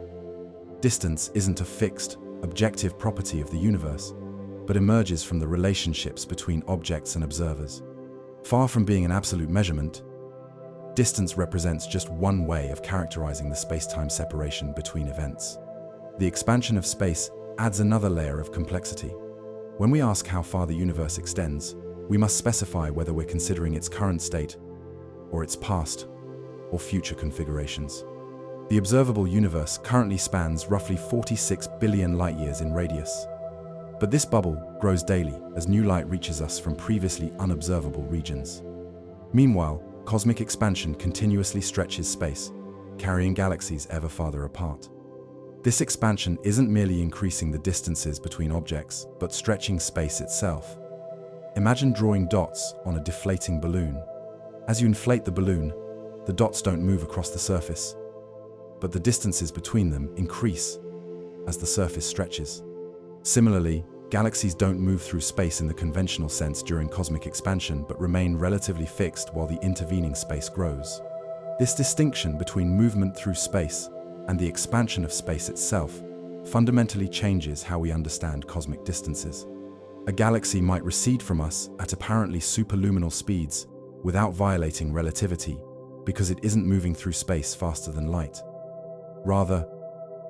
Speaker 1: Distance isn't a fixed, objective property of the universe, but emerges from the relationships between objects and observers. Far from being an absolute measurement, distance represents just one way of characterizing the space-time separation between events. The expansion of space adds another layer of complexity. When we ask how far the universe extends, we must specify whether we're considering its current state, or its past, or future configurations. The observable universe currently spans roughly 46 billion light-years in radius. But this bubble grows daily as new light reaches us from previously unobservable regions. Meanwhile, cosmic expansion continuously stretches space, carrying galaxies ever farther apart. This expansion isn't merely increasing the distances between objects, but stretching space itself. Imagine drawing dots on a deflating balloon. As you inflate the balloon, the dots don't move across the surface, but the distances between them increase as the surface stretches. Similarly, galaxies don't move through space in the conventional sense during cosmic expansion, but remain relatively fixed while the intervening space grows. This distinction between movement through space and the expansion of space itself fundamentally changes how we understand cosmic distances. A galaxy might recede from us at apparently superluminal speeds without violating relativity because it isn't moving through space faster than light. Rather,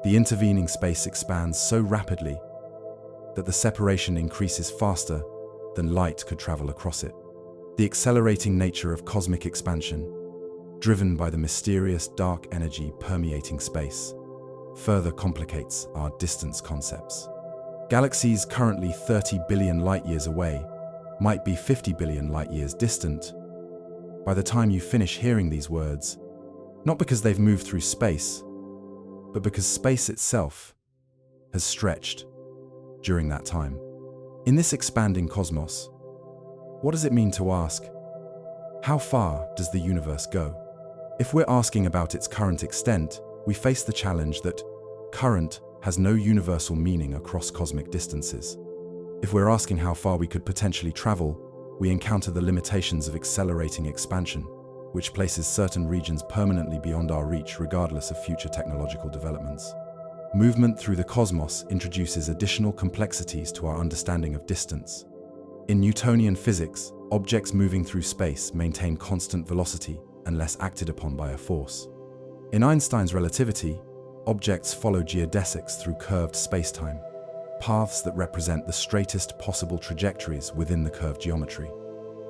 Speaker 1: the intervening space expands so rapidly that the separation increases faster than light could travel across it. The accelerating nature of cosmic expansion, driven by the mysterious dark energy permeating space, further complicates our distance concepts. Galaxies currently 30 billion light-years away might be 50 billion light-years distant by the time you finish hearing these words, not because they've moved through space, but because space itself has stretched during that time. In this expanding cosmos, what does it mean to ask, how far does the universe go? If we're asking about its current extent, we face the challenge that current has no universal meaning across cosmic distances. If we're asking how far we could potentially travel, we encounter the limitations of accelerating expansion, which places certain regions permanently beyond our reach regardless of future technological developments. Movement through the cosmos introduces additional complexities to our understanding of distance. In Newtonian physics, objects moving through space maintain constant velocity unless acted upon by a force. In Einstein's relativity, objects follow geodesics through curved spacetime, paths that represent the straightest possible trajectories within the curved geometry.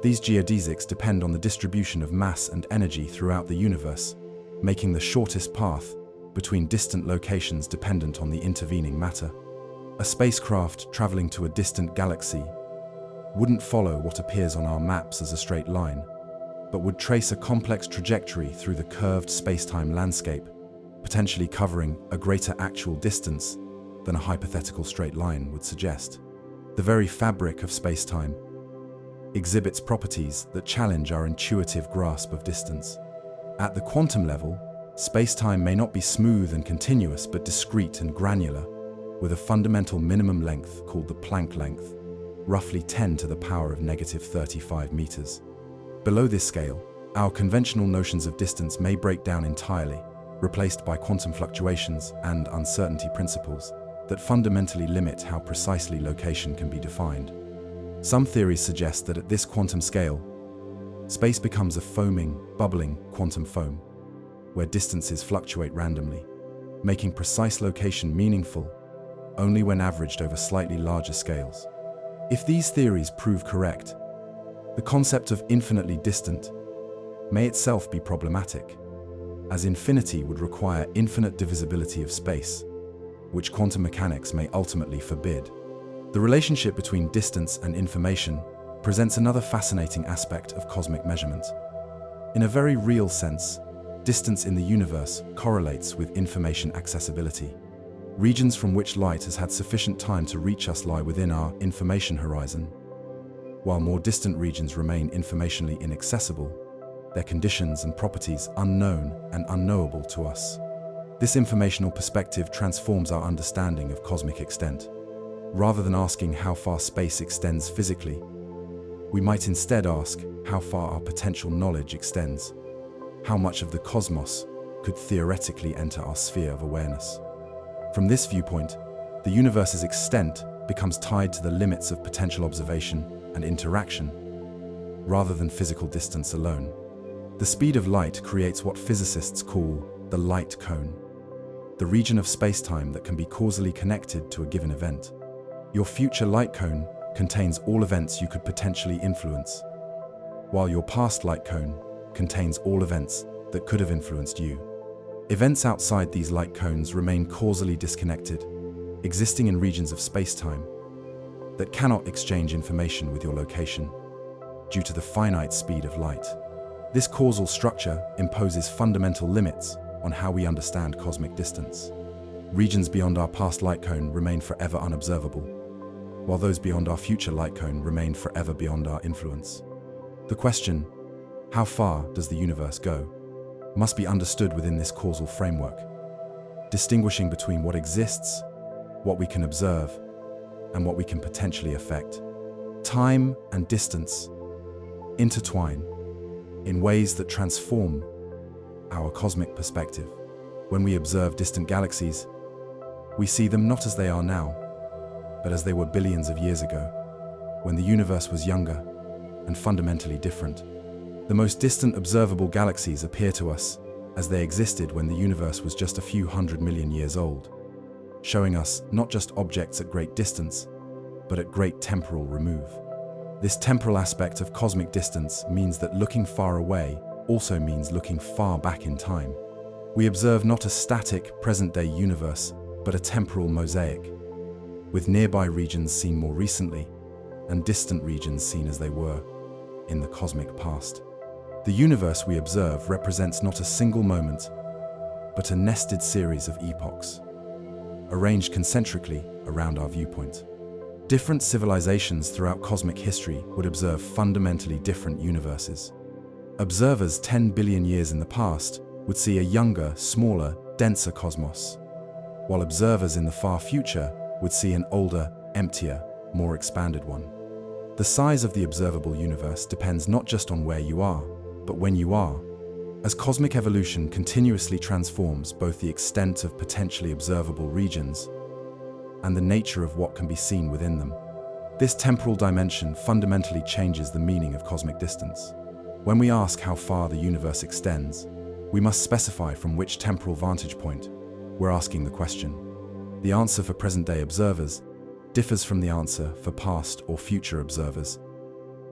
Speaker 1: These geodesics depend on the distribution of mass and energy throughout the universe, making the shortest path between distant locations dependent on the intervening matter. A spacecraft traveling to a distant galaxy wouldn't follow what appears on our maps as a straight line, but would trace a complex trajectory through the curved spacetime landscape, potentially covering a greater actual distance than a hypothetical straight line would suggest. the very fabric of space-time, exhibits properties that challenge our intuitive grasp of distance. At the quantum level, space-time may not be smooth and continuous but discrete and granular, with a fundamental minimum length called the Planck length, roughly 10 to the power of -35 meters. Below this scale, our conventional notions of distance may break down entirely, replaced by quantum fluctuations and uncertainty principles that fundamentally limit how precisely location can be defined. Some theories suggest that at this quantum scale, space becomes a foaming, bubbling quantum foam, where distances fluctuate randomly, making precise location meaningful only when averaged over slightly larger scales. If these theories prove correct, the concept of infinitely distant may itself be problematic, as infinity would require infinite divisibility of space, which quantum mechanics may ultimately forbid. The relationship between distance and information presents another fascinating aspect of cosmic measurement. In a very real sense, distance in the universe correlates with information accessibility. Regions from which light has had sufficient time to reach us lie within our information horizon, while more distant regions remain informationally inaccessible, their conditions and properties unknown and unknowable to us. This informational perspective transforms our understanding of cosmic extent. Rather than asking how far space extends physically, we might instead ask how far our potential knowledge extends. How much of the cosmos could theoretically enter our sphere of awareness? From this viewpoint, the universe's extent becomes tied to the limits of potential observation and interaction, rather than physical distance alone. The speed of light creates what physicists call the light cone, the region of space-time that can be causally connected to a given event. Your future light cone contains all events you could potentially influence, while your past light cone contains all events that could have influenced you. Events outside these light cones remain causally disconnected, existing in regions of space-time that cannot exchange information with your location due to the finite speed of light. This causal structure imposes fundamental limits on how we understand cosmic distance. Regions beyond our past light cone remain forever unobservable, while those beyond our future light cone remain forever beyond our influence. The question, how far does the universe go, must be understood within this causal framework, distinguishing between what exists, what we can observe, and what we can potentially affect. Time and distance intertwine in ways that transform our cosmic perspective. When we observe distant galaxies, we see them not as they are now, but as they were billions of years ago, when the universe was younger and fundamentally different. The most distant observable galaxies appear to us as they existed when the universe was just a few 100 million years old, showing us not just objects at great distance, but at great temporal remove. This temporal aspect of cosmic distance means that looking far away also means looking far back in time. We observe not a static, present-day universe, but a temporal mosaic, with nearby regions seen more recently and distant regions seen as they were in the cosmic past. The universe we observe represents not a single moment, but a nested series of epochs, arranged concentrically around our viewpoint. Different civilizations throughout cosmic history would observe fundamentally different universes. Observers 10 billion years in the past would see a younger, smaller, denser cosmos, while observers in the far future would see an older, emptier, more expanded one. The size of the observable universe depends not just on where you are, but when you are, as cosmic evolution continuously transforms both the extent of potentially observable regions and the nature of what can be seen within them. This temporal dimension fundamentally changes the meaning of cosmic distance. When we ask how far the universe extends, we must specify from which temporal vantage point we're asking the question. The answer for present-day observers differs from the answer for past or future observers,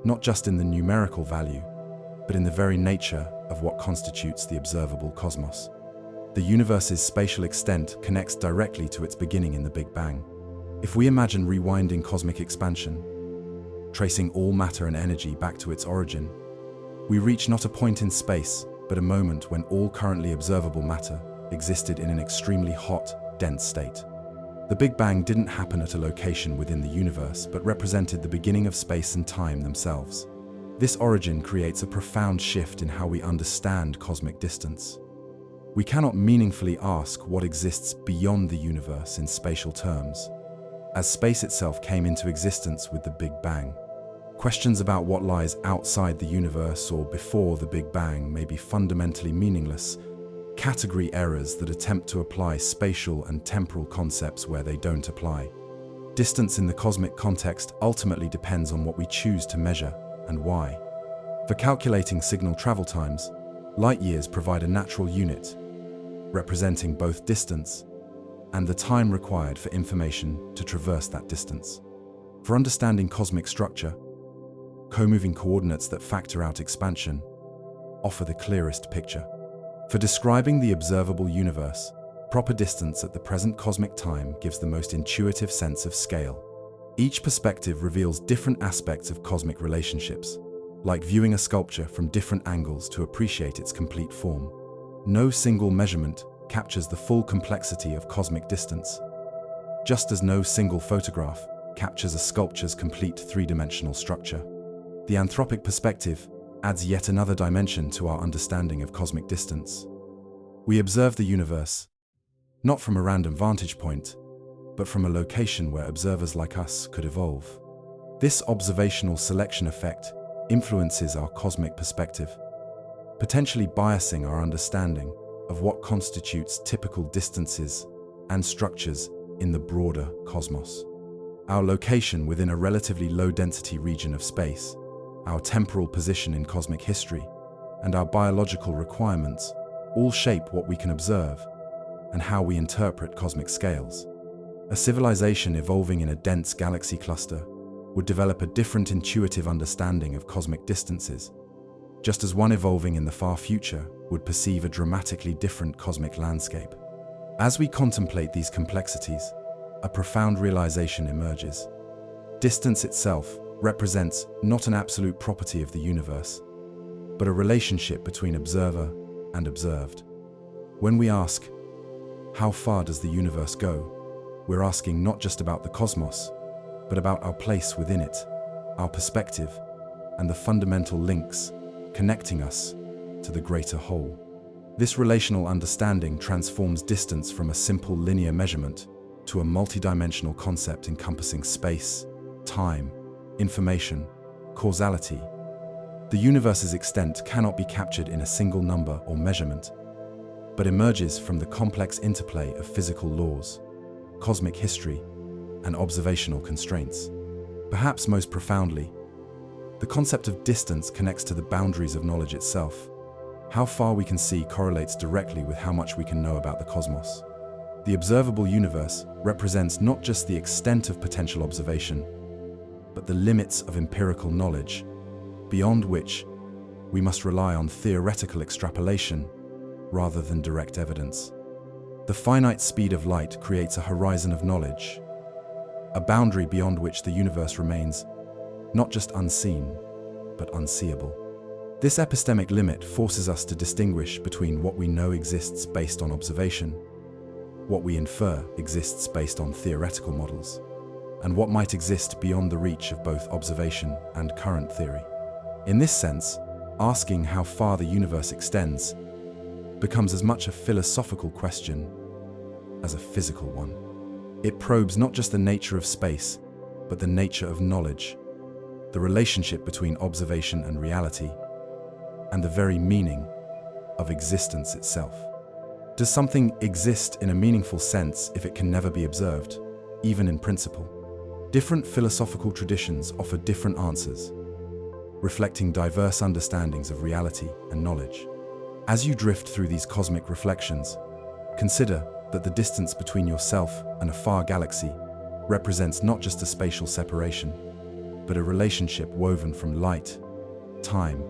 Speaker 1: not just in the numerical value, but in the very nature of what constitutes the observable cosmos. The universe's spatial extent connects directly to its beginning in the Big Bang. If we imagine rewinding cosmic expansion, tracing all matter and energy back to its origin, we reach not a point in space, but a moment when all currently observable matter existed in an extremely hot, dense state. The Big Bang didn't happen at a location within the universe, but represented the beginning of space and time themselves. This origin creates a profound shift in how we understand cosmic distance. We cannot meaningfully ask what exists beyond the universe in spatial terms, as space itself came into existence with the Big Bang. Questions about what lies outside the universe or before the Big Bang may be fundamentally meaningless, category errors that attempt to apply spatial and temporal concepts where they don't apply. Distance in the cosmic context ultimately depends on what we choose to measure and why. For calculating signal travel times, light years provide a natural unit, representing both distance and the time required for information to traverse that distance. For understanding cosmic structure, co-moving coordinates that factor out expansion offer the clearest picture. For describing the observable universe, proper distance at the present cosmic time gives the most intuitive sense of scale. Each perspective reveals different aspects of cosmic relationships, like viewing a sculpture from different angles to appreciate its complete form. No single measurement captures the full complexity of cosmic distance, just as no single photograph captures a sculpture's complete three-dimensional structure. The anthropic perspective adds yet another dimension to our understanding of cosmic distance. We observe the universe, not from a random vantage point, but from a location where observers like us could evolve. This observational selection effect influences our cosmic perspective, potentially biasing our understanding of what constitutes typical distances and structures in the broader cosmos. Our location within a relatively low-density region of space, our temporal position in cosmic history, and our biological requirements all shape what we can observe and how we interpret cosmic scales. A civilization evolving in a dense galaxy cluster would develop a different intuitive understanding of cosmic distances, just as one evolving in the far future would perceive a dramatically different cosmic landscape. As we contemplate these complexities, a profound realization emerges. Distance itself represents not an absolute property of the universe, but a relationship between observer and observed. When we ask, how far does the universe go? We're asking not just about the cosmos, but about our place within it, our perspective, and the fundamental links connecting us to the greater whole. This relational understanding transforms distance from a simple linear measurement to a multidimensional concept encompassing space, time, information, causality. The universe's extent cannot be captured in a single number or measurement, but emerges from the complex interplay of physical laws, cosmic history, and observational constraints. Perhaps most profoundly, the concept of distance connects to the boundaries of knowledge itself. How far we can see correlates directly with how much we can know about the cosmos. The observable universe represents not just the extent of potential observation, but the limits of empirical knowledge, beyond which we must rely on theoretical extrapolation rather than direct evidence. The finite speed of light creates a horizon of knowledge, a boundary beyond which the universe remains not just unseen, but unseeable. This epistemic limit forces us to distinguish between what we know exists based on observation, what we infer exists based on theoretical models, and what might exist beyond the reach of both observation and current theory. In this sense, asking how far the universe extends becomes as much a philosophical question as a physical one. It probes not just the nature of space, but the nature of knowledge, the relationship between observation and reality, and the very meaning of existence itself. Does something exist in a meaningful sense if it can never be observed, even in principle? Different philosophical traditions offer different answers, reflecting diverse understandings of reality and knowledge. As you drift through these cosmic reflections, consider that the distance between yourself and a far galaxy represents not just a spatial separation, but a relationship woven from light, time,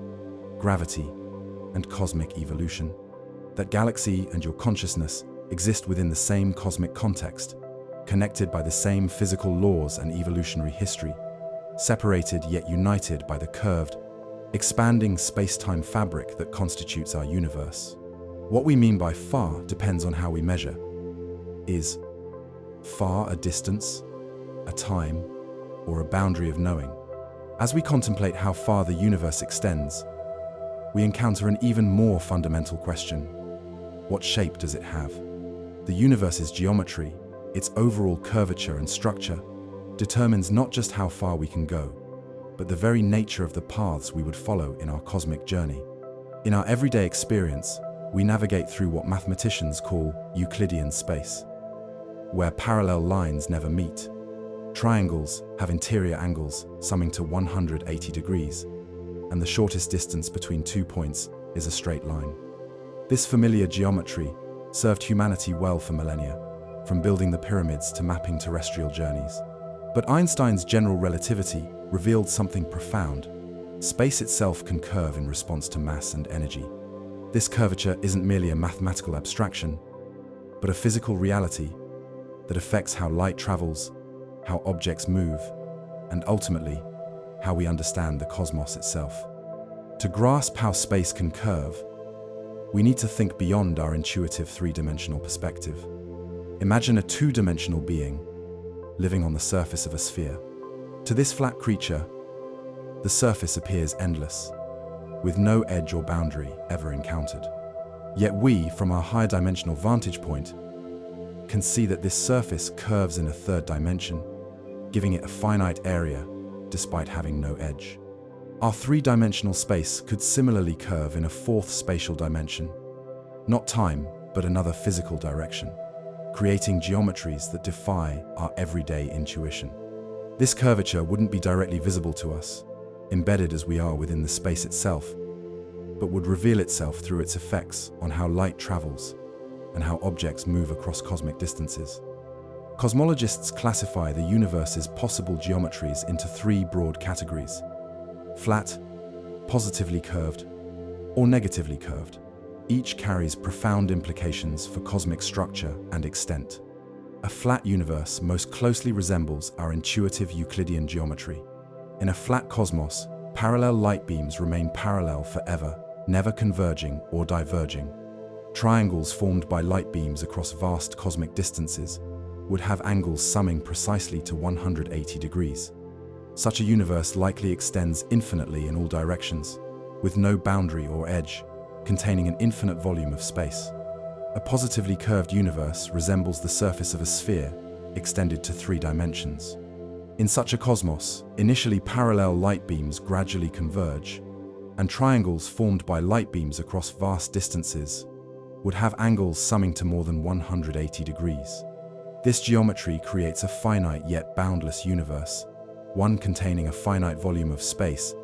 Speaker 1: gravity, and cosmic evolution. That galaxy and your consciousness exist within the same cosmic context, connected by the same physical laws and evolutionary history, separated yet united by the curved, expanding space-time fabric that constitutes our universe. What we mean by far depends on how we measure. Is far a distance, a time, or a boundary of knowing? As we contemplate how far the universe extends, we encounter an even more fundamental question. What shape does it have? The universe's geometry, its overall curvature and structure, determines not just how far we can go, but the very nature of the paths we would follow in our cosmic journey. In our everyday experience, we navigate through what mathematicians call Euclidean space, where parallel lines never meet. Triangles have interior angles summing to 180 degrees, and the shortest distance between 2 points is a straight line. This familiar geometry served humanity well for millennia, from building the pyramids to mapping terrestrial journeys. But Einstein's general relativity revealed something profound. Space itself can curve in response to mass and energy. This curvature isn't merely a mathematical abstraction, but a physical reality that affects how light travels, how objects move, and ultimately, how we understand the cosmos itself. To grasp how space can curve, we need to think beyond our intuitive three-dimensional perspective. Imagine a two-dimensional being living on the surface of a sphere. To this flat creature, the surface appears endless, with no edge or boundary ever encountered. Yet we, from our higher dimensional vantage point, can see that this surface curves in a third dimension, giving it a finite area despite having no edge. Our three-dimensional space could similarly curve in a fourth spatial dimension, not time, but another physical direction, creating geometries that defy our everyday intuition. This curvature wouldn't be directly visible to us, embedded as we are within the space itself, but would reveal itself through its effects on how light travels and how objects move across cosmic distances. Cosmologists classify the universe's possible geometries into three broad categories: flat, positively curved, or negatively curved. Each carries profound implications for cosmic structure and extent. A flat universe most closely resembles our intuitive Euclidean geometry. In a flat cosmos, parallel light beams remain parallel forever, never converging or diverging. Triangles formed by light beams across vast cosmic distances would have angles summing precisely to 180 degrees. Such a universe likely extends infinitely in all directions, with no boundary or edge, containing an infinite volume of space. A positively curved universe resembles the surface of a sphere, extended to 3 dimensions. In such a cosmos, initially parallel light beams gradually converge, and triangles formed by light beams across vast distances would have angles summing to more than 180 degrees. This geometry creates a finite yet boundless universe, one containing a finite volume of space,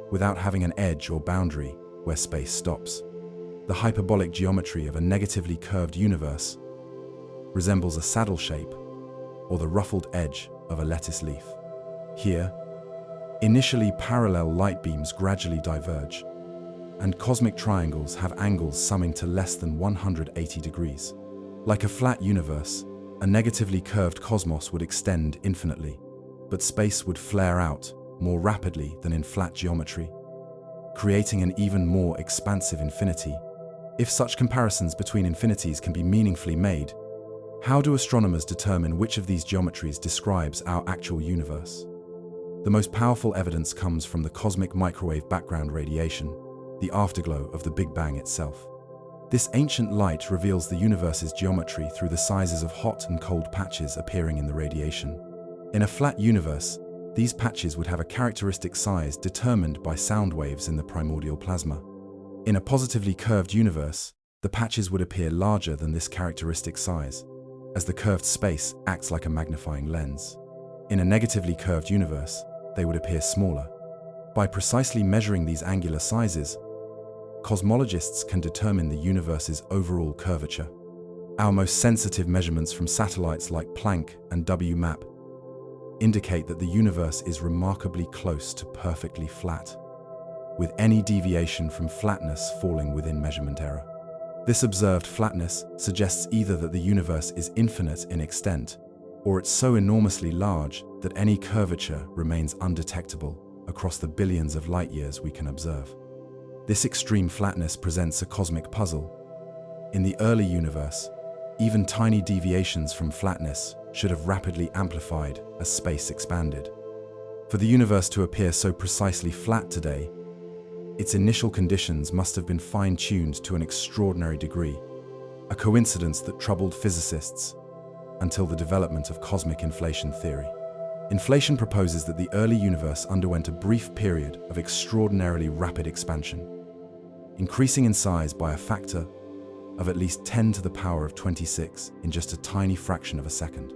Speaker 1: without having an edge or boundary where space stops. The hyperbolic geometry of a negatively curved universe resembles a saddle shape or the ruffled edge of a lettuce leaf. Here, initially parallel light beams gradually diverge, and cosmic triangles have angles summing to less than 180 degrees. Like a flat universe, a negatively curved cosmos would extend infinitely, but space would flare out more rapidly than in flat geometry, creating an even more expansive infinity. If such comparisons between infinities can be meaningfully made, how do astronomers determine which of these geometries describes our actual universe? The most powerful evidence comes from the cosmic microwave background radiation, the afterglow of the Big Bang itself. This ancient light reveals the universe's geometry through the sizes of hot and cold patches appearing in the radiation. In a flat universe, these patches would have a characteristic size determined by sound waves in the primordial plasma. In a positively curved universe, the patches would appear larger than this characteristic size, as the curved space acts like a magnifying lens. In a negatively curved universe, they would appear smaller. By precisely measuring these angular sizes, cosmologists can determine the universe's overall curvature. Our most sensitive measurements from satellites like Planck and WMAP indicate that the universe is remarkably close to perfectly flat, with any deviation from flatness falling within measurement error. This observed flatness suggests either that the universe is infinite in extent, or it's so enormously large that any curvature remains undetectable across the billions of light-years we can observe. This extreme flatness presents a cosmic puzzle. In the early universe, even tiny deviations from flatness should have rapidly amplified as space expanded. For the universe to appear so precisely flat today, its initial conditions must have been fine-tuned to an extraordinary degree, a coincidence that troubled physicists until the development of cosmic inflation theory. Inflation proposes that the early universe underwent a brief period of extraordinarily rapid expansion, increasing in size by a factor of at least 10 to the power of 26 in just a tiny fraction of a second.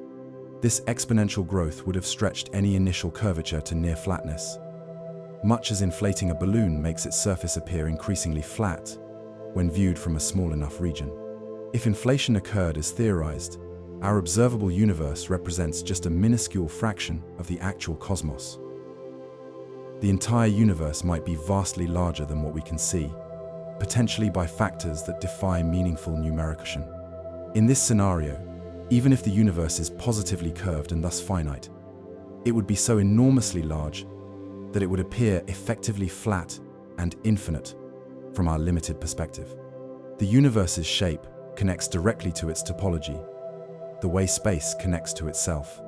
Speaker 1: This exponential growth would have stretched any initial curvature to near flatness, much as inflating a balloon makes its surface appear increasingly flat when viewed from a small enough region. If inflation occurred as theorized, our observable universe represents just a minuscule fraction of the actual cosmos. The entire universe might be vastly larger than what we can see, potentially by factors that defy meaningful numeration. In this scenario, even if the universe is positively curved and thus finite, it would be so enormously large that it would appear effectively flat and infinite from our limited perspective. The universe's shape connects directly to its topology, the way space connects to itself.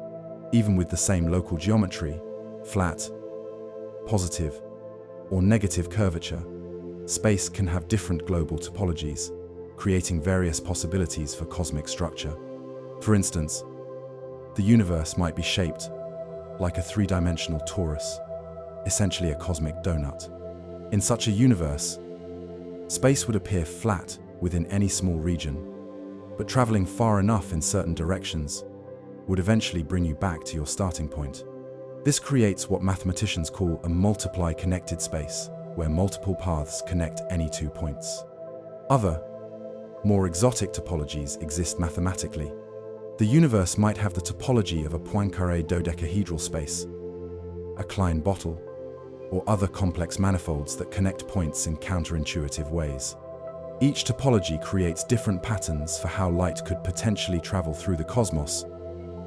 Speaker 1: Even with the same local geometry, flat, positive, or negative curvature, space can have different global topologies, creating various possibilities for cosmic structure. For instance, the universe might be shaped like a three-dimensional torus, essentially a cosmic donut. In such a universe, space would appear flat within any small region, but traveling far enough in certain directions would eventually bring you back to your starting point. This creates what mathematicians call a multiply connected space, where multiple paths connect any 2 points. Other, more exotic topologies exist mathematically. The universe might have the topology of a Poincaré dodecahedral space, a Klein bottle, or other complex manifolds that connect points in counterintuitive ways. Each topology creates different patterns for how light could potentially travel through the cosmos,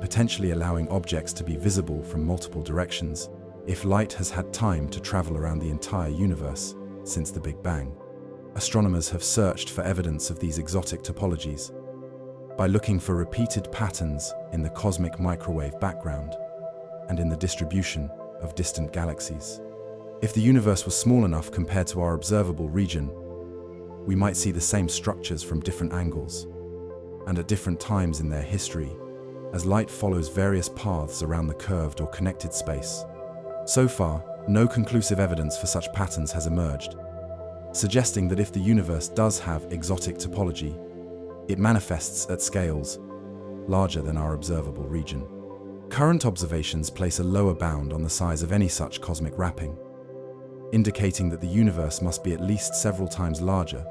Speaker 1: potentially allowing objects to be visible from multiple directions if light has had time to travel around the entire universe since the Big Bang. Astronomers have searched for evidence of these exotic topologies by looking for repeated patterns in the cosmic microwave background and in the distribution of distant galaxies. If the universe was small enough compared to our observable region, we might see the same structures from different angles and at different times in their history, as light follows various paths around the curved or connected space. So far, no conclusive evidence for such patterns has emerged, suggesting that if the universe does have exotic topology, it manifests at scales larger than our observable region. Current observations place a lower bound on the size of any such cosmic wrapping, indicating that the universe must be at least several times larger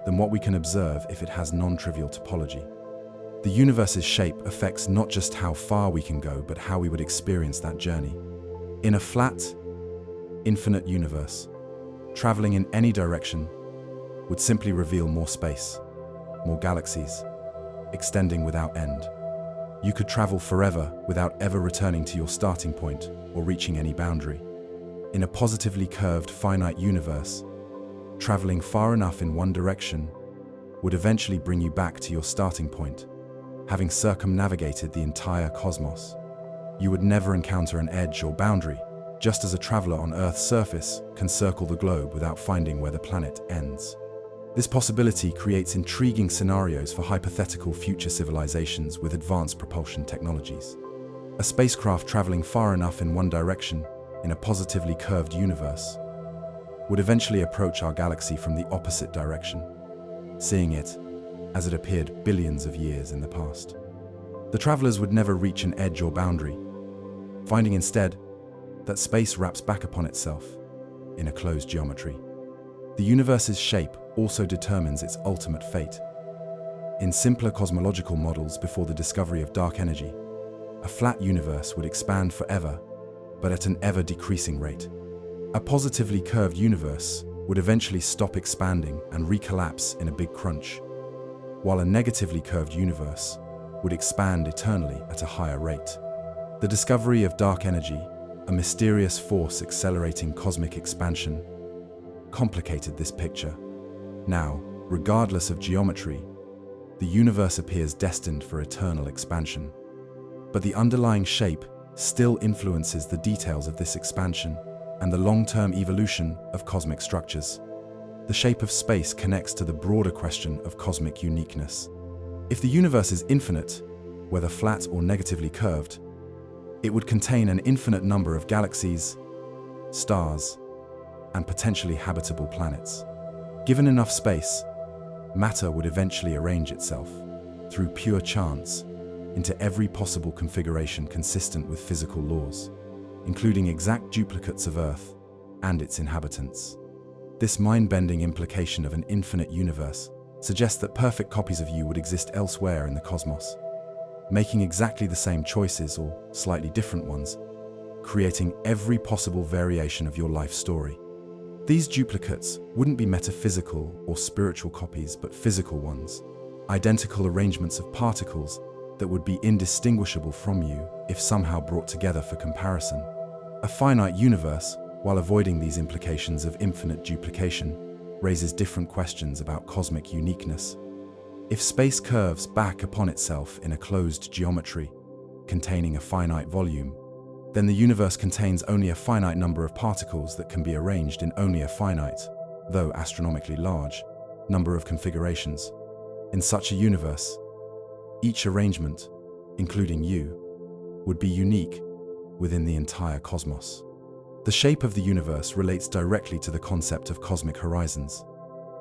Speaker 1: than what we can observe if it has non-trivial topology. The universe's shape affects not just how far we can go, but how we would experience that journey. In a flat, infinite universe, traveling in any direction would simply reveal more space, more galaxies, extending without end. You could travel forever without ever returning to your starting point or reaching any boundary. In a positively curved, finite universe, traveling far enough in one direction would eventually bring you back to your starting point, having circumnavigated the entire cosmos. You would never encounter an edge or boundary, just as a traveler on Earth's surface can circle the globe without finding where the planet ends. This possibility creates intriguing scenarios for hypothetical future civilizations with advanced propulsion technologies. A spacecraft traveling far enough in one direction in a positively curved universe would eventually approach our galaxy from the opposite direction, seeing it as it appeared billions of years in the past. The travelers would never reach an edge or boundary, finding instead that space wraps back upon itself in a closed geometry. The universe's shape also determines its ultimate fate. In simpler cosmological models before the discovery of dark energy, a flat universe would expand forever, but at an ever-decreasing rate. A positively curved universe would eventually stop expanding and recollapse in a big crunch, while a negatively curved universe would expand eternally at a higher rate. The discovery of dark energy, a mysterious force accelerating cosmic expansion, complicated this picture. Now, regardless of geometry, the universe appears destined for eternal expansion. But the underlying shape still influences the details of this expansion and the long-term evolution of cosmic structures. The shape of space connects to the broader question of cosmic uniqueness. If the universe is infinite, whether flat or negatively curved, it would contain an infinite number of galaxies, stars, and potentially habitable planets. Given enough space, matter would eventually arrange itself, through pure chance, into every possible configuration consistent with physical laws, including exact duplicates of Earth and its inhabitants. This mind-bending implication of an infinite universe suggests that perfect copies of you would exist elsewhere in the cosmos, making exactly the same choices or slightly different ones, creating every possible variation of your life story. These duplicates wouldn't be metaphysical or spiritual copies, but physical ones, identical arrangements of particles that would be indistinguishable from you if somehow brought together for comparison. A finite universe, while avoiding these implications of infinite duplication, raises different questions about cosmic uniqueness. If space curves back upon itself in a closed geometry, containing a finite volume, then the universe contains only a finite number of particles that can be arranged in only a finite, though astronomically large, number of configurations. In such a universe, each arrangement, including you, would be unique within the entire cosmos. The shape of the universe relates directly to the concept of cosmic horizons.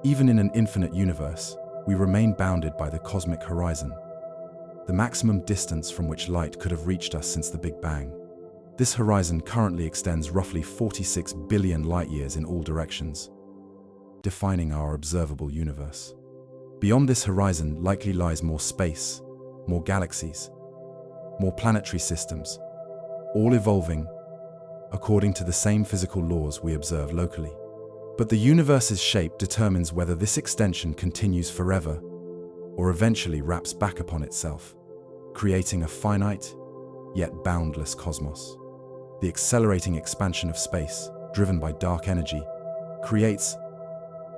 Speaker 1: Even in an infinite universe, we remain bounded by the cosmic horizon, the maximum distance from which light could have reached us since the Big Bang. This horizon currently extends roughly 46 billion light-years in all directions, defining our observable universe. Beyond this horizon likely lies more space, more galaxies, more planetary systems, all evolving according to the same physical laws we observe locally. But the universe's shape determines whether this extension continues forever or eventually wraps back upon itself, creating a finite yet boundless cosmos. The accelerating expansion of space, driven by dark energy, creates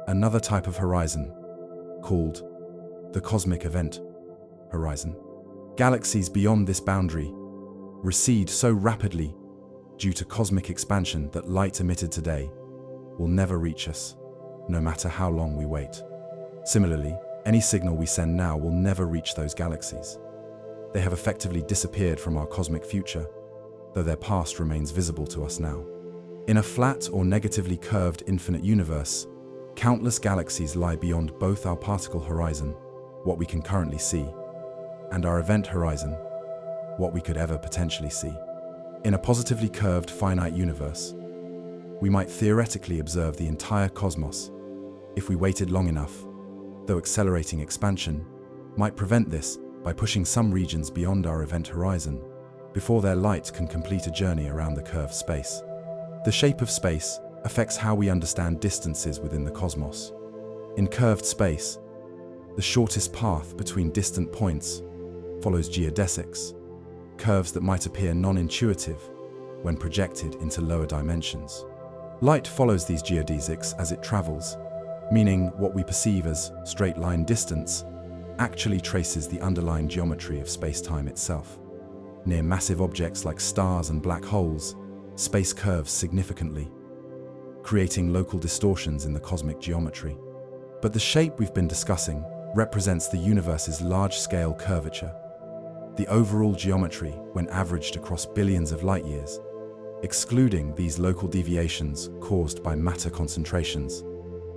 Speaker 1: another type of horizon called the cosmic event horizon. Galaxies beyond this boundary recede so rapidly due to cosmic expansion that light emitted today will never reach us, no matter how long we wait. Similarly, any signal we send now will never reach those galaxies. They have effectively disappeared from our cosmic future, though their past remains visible to us now. In a flat or negatively curved infinite universe, countless galaxies lie beyond both our particle horizon, what we can currently see, and our event horizon, what we could ever potentially see. In a positively curved finite universe, we might theoretically observe the entire cosmos if we waited long enough, though accelerating expansion might prevent this by pushing some regions beyond our event horizon before their light can complete a journey around the curved space. The shape of space affects how we understand distances within the cosmos. In curved space, the shortest path between distant points follows geodesics, curves that might appear non-intuitive when projected into lower dimensions. Light follows these geodesics as it travels, meaning what we perceive as straight-line distance actually traces the underlying geometry of space-time itself. Near massive objects like stars and black holes, space curves significantly, creating local distortions in the cosmic geometry. But the shape we've been discussing represents the universe's large-scale curvature. The overall geometry, when averaged across billions of light-years, excluding these local deviations caused by matter concentrations.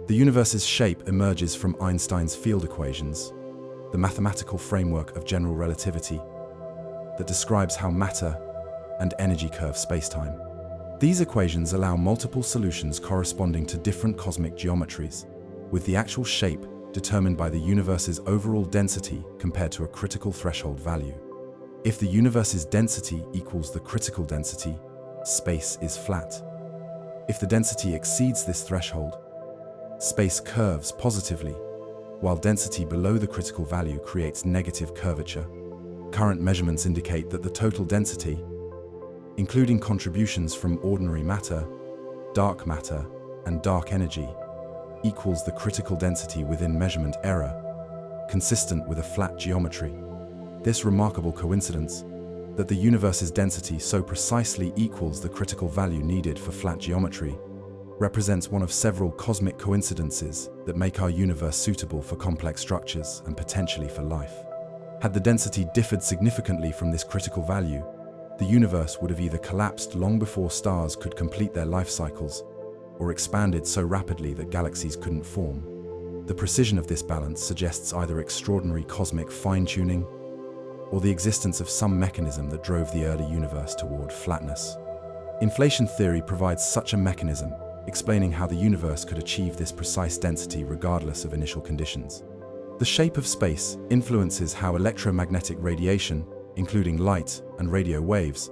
Speaker 1: The universe's shape emerges from Einstein's field equations, the mathematical framework of general relativity that describes how matter and energy curve spacetime. These equations allow multiple solutions corresponding to different cosmic geometries, with the actual shape determined by the universe's overall density compared to a critical threshold value. If the universe's density equals the critical density, space is flat. If the density exceeds this threshold, space curves positively, while density below the critical value creates negative curvature. Current measurements indicate that the total density, including contributions from ordinary matter, and dark energy, equals the critical density within measurement error, consistent with a flat geometry. This remarkable coincidence that the universe's density so precisely equals the critical value needed for flat geometry represents one of several cosmic coincidences that make our universe suitable for complex structures and potentially for life. Had the density differed significantly from this critical value, the universe would have either collapsed long before stars could complete their life cycles, or expanded so rapidly that galaxies couldn't form. The precision of this balance suggests either extraordinary cosmic fine-tuning or the existence of some mechanism that drove the early universe toward flatness. Inflation theory provides such a mechanism, explaining how the universe could achieve this precise density regardless of initial conditions. The shape of space influences how electromagnetic radiation, including light and radio waves,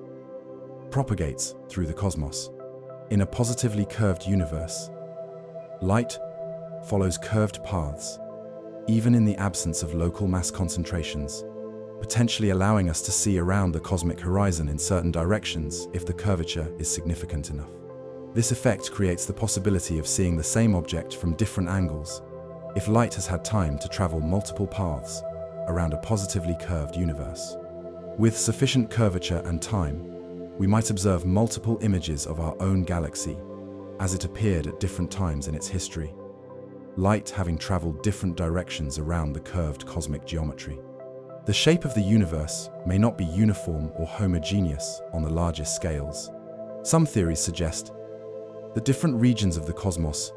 Speaker 1: propagates through the cosmos. In a positively curved universe, light follows curved paths, even in the absence of local mass concentrations, potentially allowing us to see around the cosmic horizon in certain directions if the curvature is significant enough. This effect creates the possibility of seeing the same object from different angles if light has had time to travel multiple paths around a positively curved universe. With sufficient curvature and time, we might observe multiple images of our own galaxy as it appeared at different times in its history, light having traveled different directions around the curved cosmic geometry. The shape of the universe may not be uniform or homogeneous on the largest scales. Some theories suggest that different regions of the cosmos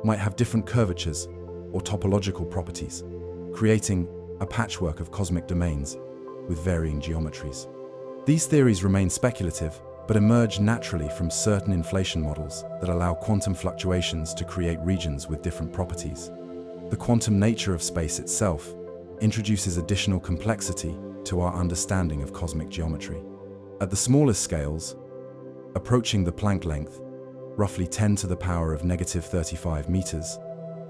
Speaker 1: might have different curvatures or topological properties, creating a patchwork of cosmic domains with varying geometries. These theories remain speculative, but emerge naturally from certain inflation models that allow quantum fluctuations to create regions with different properties. The quantum nature of space itself introduces additional complexity to our understanding of cosmic geometry. At the smallest scales, approaching the Planck length, roughly 10 to the power of -35 meters,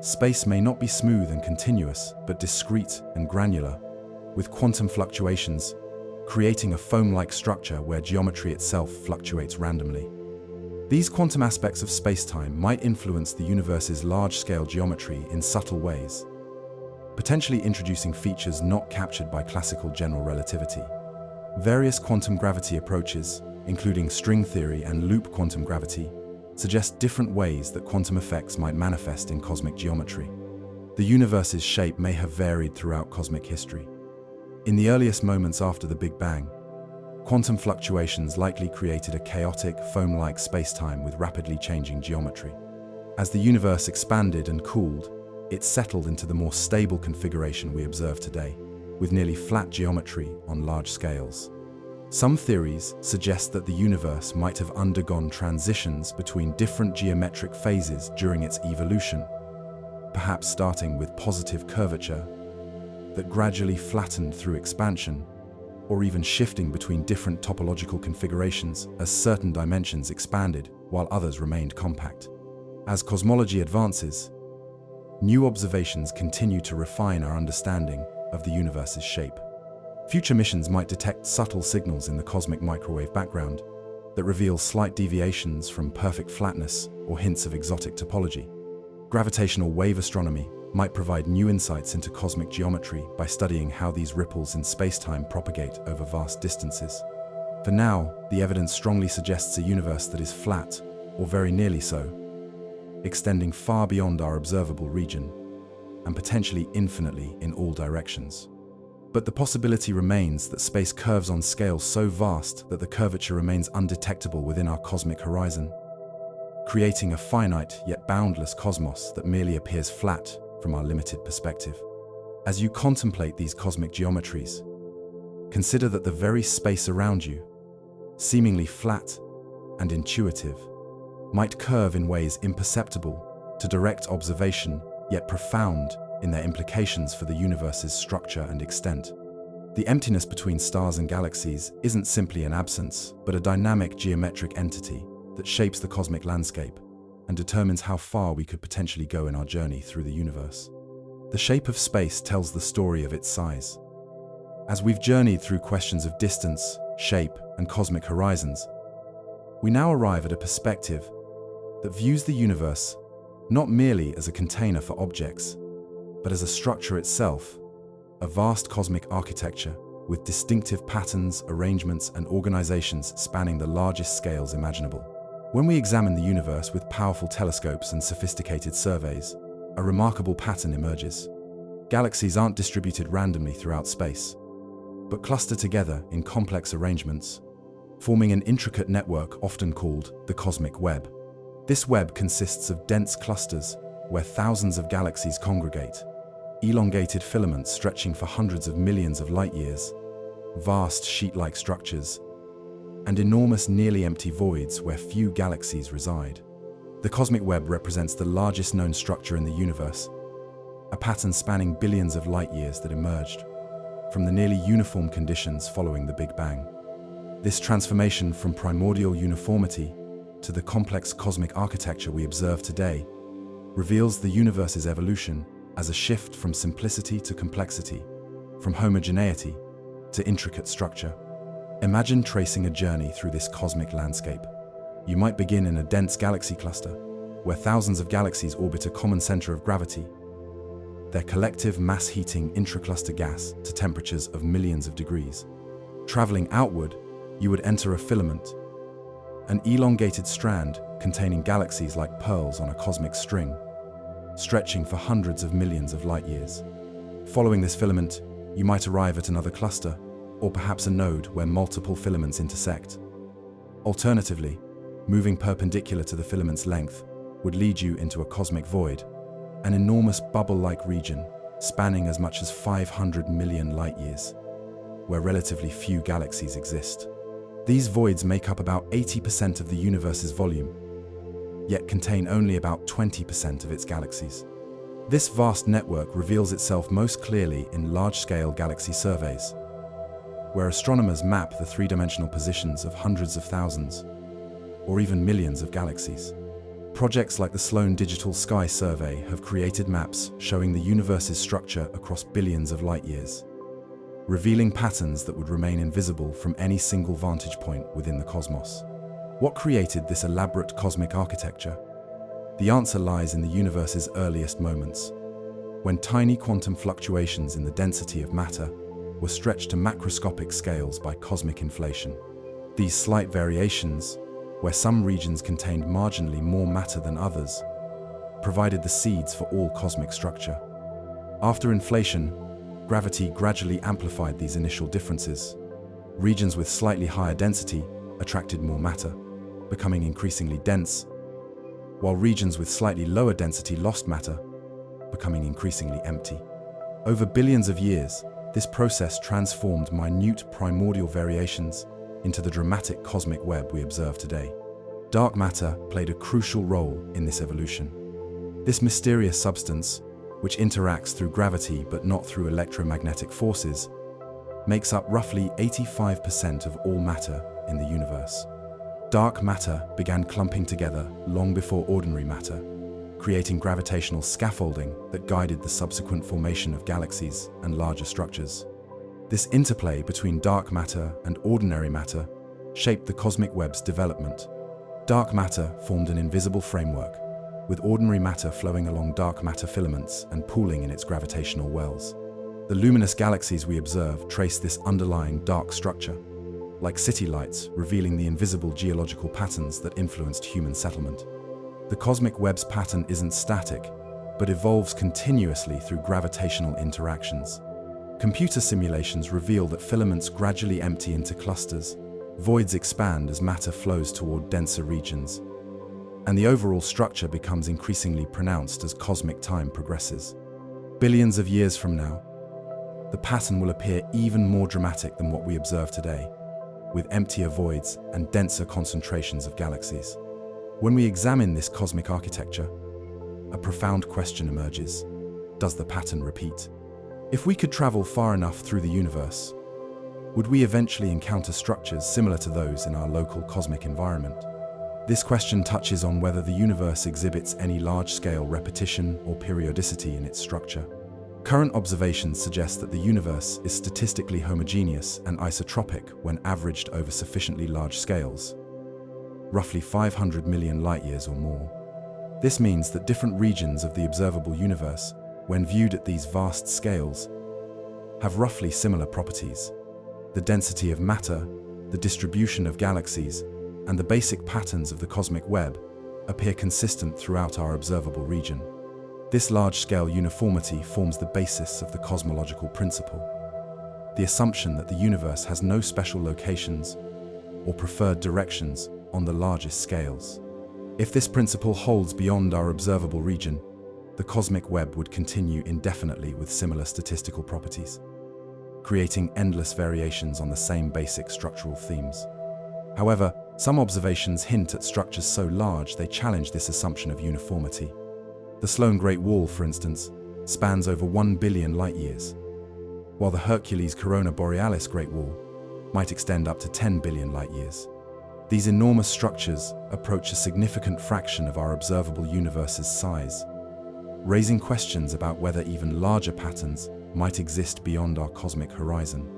Speaker 1: space may not be smooth and continuous, but discrete and granular, with quantum fluctuations creating a foam-like structure where geometry itself fluctuates randomly. These quantum aspects of spacetime might influence the universe's large-scale geometry in subtle ways, potentially introducing features not captured by classical general relativity. Various quantum gravity approaches, including string theory and loop quantum gravity, suggest different ways that quantum effects might manifest in cosmic geometry. The universe's shape may have varied throughout cosmic history. In the earliest moments after the Big Bang, quantum fluctuations likely created a chaotic, foam-like spacetime with rapidly changing geometry. As the universe expanded and cooled, it settled into the more stable configuration we observe today, with nearly flat geometry on large scales. Some theories suggest that the universe might have undergone transitions between different geometric phases during its evolution, perhaps starting with positive curvature that gradually flattened through expansion, or even shifting between different topological configurations as certain dimensions expanded while others remained compact. As cosmology advances, new observations continue to refine our understanding of the universe's shape. Future missions might detect subtle signals in the cosmic microwave background that reveal slight deviations from perfect flatness or hints of exotic topology. Gravitational wave astronomy might provide new insights into cosmic geometry by studying how these ripples in spacetime propagate over vast distances. For now, the evidence strongly suggests a universe that is flat, or very nearly so, extending far beyond our observable region, and potentially infinitely in all directions. But the possibility remains that space curves on scales so vast that the curvature remains undetectable within our cosmic horizon, creating a finite yet boundless cosmos that merely appears flat from our limited perspective. As you contemplate these cosmic geometries, consider that the very space around you, seemingly flat and intuitive, might curve in ways imperceptible to direct observation, yet profound in their implications for the universe's structure and extent. The emptiness between stars and galaxies isn't simply an absence, but a dynamic geometric entity that shapes the cosmic landscape and determines how far we could potentially go in our journey through the universe. The shape of space tells the story of its size. As we've journeyed through questions of distance, shape, and cosmic horizons, we now arrive at a perspective that views the universe not merely as a container for objects, but as a structure itself, a vast cosmic architecture with distinctive patterns, arrangements, and organizations spanning the largest scales imaginable. When we examine the universe with powerful telescopes and sophisticated surveys, a remarkable pattern emerges. Galaxies aren't distributed randomly throughout space, but cluster together in complex arrangements, forming an intricate network often called the cosmic web. This web consists of dense clusters where thousands of galaxies congregate, elongated filaments stretching for hundreds of millions of light-years, vast sheet-like structures, and enormous nearly empty voids where few galaxies reside. The cosmic web represents the largest known structure in the universe, a pattern spanning billions of light-years that emerged from the nearly uniform conditions following the Big Bang. This transformation from primordial uniformity to the complex cosmic architecture we observe today reveals the universe's evolution as a shift from simplicity to complexity, from homogeneity to intricate structure. Imagine tracing a journey through this cosmic landscape. You might begin in a dense galaxy cluster, where thousands of galaxies orbit a common center of gravity, their collective mass-heating intracluster gas to temperatures of millions of degrees. Traveling outward, you would enter a filament, an elongated strand containing galaxies like pearls on a cosmic string, stretching for hundreds of millions of light-years. Following this filament, you might arrive at another cluster, or perhaps a node where multiple filaments intersect. Alternatively, moving perpendicular to the filament's length would lead you into a cosmic void, an enormous bubble-like region spanning as much as 500 million light-years, where relatively few galaxies exist. These voids make up about 80% of the universe's volume, yet contain only about 20% of its galaxies. This vast network reveals itself most clearly in large-scale galaxy surveys, where astronomers map the three-dimensional positions of hundreds of thousands, or even millions of galaxies. Projects like the Sloan Digital Sky Survey have created maps showing the universe's structure across billions of light-years, revealing patterns that would remain invisible from any single vantage point within the cosmos. What created this elaborate cosmic architecture? The answer lies in the universe's earliest moments, when tiny quantum fluctuations in the density of matter were stretched to macroscopic scales by cosmic inflation. These slight variations, where some regions contained marginally more matter than others, provided the seeds for all cosmic structure. After inflation, gravity gradually amplified these initial differences. Regions with slightly higher density attracted more matter, becoming increasingly dense, while regions with slightly lower density lost matter, becoming increasingly empty. Over billions of years, this process transformed minute primordial variations into the dramatic cosmic web we observe today. Dark matter played a crucial role in this evolution. This mysterious substance, which interacts through gravity but not through electromagnetic forces, makes up roughly 85% of all matter in the universe. Dark matter began clumping together long before ordinary matter, creating gravitational scaffolding that guided the subsequent formation of galaxies and larger structures. This interplay between dark matter and ordinary matter shaped the cosmic web's development. Dark matter formed an invisible framework, with ordinary matter flowing along dark matter filaments and pooling in its gravitational wells. The luminous galaxies we observe trace this underlying dark structure, like city lights revealing the invisible geological patterns that influenced human settlement. The cosmic web's pattern isn't static, but evolves continuously through gravitational interactions. Computer simulations reveal that filaments gradually empty into clusters, voids expand as matter flows toward denser regions, and the overall structure becomes increasingly pronounced as cosmic time progresses. Billions of years from now, the pattern will appear even more dramatic than what we observe today, with emptier voids and denser concentrations of galaxies. When we examine this cosmic architecture, a profound question emerges: does the pattern repeat? If we could travel far enough through the universe, would we eventually encounter structures similar to those in our local cosmic environment? This question touches on whether the universe exhibits any large-scale repetition or periodicity in its structure. Current observations suggest that the universe is statistically homogeneous and isotropic when averaged over sufficiently large scales, roughly 500 million light-years or more. This means that different regions of the observable universe, when viewed at these vast scales, have roughly similar properties. the density of matter, the distribution of galaxies, and the basic patterns of the cosmic web appear consistent throughout our observable region. This large-scale uniformity forms the basis of the cosmological principle, the assumption that the universe has no special locations or preferred directions on the largest scales. If this principle holds beyond our observable region, the cosmic web would continue indefinitely with similar statistical properties, creating endless variations on the same basic structural themes. However, some observations hint at structures so large they challenge this assumption of uniformity. The Sloan Great Wall, for instance, spans over 1 billion light-years, while the Hercules Corona Borealis Great Wall might extend up to 10 billion light-years. These enormous structures approach a significant fraction of our observable universe's size, raising questions about whether even larger patterns might exist beyond our cosmic horizon.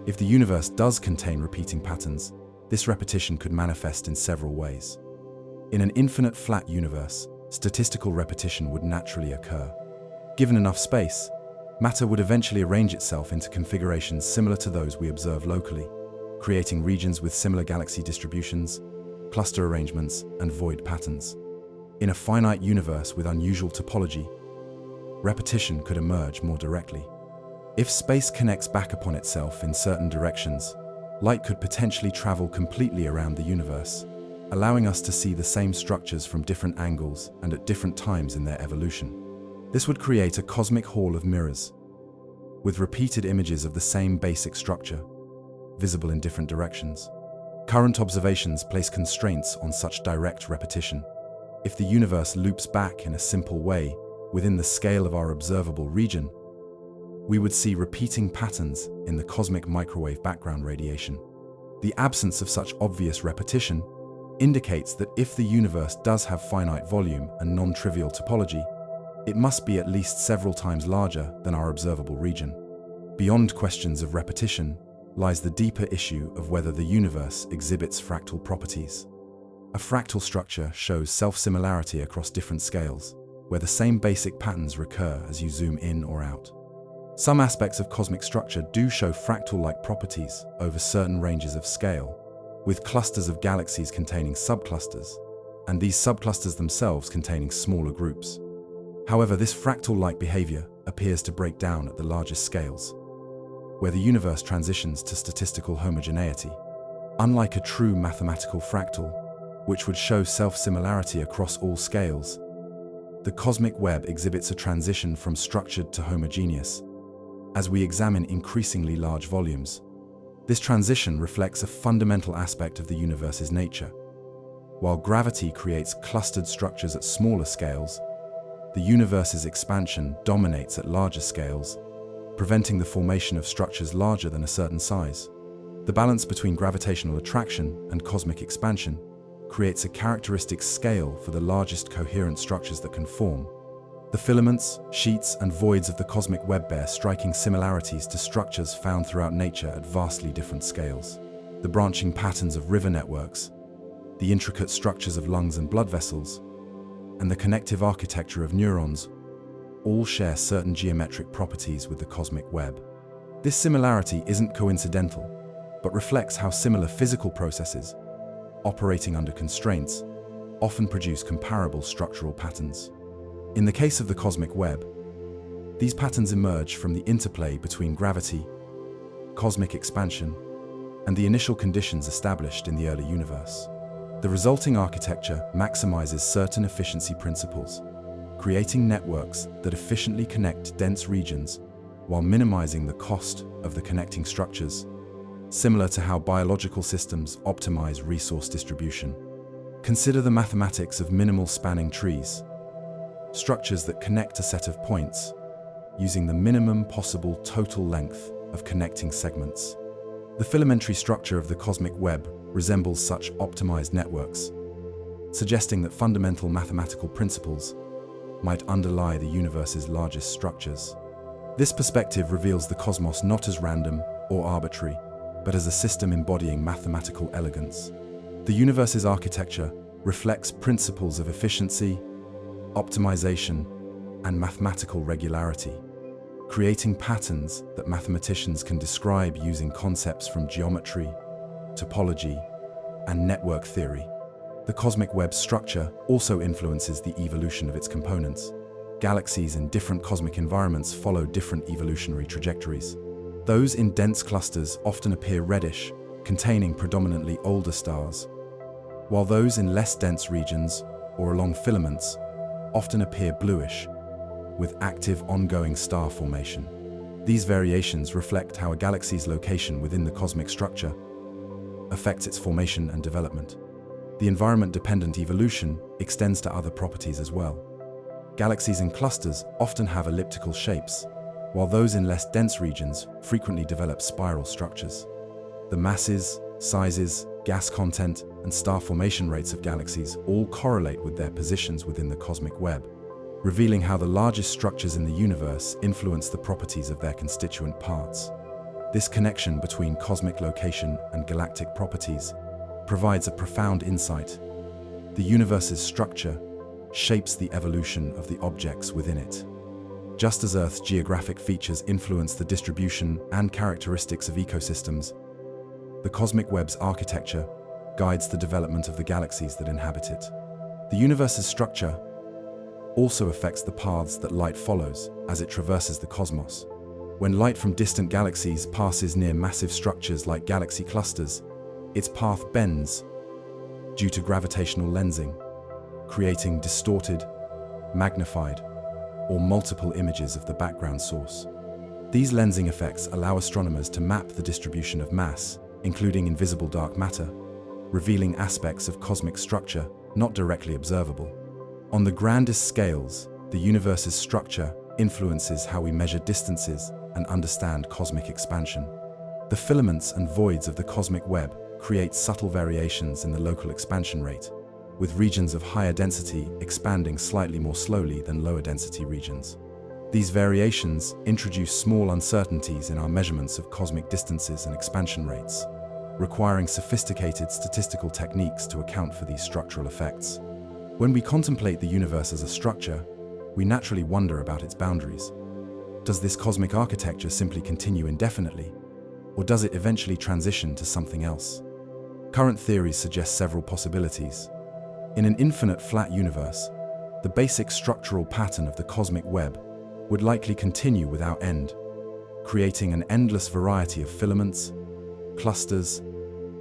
Speaker 1: If the universe does contain repeating patterns, this repetition could manifest in several ways. In an infinite flat universe, statistical repetition would naturally occur. Given enough space, matter would eventually arrange itself into configurations similar to those we observe locally, creating regions with similar galaxy distributions, cluster arrangements, and void patterns. In a finite universe with unusual topology, repetition could emerge more directly. If space connects back upon itself in certain directions, light could potentially travel completely around the universe, allowing us to see the same structures from different angles and at different times in their evolution. This would create a cosmic hall of mirrors, with repeated images of the same basic structure, visible in different directions. Current observations place constraints on such direct repetition. If the universe loops back in a simple way within the scale of our observable region, we would see repeating patterns in the cosmic microwave background radiation. The absence of such obvious repetition indicates that if the universe does have finite volume and non-trivial topology, it must be at least several times larger than our observable region. Beyond questions of repetition lies the deeper issue of whether the universe exhibits fractal properties. A fractal structure shows self-similarity across different scales, where the same basic patterns recur as you zoom in or out. Some aspects of cosmic structure do show fractal-like properties over certain ranges of scale, with clusters of galaxies containing subclusters, and these subclusters themselves containing smaller groups. However, this fractal-like behavior appears to break down at the largest scales, where the universe transitions to statistical homogeneity. Unlike a true mathematical fractal, which would show self-similarity across all scales, the cosmic web exhibits a transition from structured to homogeneous, as we examine increasingly large volumes. This transition reflects a fundamental aspect of the universe's nature. While gravity creates clustered structures at smaller scales, the universe's expansion dominates at larger scales, preventing the formation of structures larger than a certain size. The balance between gravitational attraction and cosmic expansion creates a characteristic scale for the largest coherent structures that can form. The filaments, sheets, and voids of the cosmic web bear striking similarities to structures found throughout nature at vastly different scales. The branching patterns of river networks, the intricate structures of lungs and blood vessels, and the connective architecture of neurons all share certain geometric properties with the cosmic web. This similarity isn't coincidental, but reflects how similar physical processes, operating under constraints, often produce comparable structural patterns. In the case of the cosmic web, these patterns emerge from the interplay between gravity, cosmic expansion, and the initial conditions established in the early universe. The resulting architecture maximizes certain efficiency principles, creating networks that efficiently connect dense regions while minimizing the cost of the connecting structures, similar to how biological systems optimize resource distribution. Consider the mathematics of minimal spanning trees, structures that connect a set of points using the minimum possible total length of connecting segments. The filamentary structure of the cosmic web resembles such optimized networks, suggesting that fundamental mathematical principles might underlie the universe's largest structures. This perspective reveals the cosmos not as random or arbitrary, but as a system embodying mathematical elegance. The universe's architecture reflects principles of efficiency, optimization, and mathematical regularity, creating patterns that mathematicians can describe using concepts from geometry, topology, and network theory. The cosmic web structure also influences the evolution of its components. Galaxies in different cosmic environments follow different evolutionary trajectories. Those in dense clusters often appear reddish, containing predominantly older stars, while those in less dense regions or along filaments often appear bluish, with active ongoing star formation. These variations reflect how a galaxy's location within the cosmic structure affects its formation and development. The environment-dependent evolution extends to other properties as well. Galaxies in clusters often have elliptical shapes, while those in less dense regions frequently develop spiral structures. The masses, sizes, gas content, and star formation rates of galaxies all correlate with their positions within the cosmic web, revealing how the largest structures in the universe influence the properties of their constituent parts. This connection between cosmic location and galactic properties provides a profound insight. The universe's structure shapes the evolution of the objects within it. Just as Earth's geographic features influence the distribution and characteristics of ecosystems, the cosmic web's architecture guides the development of the galaxies that inhabit it. The universe's structure also affects the paths that light follows as it traverses the cosmos. When light from distant galaxies passes near massive structures like galaxy clusters, its path bends due to gravitational lensing, creating distorted, magnified, or multiple images of the background source. These lensing effects allow astronomers to map the distribution of mass, including invisible dark matter, revealing aspects of cosmic structure not directly observable. On the grandest scales, the universe's structure influences how we measure distances and understand cosmic expansion. The filaments and voids of the cosmic web create subtle variations in the local expansion rate, with regions of higher density expanding slightly more slowly than lower density regions. These variations introduce small uncertainties in our measurements of cosmic distances and expansion rates, requiring sophisticated statistical techniques to account for these structural effects. When we contemplate the universe as a structure, we naturally wonder about its boundaries. Does this cosmic architecture simply continue indefinitely, or does it eventually transition to something else? Current theories suggest several possibilities. In an infinite flat universe, the basic structural pattern of the cosmic web would likely continue without end, creating an endless variety of filaments, clusters,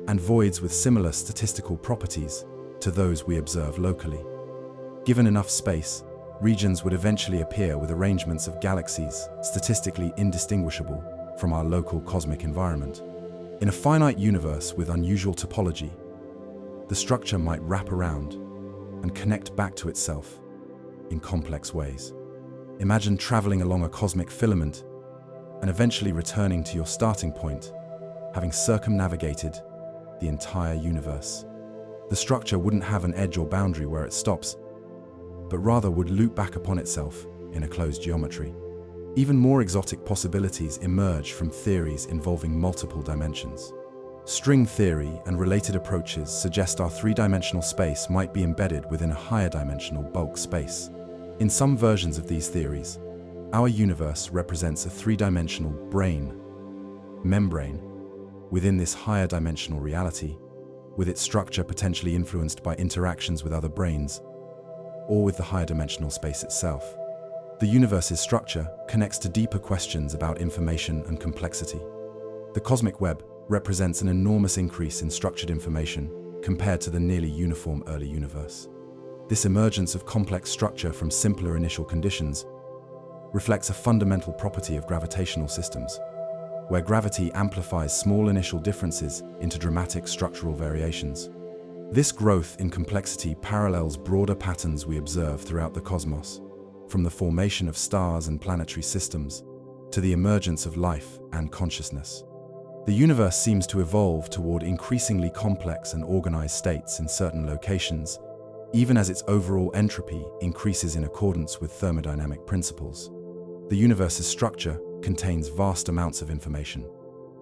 Speaker 1: and voids with similar statistical properties to those we observe locally. Given enough space, regions would eventually appear with arrangements of galaxies statistically indistinguishable from our local cosmic environment. In a finite universe with unusual topology, the structure might wrap around and connect back to itself in complex ways. Imagine traveling along a cosmic filament and eventually returning to your starting point, having circumnavigated the entire universe. The structure wouldn't have an edge or boundary where it stops, but rather would loop back upon itself in a closed geometry. Even more exotic possibilities emerge from theories involving multiple dimensions. String theory and related approaches suggest our three-dimensional space might be embedded within a higher dimensional bulk space. In some versions of these theories, our universe represents a three-dimensional membrane within this higher dimensional reality, with its structure potentially influenced by interactions with other branes or with the higher dimensional space itself. The universe's structure connects to deeper questions about information and complexity. The cosmic web represents an enormous increase in structured information compared to the nearly uniform early universe. This emergence of complex structure from simpler initial conditions reflects a fundamental property of gravitational systems, where gravity amplifies small initial differences into dramatic structural variations. This growth in complexity parallels broader patterns we observe throughout the cosmos, from the formation of stars and planetary systems to the emergence of life and consciousness. The universe seems to evolve toward increasingly complex and organized states in certain locations, even as its overall entropy increases in accordance with thermodynamic principles. The universe's structure contains vast amounts of information.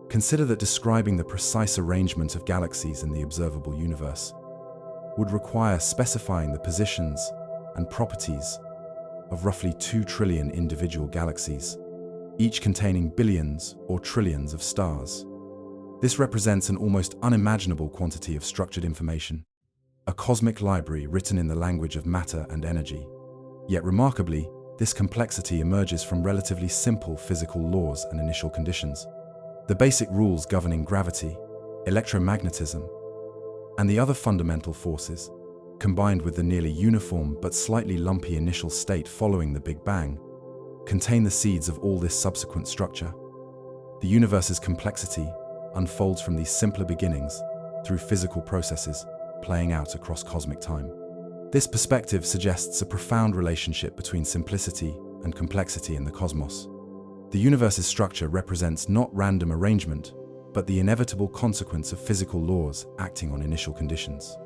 Speaker 1: Consider that describing the precise arrangement of galaxies in the observable universe would require specifying the positions and properties of roughly 2 trillion individual galaxies, each containing billions or trillions of stars. This represents an almost unimaginable quantity of structured information, a cosmic library written in the language of matter and energy. Yet remarkably, this complexity emerges from relatively simple physical laws and initial conditions. The basic rules governing gravity, electromagnetism, and the other fundamental forces, combined with the nearly uniform but slightly lumpy initial state following the Big Bang, contain the seeds of all this subsequent structure. The universe's complexity unfolds from these simpler beginnings through physical processes playing out across cosmic time. This perspective suggests a profound relationship between simplicity and complexity in the cosmos. The universe's structure represents not random arrangement, but the inevitable consequence of physical laws acting on initial conditions.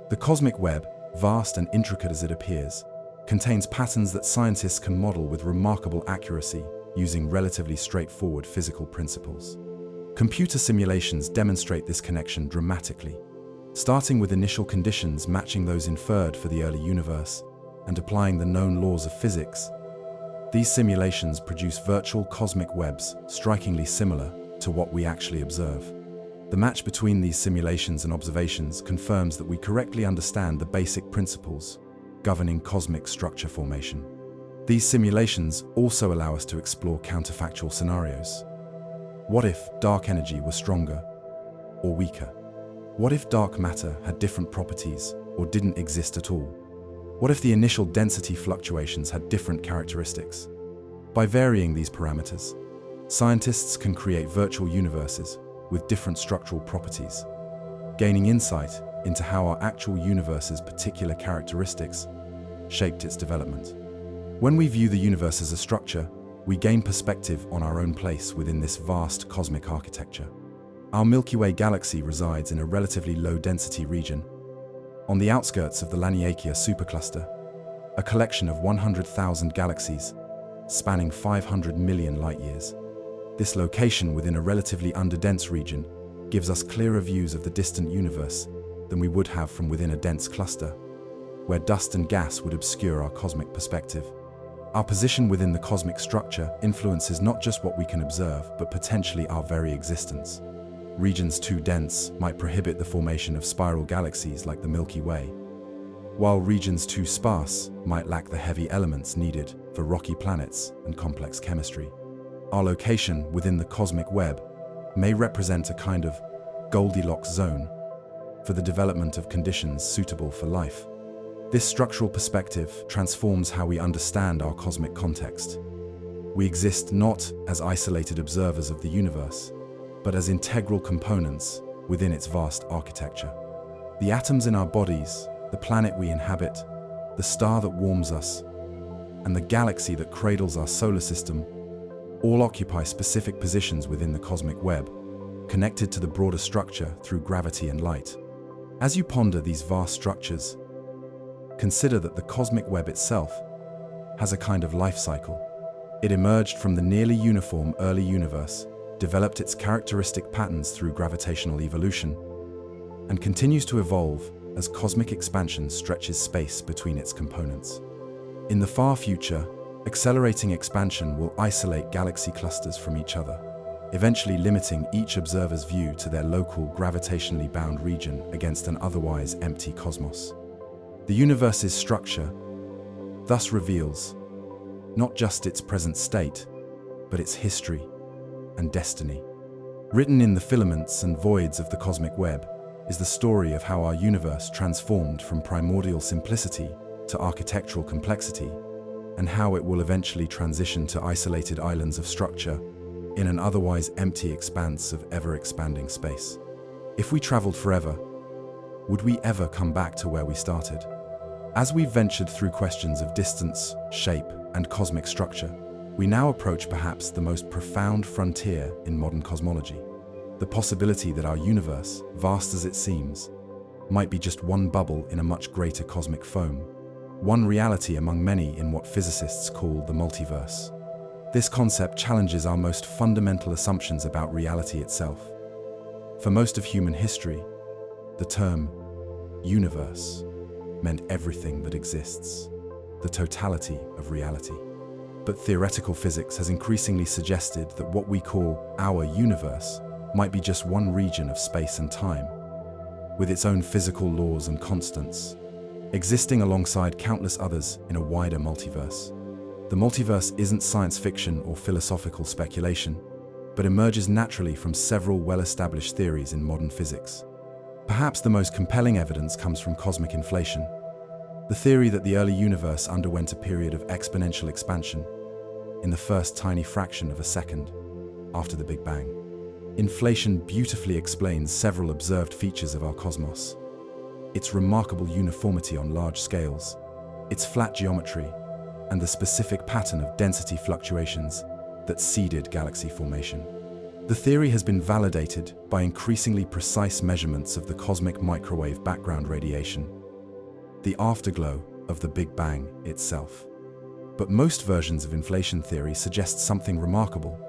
Speaker 1: The cosmic web, vast and intricate as it appears, contains patterns that scientists can model with remarkable accuracy using relatively straightforward physical principles. Computer simulations demonstrate this connection dramatically, starting with initial conditions matching those inferred for the early universe and applying the known laws of physics. These simulations produce virtual cosmic webs strikingly similar to what we actually observe. The match between these simulations and observations confirms that we correctly understand the basic principles governing cosmic structure formation. These simulations also allow us to explore counterfactual scenarios. What if dark energy were stronger or weaker? What if dark matter had different properties or didn't exist at all? What if the initial density fluctuations had different characteristics? By varying these parameters, scientists can create virtual universes with different structural properties, gaining insight into how our actual universe's particular characteristics shaped its development. When we view the universe as a structure, we gain perspective on our own place within this vast cosmic architecture. Our Milky Way galaxy resides in a relatively low-density region, on the outskirts of the Laniakea supercluster, a collection of 100,000 galaxies spanning 500 million light-years. This location within a relatively underdense region gives us clearer views of the distant universe than we would have from within a dense cluster, where dust and gas would obscure our cosmic perspective. Our position within the cosmic structure influences not just what we can observe, but potentially our very existence. Regions too dense might prohibit the formation of spiral galaxies like the Milky Way, while regions too sparse might lack the heavy elements needed for rocky planets and complex chemistry. Our location within the cosmic web may represent a kind of Goldilocks zone for the development of conditions suitable for life. This structural perspective transforms how we understand our cosmic context. We exist not as isolated observers of the universe, but as integral components within its vast architecture. The atoms in our bodies, the planet we inhabit, the star that warms us, and the galaxy that cradles our solar system all occupy specific positions within the cosmic web, connected to the broader structure through gravity and light. As you ponder these vast structures, consider that the cosmic web itself has a kind of life cycle. It emerged from the nearly uniform early universe, developed its characteristic patterns through gravitational evolution, and continues to evolve as cosmic expansion stretches space between its components. In the far future, accelerating expansion will isolate galaxy clusters from each other, eventually limiting each observer's view to their local gravitationally bound region against an otherwise empty cosmos. The universe's structure thus reveals not just its present state, but its history and destiny. Written in the filaments and voids of the cosmic web is the story of how our universe transformed from primordial simplicity to architectural complexity, and how it will eventually transition to isolated islands of structure in an otherwise empty expanse of ever-expanding space. If we traveled forever, would we ever come back to where we started? As we've ventured through questions of distance, shape, and cosmic structure, we now approach perhaps the most profound frontier in modern cosmology: the possibility that our universe, vast as it seems, might be just one bubble in a much greater cosmic foam, one reality among many in what physicists call the multiverse. This concept challenges our most fundamental assumptions about reality itself. For most of human history, the term universe meant everything that exists, the totality of reality. But theoretical physics has increasingly suggested that what we call our universe might be just one region of space and time, with its own physical laws and constants, existing alongside countless others in a wider multiverse. The multiverse isn't science fiction or philosophical speculation, but emerges naturally from several well-established theories in modern physics. Perhaps the most compelling evidence comes from cosmic inflation, the theory that the early universe underwent a period of exponential expansion in the first tiny fraction of a second after the Big Bang. Inflation beautifully explains several observed features of our cosmos: its remarkable uniformity on large scales, its flat geometry, and the specific pattern of density fluctuations that seeded galaxy formation. The theory has been validated by increasingly precise measurements of the cosmic microwave background radiation, the afterglow of the Big Bang itself. But most versions of inflation theory suggest something remarkable.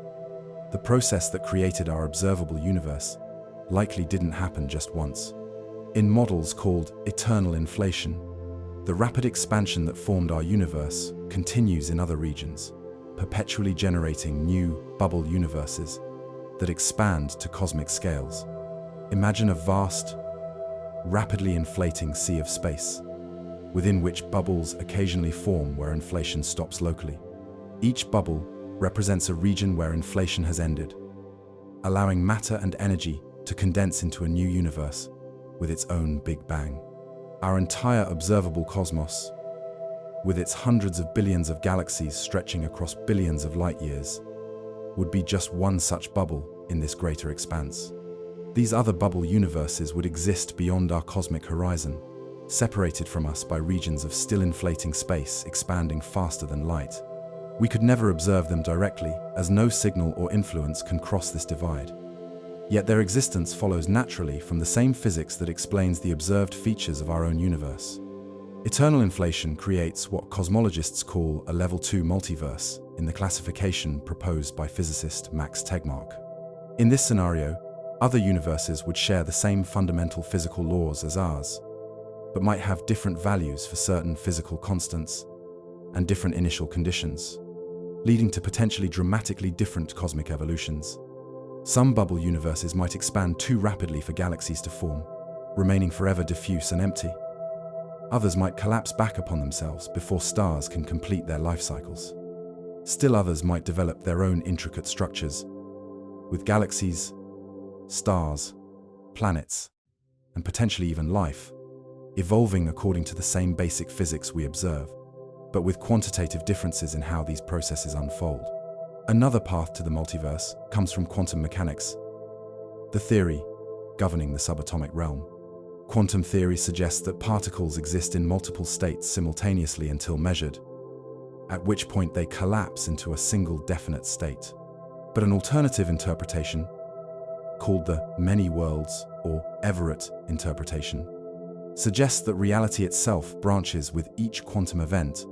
Speaker 1: The process that created our observable universe likely didn't happen just once. In models called eternal inflation, the rapid expansion that formed our universe continues in other regions, perpetually generating new bubble universes that expand to cosmic scales. Imagine a vast, rapidly inflating sea of space, within which bubbles occasionally form where inflation stops locally. Each bubble represents a region where inflation has ended, allowing matter and energy to condense into a new universe with its own Big Bang. Our entire observable cosmos, with its hundreds of billions of galaxies stretching across billions of light years, would be just one such bubble in this greater expanse. These other bubble universes would exist beyond our cosmic horizon, separated from us by regions of still inflating space expanding faster than light. We could never observe them directly, as no signal or influence can cross this divide. Yet their existence follows naturally from the same physics that explains the observed features of our own universe. Eternal inflation creates what cosmologists call a level 2 multiverse in the classification proposed by physicist Max Tegmark. In this scenario, other universes would share the same fundamental physical laws as ours, but might have different values for certain physical constants and different initial conditions, leading to potentially dramatically different cosmic evolutions. Some bubble universes might expand too rapidly for galaxies to form, remaining forever diffuse and empty. Others might collapse back upon themselves before stars can complete their life cycles. Still others might develop their own intricate structures, with galaxies, stars, planets, and potentially even life, evolving according to the same basic physics we observe, but with quantitative differences in how these processes unfold. Another path to the multiverse comes from quantum mechanics, the theory governing the subatomic realm. Quantum theory suggests that particles exist in multiple states simultaneously until measured, at which point they collapse into a single definite state. But an alternative interpretation, called the many worlds or Everett interpretation, suggests that reality itself branches with each quantum event,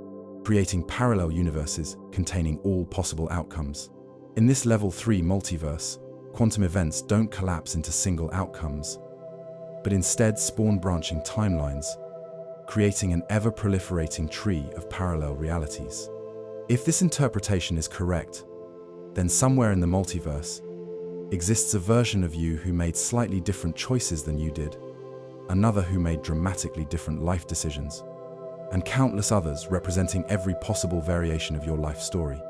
Speaker 1: creating parallel universes containing all possible outcomes. In this level 3 multiverse, quantum events don't collapse into single outcomes, but instead spawn branching timelines, creating an ever-proliferating tree of parallel realities. If this interpretation is correct, then somewhere in the multiverse exists a version of you who made slightly different choices than you did, another who made dramatically different life decisions, and countless others representing every possible variation of your life story.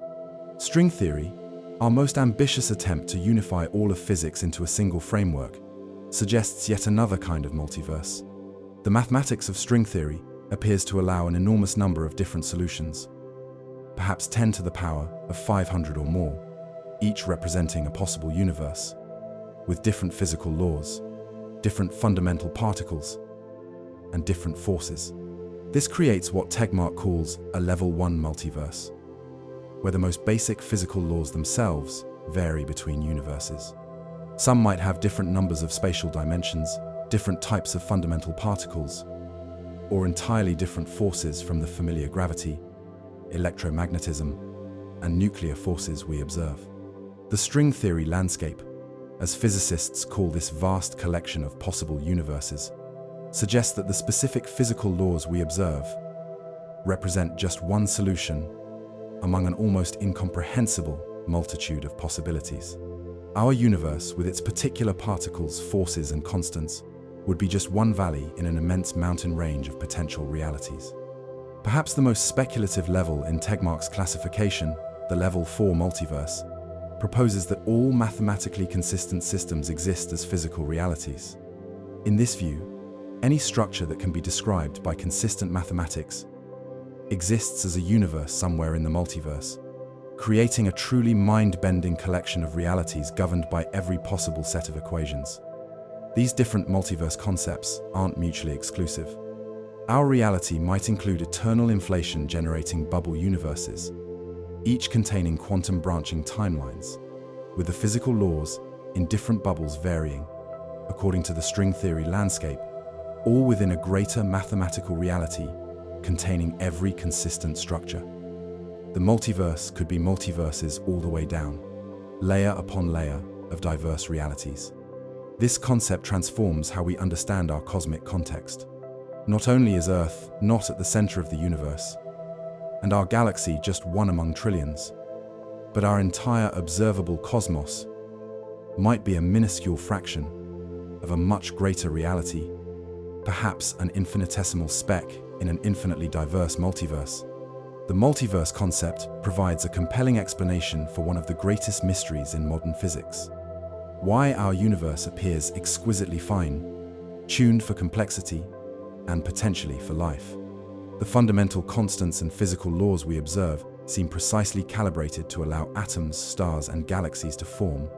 Speaker 1: String theory, our most ambitious attempt to unify all of physics into a single framework, suggests yet another kind of multiverse. The mathematics of string theory appears to allow an enormous number of different solutions, perhaps 10 to the power of 500 or more, each representing a possible universe, with different physical laws, different fundamental particles, and different forces. This creates what Tegmark calls a level 1 multiverse, where the most basic physical laws themselves vary between universes. Some might have different numbers of spatial dimensions, different types of fundamental particles, or entirely different forces from the familiar gravity, electromagnetism, and nuclear forces we observe. The string theory landscape, as physicists call this vast collection of possible universes, suggests that the specific physical laws we observe represent just one solution among an almost incomprehensible multitude of possibilities. Our universe, with its particular particles, forces, and constants, would be just one valley in an immense mountain range of potential realities. Perhaps the most speculative level in Tegmark's classification, the level 4 multiverse, proposes that all mathematically consistent systems exist as physical realities. In this view, any structure that can be described by consistent mathematics exists as a universe somewhere in the multiverse, creating a truly mind-bending collection of realities governed by every possible set of equations. These different multiverse concepts aren't mutually exclusive. Our reality might include eternal inflation-generating bubble universes, each containing quantum branching timelines, with the physical laws in different bubbles varying, according to the string theory landscape, all within a greater mathematical reality containing every consistent structure. The multiverse could be multiverses all the way down, layer upon layer of diverse realities. This concept transforms how we understand our cosmic context. Not only is Earth not at the center of the universe, and our galaxy just one among trillions, but our entire observable cosmos might be a minuscule fraction of a much greater reality, perhaps an infinitesimal speck in an infinitely diverse multiverse. The multiverse concept provides a compelling explanation for one of the greatest mysteries in modern physics: why our universe appears exquisitely fine, tuned for complexity, and potentially for life. The fundamental constants and physical laws we observe seem precisely calibrated to allow atoms, stars, and galaxies to form.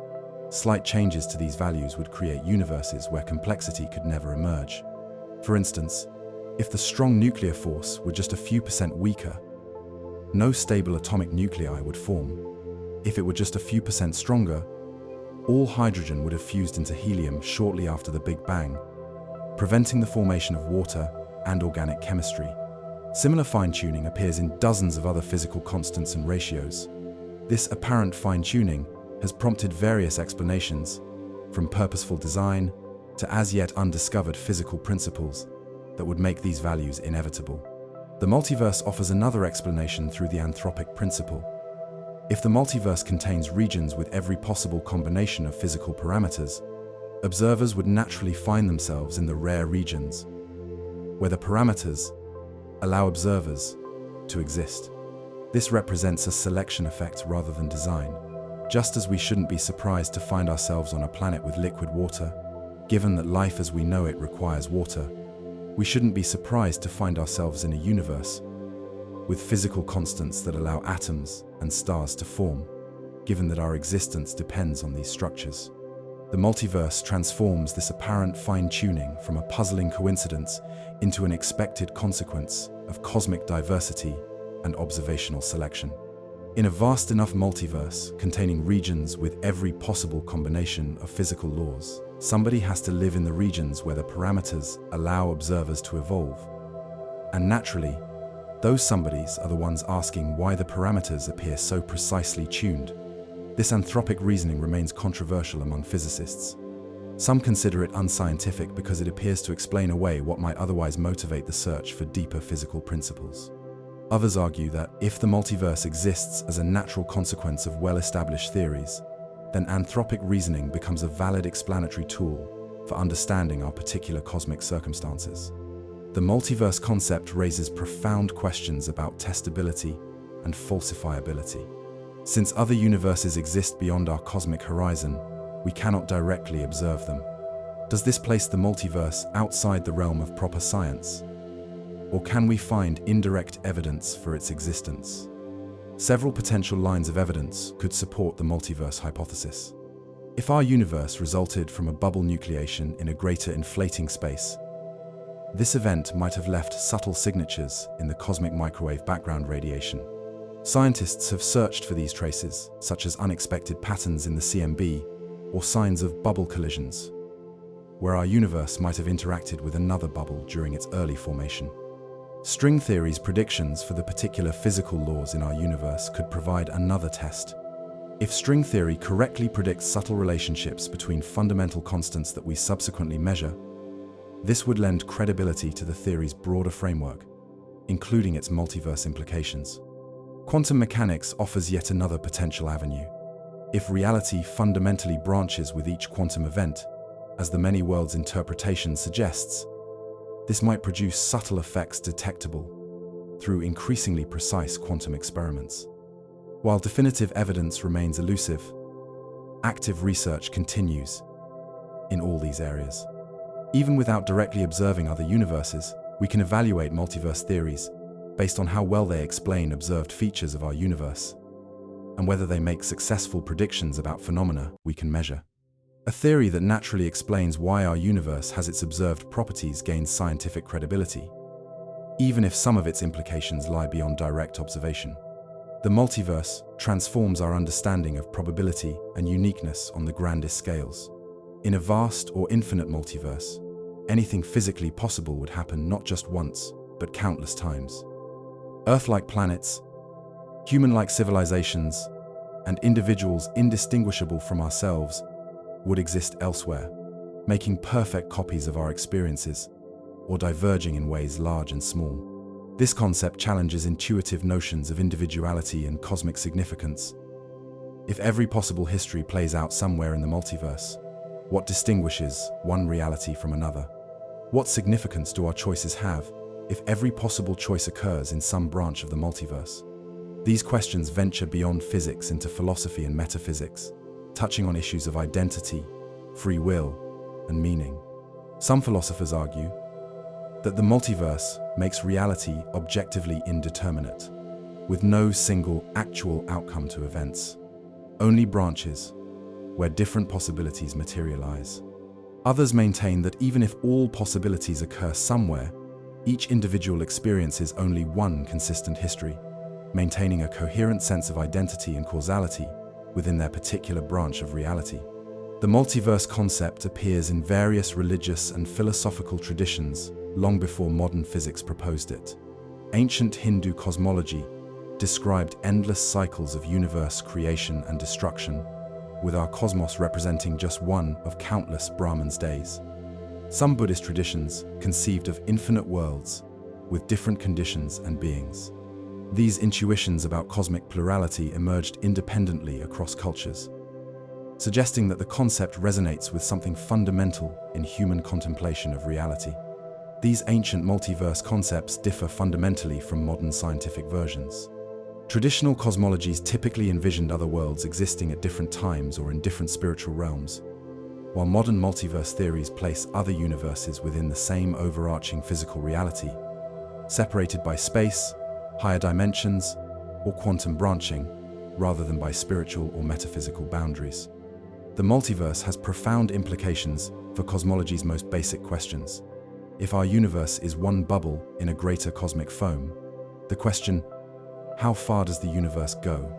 Speaker 1: Slight changes to these values would create universes where complexity could never emerge. For instance, if the strong nuclear force were just a few percent weaker, no stable atomic nuclei would form. If it were just a few percent stronger, all hydrogen would have fused into helium shortly after the Big Bang, preventing the formation of water and organic chemistry. Similar fine-tuning appears in dozens of other physical constants and ratios. This apparent fine-tuning has prompted various explanations, from purposeful design to as-yet undiscovered physical principles that would make these values inevitable. The multiverse offers another explanation through the anthropic principle. If the multiverse contains regions with every possible combination of physical parameters, observers would naturally find themselves in the rare regions, where the parameters allow observers to exist. This represents a selection effect rather than design. Just as we shouldn't be surprised to find ourselves on a planet with liquid water, given that life as we know it requires water, we shouldn't be surprised to find ourselves in a universe with physical constants that allow atoms and stars to form, given that our existence depends on these structures. The multiverse transforms this apparent fine-tuning from a puzzling coincidence into an expected consequence of cosmic diversity and observational selection. In a vast enough multiverse containing regions with every possible combination of physical laws, somebody has to live in the regions where the parameters allow observers to evolve. And naturally, those somebodies are the ones asking why the parameters appear so precisely tuned. This anthropic reasoning remains controversial among physicists. Some consider it unscientific because it appears to explain away what might otherwise motivate the search for deeper physical principles. Others argue that if the multiverse exists as a natural consequence of well-established theories, then anthropic reasoning becomes a valid explanatory tool for understanding our particular cosmic circumstances. The multiverse concept raises profound questions about testability and falsifiability. Since other universes exist beyond our cosmic horizon, we cannot directly observe them. Does this place the multiverse outside the realm of proper science? Or can we find indirect evidence for its existence? Several potential lines of evidence could support the multiverse hypothesis. If our universe resulted from a bubble nucleation in a greater inflating space, this event might have left subtle signatures in the cosmic microwave background radiation. Scientists have searched for these traces, such as unexpected patterns in the CMB or signs of bubble collisions, where our universe might have interacted with another bubble during its early formation. String theory's predictions for the particular physical laws in our universe could provide another test. If string theory correctly predicts subtle relationships between fundamental constants that we subsequently measure, this would lend credibility to the theory's broader framework, including its multiverse implications. Quantum mechanics offers yet another potential avenue. If reality fundamentally branches with each quantum event, as the many worlds interpretation suggests, this might produce subtle effects detectable through increasingly precise quantum experiments. While definitive evidence remains elusive, active research continues in all these areas. Even without directly observing other universes, we can evaluate multiverse theories based on how well they explain observed features of our universe and whether they make successful predictions about phenomena we can measure. A theory that naturally explains why our universe has its observed properties gains scientific credibility, even if some of its implications lie beyond direct observation. The multiverse transforms our understanding of probability and uniqueness on the grandest scales. In a vast or infinite multiverse, anything physically possible would happen not just once, but countless times. Earth-like planets, human-like civilizations, and individuals indistinguishable from ourselves would exist elsewhere, making perfect copies of our experiences, or diverging in ways large and small. This concept challenges intuitive notions of individuality and cosmic significance. If every possible history plays out somewhere in the multiverse, what distinguishes one reality from another? What significance do our choices have if every possible choice occurs in some branch of the multiverse? These questions venture beyond physics into philosophy and metaphysics, touching on issues of identity, free will, and meaning. Some philosophers argue that the multiverse makes reality objectively indeterminate, with no single actual outcome to events, only branches where different possibilities materialize. Others maintain that even if all possibilities occur somewhere, each individual experiences only one consistent history, maintaining a coherent sense of identity and causality within their particular branch of reality. The multiverse concept appears in various religious and philosophical traditions long before modern physics proposed it. Ancient Hindu cosmology described endless cycles of universe creation and destruction, with our cosmos representing just one of countless Brahman's days. Some Buddhist traditions conceived of infinite worlds with different conditions and beings. These intuitions about cosmic plurality emerged independently across cultures, suggesting that the concept resonates with something fundamental in human contemplation of reality. These ancient multiverse concepts differ fundamentally from modern scientific versions. Traditional cosmologies typically envisioned other worlds existing at different times or in different spiritual realms, while modern multiverse theories place other universes within the same overarching physical reality, separated by space, higher dimensions, or quantum branching, rather than by spiritual or metaphysical boundaries. The multiverse has profound implications for cosmology's most basic questions. If our universe is one bubble in a greater cosmic foam, the question, "How far does the universe go?"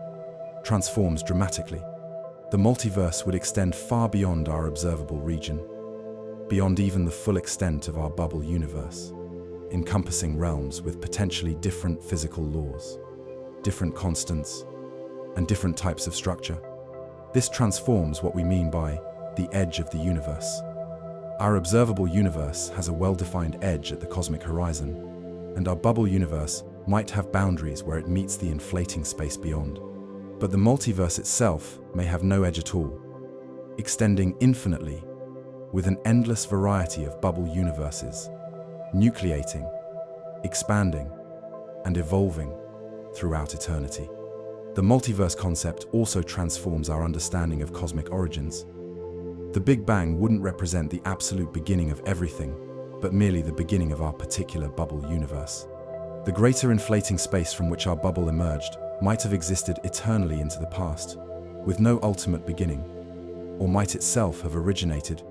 Speaker 1: transforms dramatically. The multiverse would extend far beyond our observable region, beyond even the full extent of our bubble universe, encompassing realms with potentially different physical laws, different constants, and different types of structure. This transforms what we mean by the edge of the universe. Our observable universe has a well-defined edge at the cosmic horizon, and our bubble universe might have boundaries where it meets the inflating space beyond. But the multiverse itself may have no edge at all, extending infinitely with an endless variety of bubble universes, nucleating, expanding, and evolving throughout eternity. The multiverse concept also transforms our understanding of cosmic origins. The Big Bang wouldn't represent the absolute beginning of everything, but merely the beginning of our particular bubble universe. The greater inflating space from which our bubble emerged might have existed eternally into the past, with no ultimate beginning, or might itself have originated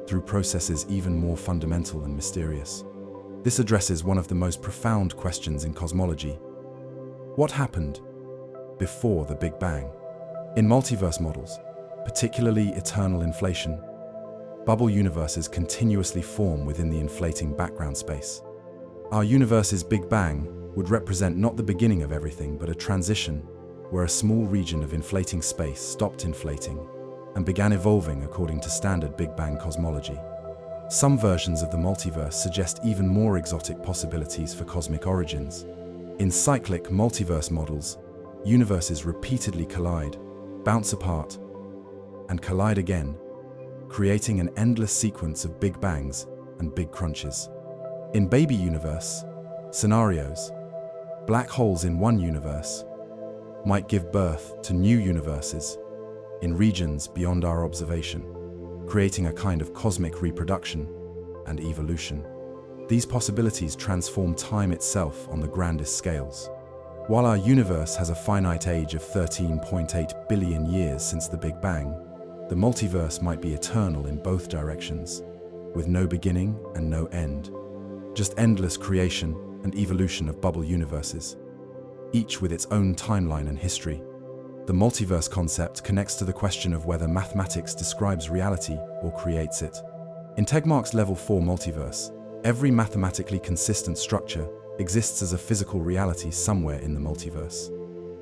Speaker 1: through processes even more fundamental and mysterious. This addresses one of the most profound questions in cosmology. What happened before the Big Bang? In multiverse models, particularly eternal inflation, bubble universes continuously form within the inflating background space. Our universe's Big Bang would represent not the beginning of everything, but a transition where a small region of inflating space stopped inflating and began evolving according to standard Big Bang cosmology. Some versions of the multiverse suggest even more exotic possibilities for cosmic origins. In cyclic multiverse models, universes repeatedly collide, bounce apart, and collide again, creating an endless sequence of big bangs and big crunches. In baby universe scenarios, black holes in one universe might give birth to new universes in regions beyond our observation, creating a kind of cosmic reproduction and evolution. These possibilities transform time itself on the grandest scales. While our universe has a finite age of 13.8 billion years since the Big Bang, the multiverse might be eternal in both directions, with no beginning and no end. Just endless creation and evolution of bubble universes, each with its own timeline and history. The multiverse concept connects to the question of whether mathematics describes reality or creates it. In Tegmark's Level 4 multiverse, every mathematically consistent structure exists as a physical reality somewhere in the multiverse.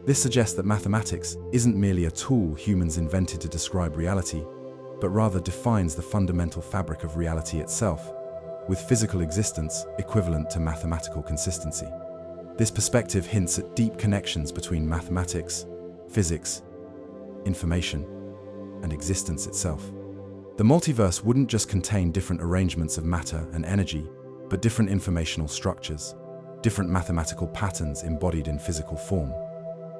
Speaker 1: This suggests that mathematics isn't merely a tool humans invented to describe reality, but rather defines the fundamental fabric of reality itself, with physical existence equivalent to mathematical consistency. This perspective hints at deep connections between mathematics, physics, information, and existence itself. The multiverse wouldn't just contain different arrangements of matter and energy, but different informational structures, different mathematical patterns embodied in physical form.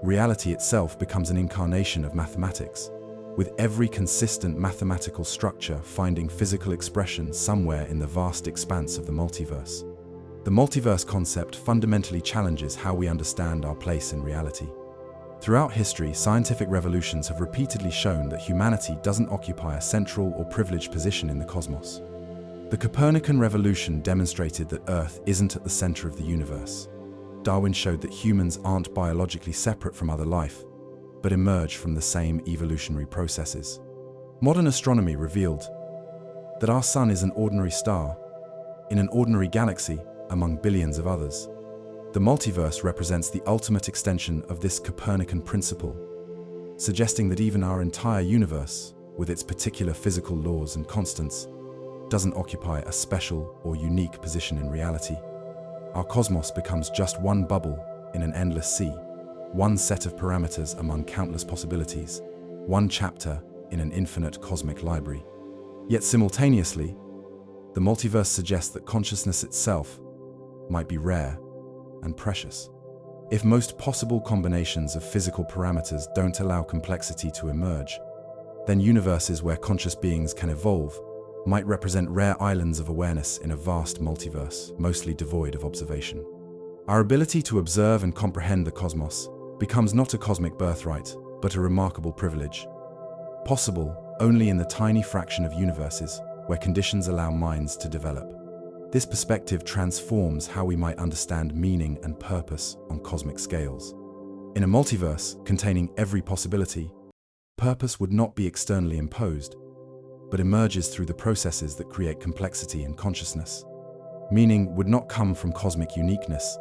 Speaker 1: Reality itself becomes an incarnation of mathematics, with every consistent mathematical structure finding physical expression somewhere in the vast expanse of the multiverse. The multiverse concept fundamentally challenges how we understand our place in reality. Throughout history, scientific revolutions have repeatedly shown that humanity doesn't occupy a central or privileged position in the cosmos. The Copernican revolution demonstrated that Earth isn't at the center of the universe. Darwin showed that humans aren't biologically separate from other life, but emerge from the same evolutionary processes. Modern astronomy revealed that our sun is an ordinary star in an ordinary galaxy among billions of others. The multiverse represents the ultimate extension of this Copernican principle, suggesting that even our entire universe, with its particular physical laws and constants, doesn't occupy a special or unique position in reality. Our cosmos becomes just one bubble in an endless sea, one set of parameters among countless possibilities, one chapter in an infinite cosmic library. Yet simultaneously, the multiverse suggests that consciousness itself might be rare and precious. If most possible combinations of physical parameters don't allow complexity to emerge, then universes where conscious beings can evolve might represent rare islands of awareness in a vast multiverse, mostly devoid of observation. Our ability to observe and comprehend the cosmos becomes not a cosmic birthright, but a remarkable privilege, possible only in the tiny fraction of universes where conditions allow minds to develop. This perspective transforms how we might understand meaning and purpose on cosmic scales. In a multiverse containing every possibility, purpose would not be externally imposed, but emerges through the processes that create complexity in consciousness. Meaning would not come from cosmic uniqueness,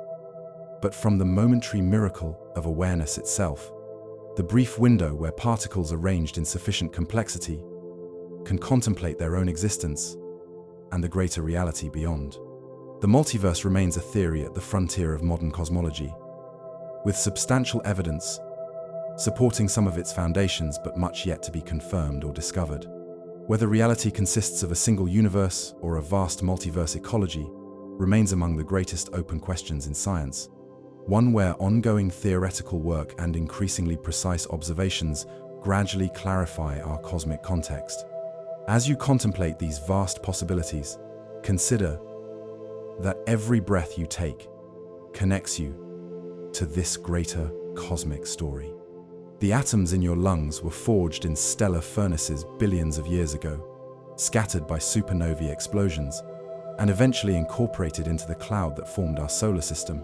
Speaker 1: but from the momentary miracle of awareness itself, the brief window where particles arranged in sufficient complexity can contemplate their own existence and the greater reality beyond. The multiverse remains a theory at the frontier of modern cosmology, with substantial evidence supporting some of its foundations but much yet to be confirmed or discovered. Whether reality consists of a single universe or a vast multiverse ecology remains among the greatest open questions in science, one where ongoing theoretical work and increasingly precise observations gradually clarify our cosmic context. As you contemplate these vast possibilities, consider that every breath you take connects you to this greater cosmic story. The atoms in your lungs were forged in stellar furnaces billions of years ago, scattered by supernovae explosions, and eventually incorporated into the cloud that formed our solar system.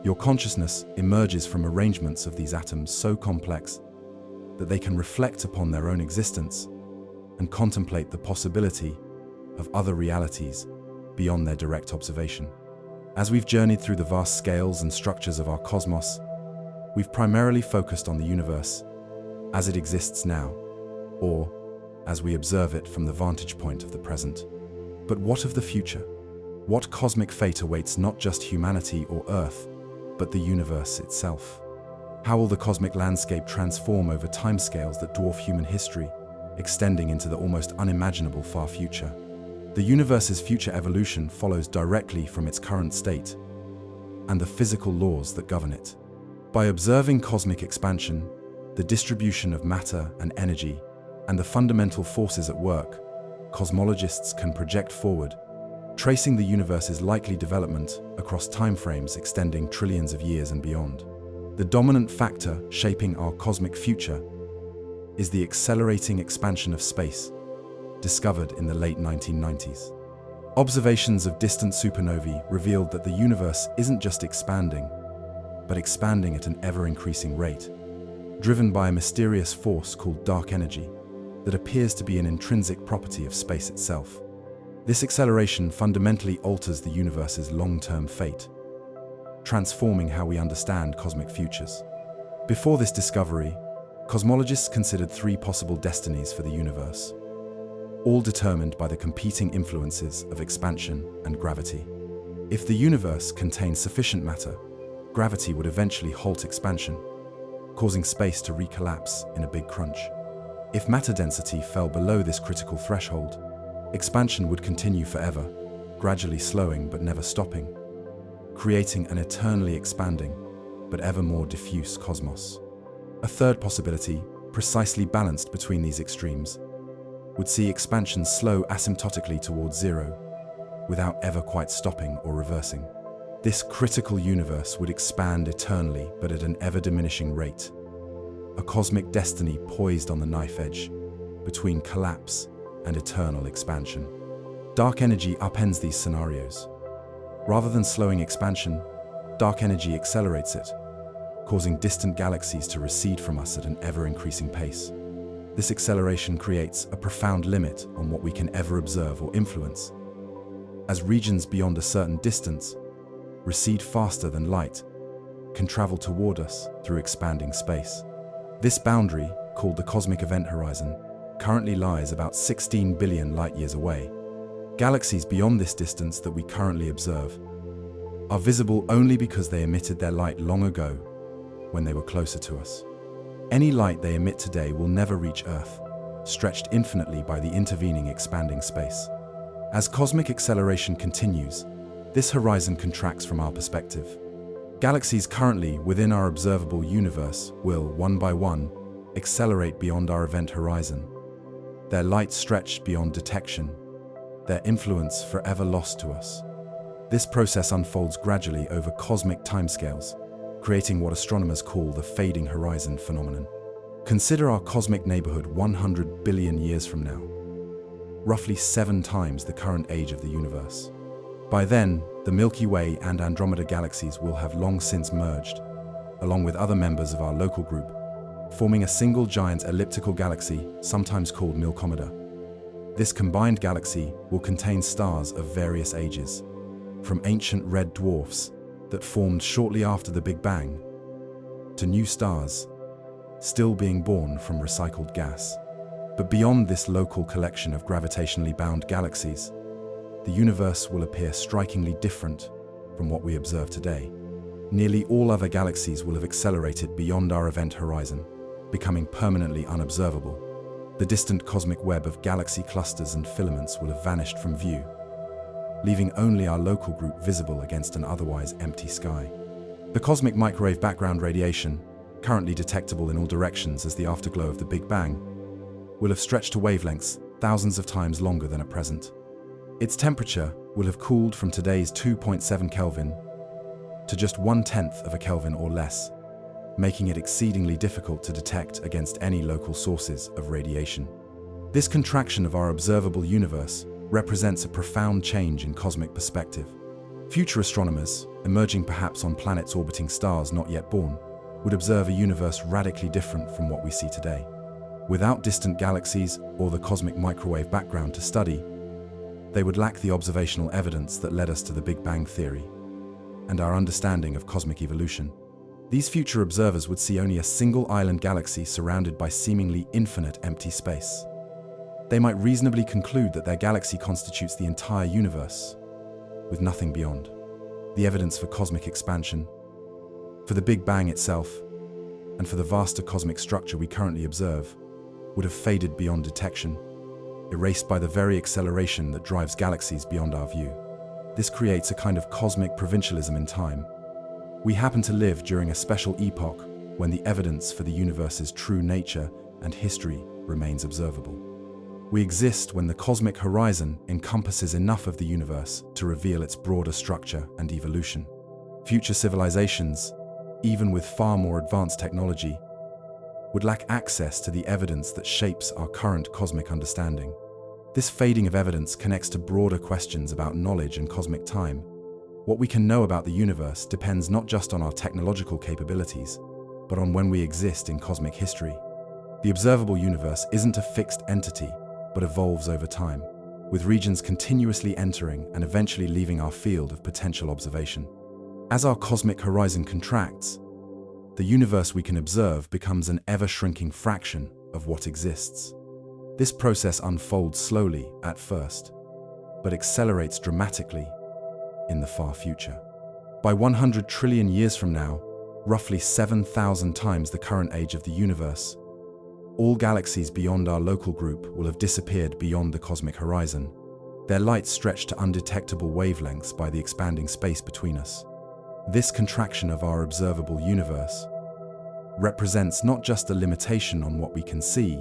Speaker 1: Your consciousness emerges from arrangements of these atoms so complex that they can reflect upon their own existence and contemplate the possibility of other realities beyond their direct observation. As we've journeyed through the vast scales and structures of our cosmos, we've primarily focused on the universe as it exists now, or as we observe it from the vantage point of the present. But what of the future? What cosmic fate awaits not just humanity or Earth, but the universe itself? How will the cosmic landscape transform over timescales that dwarf human history, extending into the almost unimaginable far future? The universe's future evolution follows directly from its current state and the physical laws that govern it. By observing cosmic expansion, the distribution of matter and energy, and the fundamental forces at work, cosmologists can project forward, tracing the universe's likely development across timeframes extending trillions of years and beyond. The dominant factor shaping our cosmic future is the accelerating expansion of space, discovered in the late 1990s. Observations of distant supernovae revealed that the universe isn't just expanding, but expanding at an ever-increasing rate, driven by a mysterious force called dark energy that appears to be an intrinsic property of space itself. This acceleration fundamentally alters the universe's long-term fate, transforming how we understand cosmic futures. Before this discovery, cosmologists considered three possible destinies for the universe, all determined by the competing influences of expansion and gravity. If the universe contained sufficient matter, gravity would eventually halt expansion, causing space to recollapse in a big crunch. If matter density fell below this critical threshold, expansion would continue forever, gradually slowing but never stopping, creating an eternally expanding but ever more diffuse cosmos. A third possibility, precisely balanced between these extremes, would see expansion slow asymptotically towards zero, without ever quite stopping or reversing. This critical universe would expand eternally but at an ever-diminishing rate, a cosmic destiny poised on the knife edge between collapse and eternal expansion. Dark energy upends these scenarios. Rather than slowing expansion, dark energy accelerates it, causing distant galaxies to recede from us at an ever-increasing pace. This acceleration creates a profound limit on what we can ever observe or influence, as regions beyond a certain distance recede faster than light can travel toward us through expanding space. This boundary, called the cosmic event horizon, currently lies about 16 billion light-years away. Galaxies beyond this distance that we currently observe are visible only because they emitted their light long ago when they were closer to us. Any light they emit today will never reach Earth, stretched infinitely by the intervening expanding space. As cosmic acceleration continues, this horizon contracts from our perspective. Galaxies currently within our observable universe will, one by one, accelerate beyond our event horizon, their light stretched beyond detection, their influence forever lost to us. This process unfolds gradually over cosmic timescales, creating what astronomers call the fading horizon phenomenon. Consider our cosmic neighborhood 100 billion years from now, roughly 7 times the current age of the universe. By then, the Milky Way and Andromeda galaxies will have long since merged, along with other members of our local group, forming a single giant elliptical galaxy, sometimes called Milkomeda. This combined galaxy will contain stars of various ages, from ancient red dwarfs that formed shortly after the Big Bang, to new stars still being born from recycled gas. But beyond this local collection of gravitationally bound galaxies, the universe will appear strikingly different from what we observe today. Nearly all other galaxies will have accelerated beyond our event horizon, becoming permanently unobservable. The distant cosmic web of galaxy clusters and filaments will have vanished from view, leaving only our local group visible against an otherwise empty sky. The cosmic microwave background radiation, currently detectable in all directions as the afterglow of the Big Bang, will have stretched to wavelengths thousands of times longer than at present. Its temperature will have cooled from today's 2.7 Kelvin to just 1/10 of a Kelvin or less, making it exceedingly difficult to detect against any local sources of radiation. This contraction of our observable universe represents a profound change in cosmic perspective. Future astronomers, emerging perhaps on planets orbiting stars not yet born, would observe a universe radically different from what we see today. Without distant galaxies or the cosmic microwave background to study, they would lack the observational evidence that led us to the Big Bang theory and our understanding of cosmic evolution. These future observers would see only a single island galaxy surrounded by seemingly infinite empty space. They might reasonably conclude that their galaxy constitutes the entire universe, with nothing beyond. The evidence for cosmic expansion, for the Big Bang itself, and for the vaster cosmic structure we currently observe, would have faded beyond detection, erased by the very acceleration that drives galaxies beyond our view. This creates a kind of cosmic provincialism in time. We happen to live during a special epoch when the evidence for the universe's true nature and history remains observable. We exist when the cosmic horizon encompasses enough of the universe to reveal its broader structure and evolution. Future civilizations, even with far more advanced technology, would lack access to the evidence that shapes our current cosmic understanding. This fading of evidence connects to broader questions about knowledge and cosmic time. What we can know about the universe depends not just on our technological capabilities, but on when we exist in cosmic history. The observable universe isn't a fixed entity, but evolves over time, with regions continuously entering and eventually leaving our field of potential observation. As our cosmic horizon contracts, the universe we can observe becomes an ever-shrinking fraction of what exists. This process unfolds slowly at first, but accelerates dramatically in the far future. By 100 trillion years from now, roughly 7,000 times the current age of the universe, all galaxies beyond our local group will have disappeared beyond the cosmic horizon, their light stretched to undetectable wavelengths by the expanding space between us. This contraction of our observable universe represents not just a limitation on what we can see,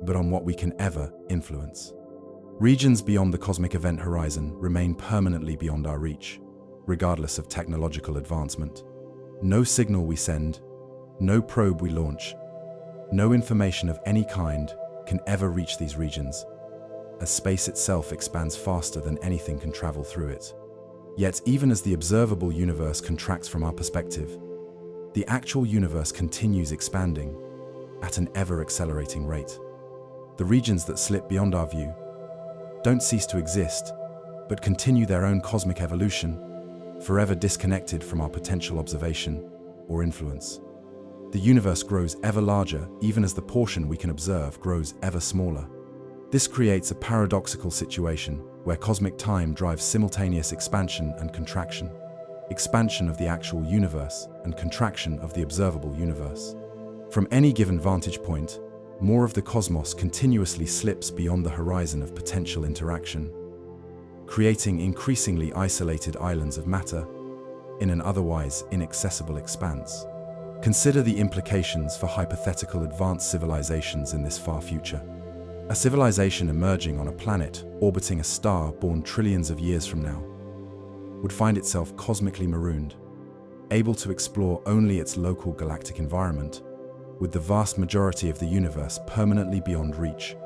Speaker 1: but on what we can ever influence. Regions beyond the cosmic event horizon remain permanently beyond our reach, regardless of technological advancement. No signal we send, no probe we launch, no information of any kind can ever reach these regions, as space itself expands faster than anything can travel through it. Yet, even as the observable universe contracts from our perspective, the actual universe continues expanding at an ever-accelerating rate. The regions that slip beyond our view don't cease to exist, but continue their own cosmic evolution, forever disconnected from our potential observation or influence. The universe grows ever larger even as the portion we can observe grows ever smaller. This creates a paradoxical situation where cosmic time drives simultaneous expansion and contraction. Expansion of the actual universe and contraction of the observable universe. From any given vantage point, more of the cosmos continuously slips beyond the horizon of potential interaction, creating increasingly isolated islands of matter in an otherwise inaccessible expanse. Consider the implications for hypothetical advanced civilizations in this far future. A civilization emerging on a planet orbiting a star born trillions of years from now would find itself cosmically marooned, able to explore only its local galactic environment, with the vast majority of the universe permanently beyond reach.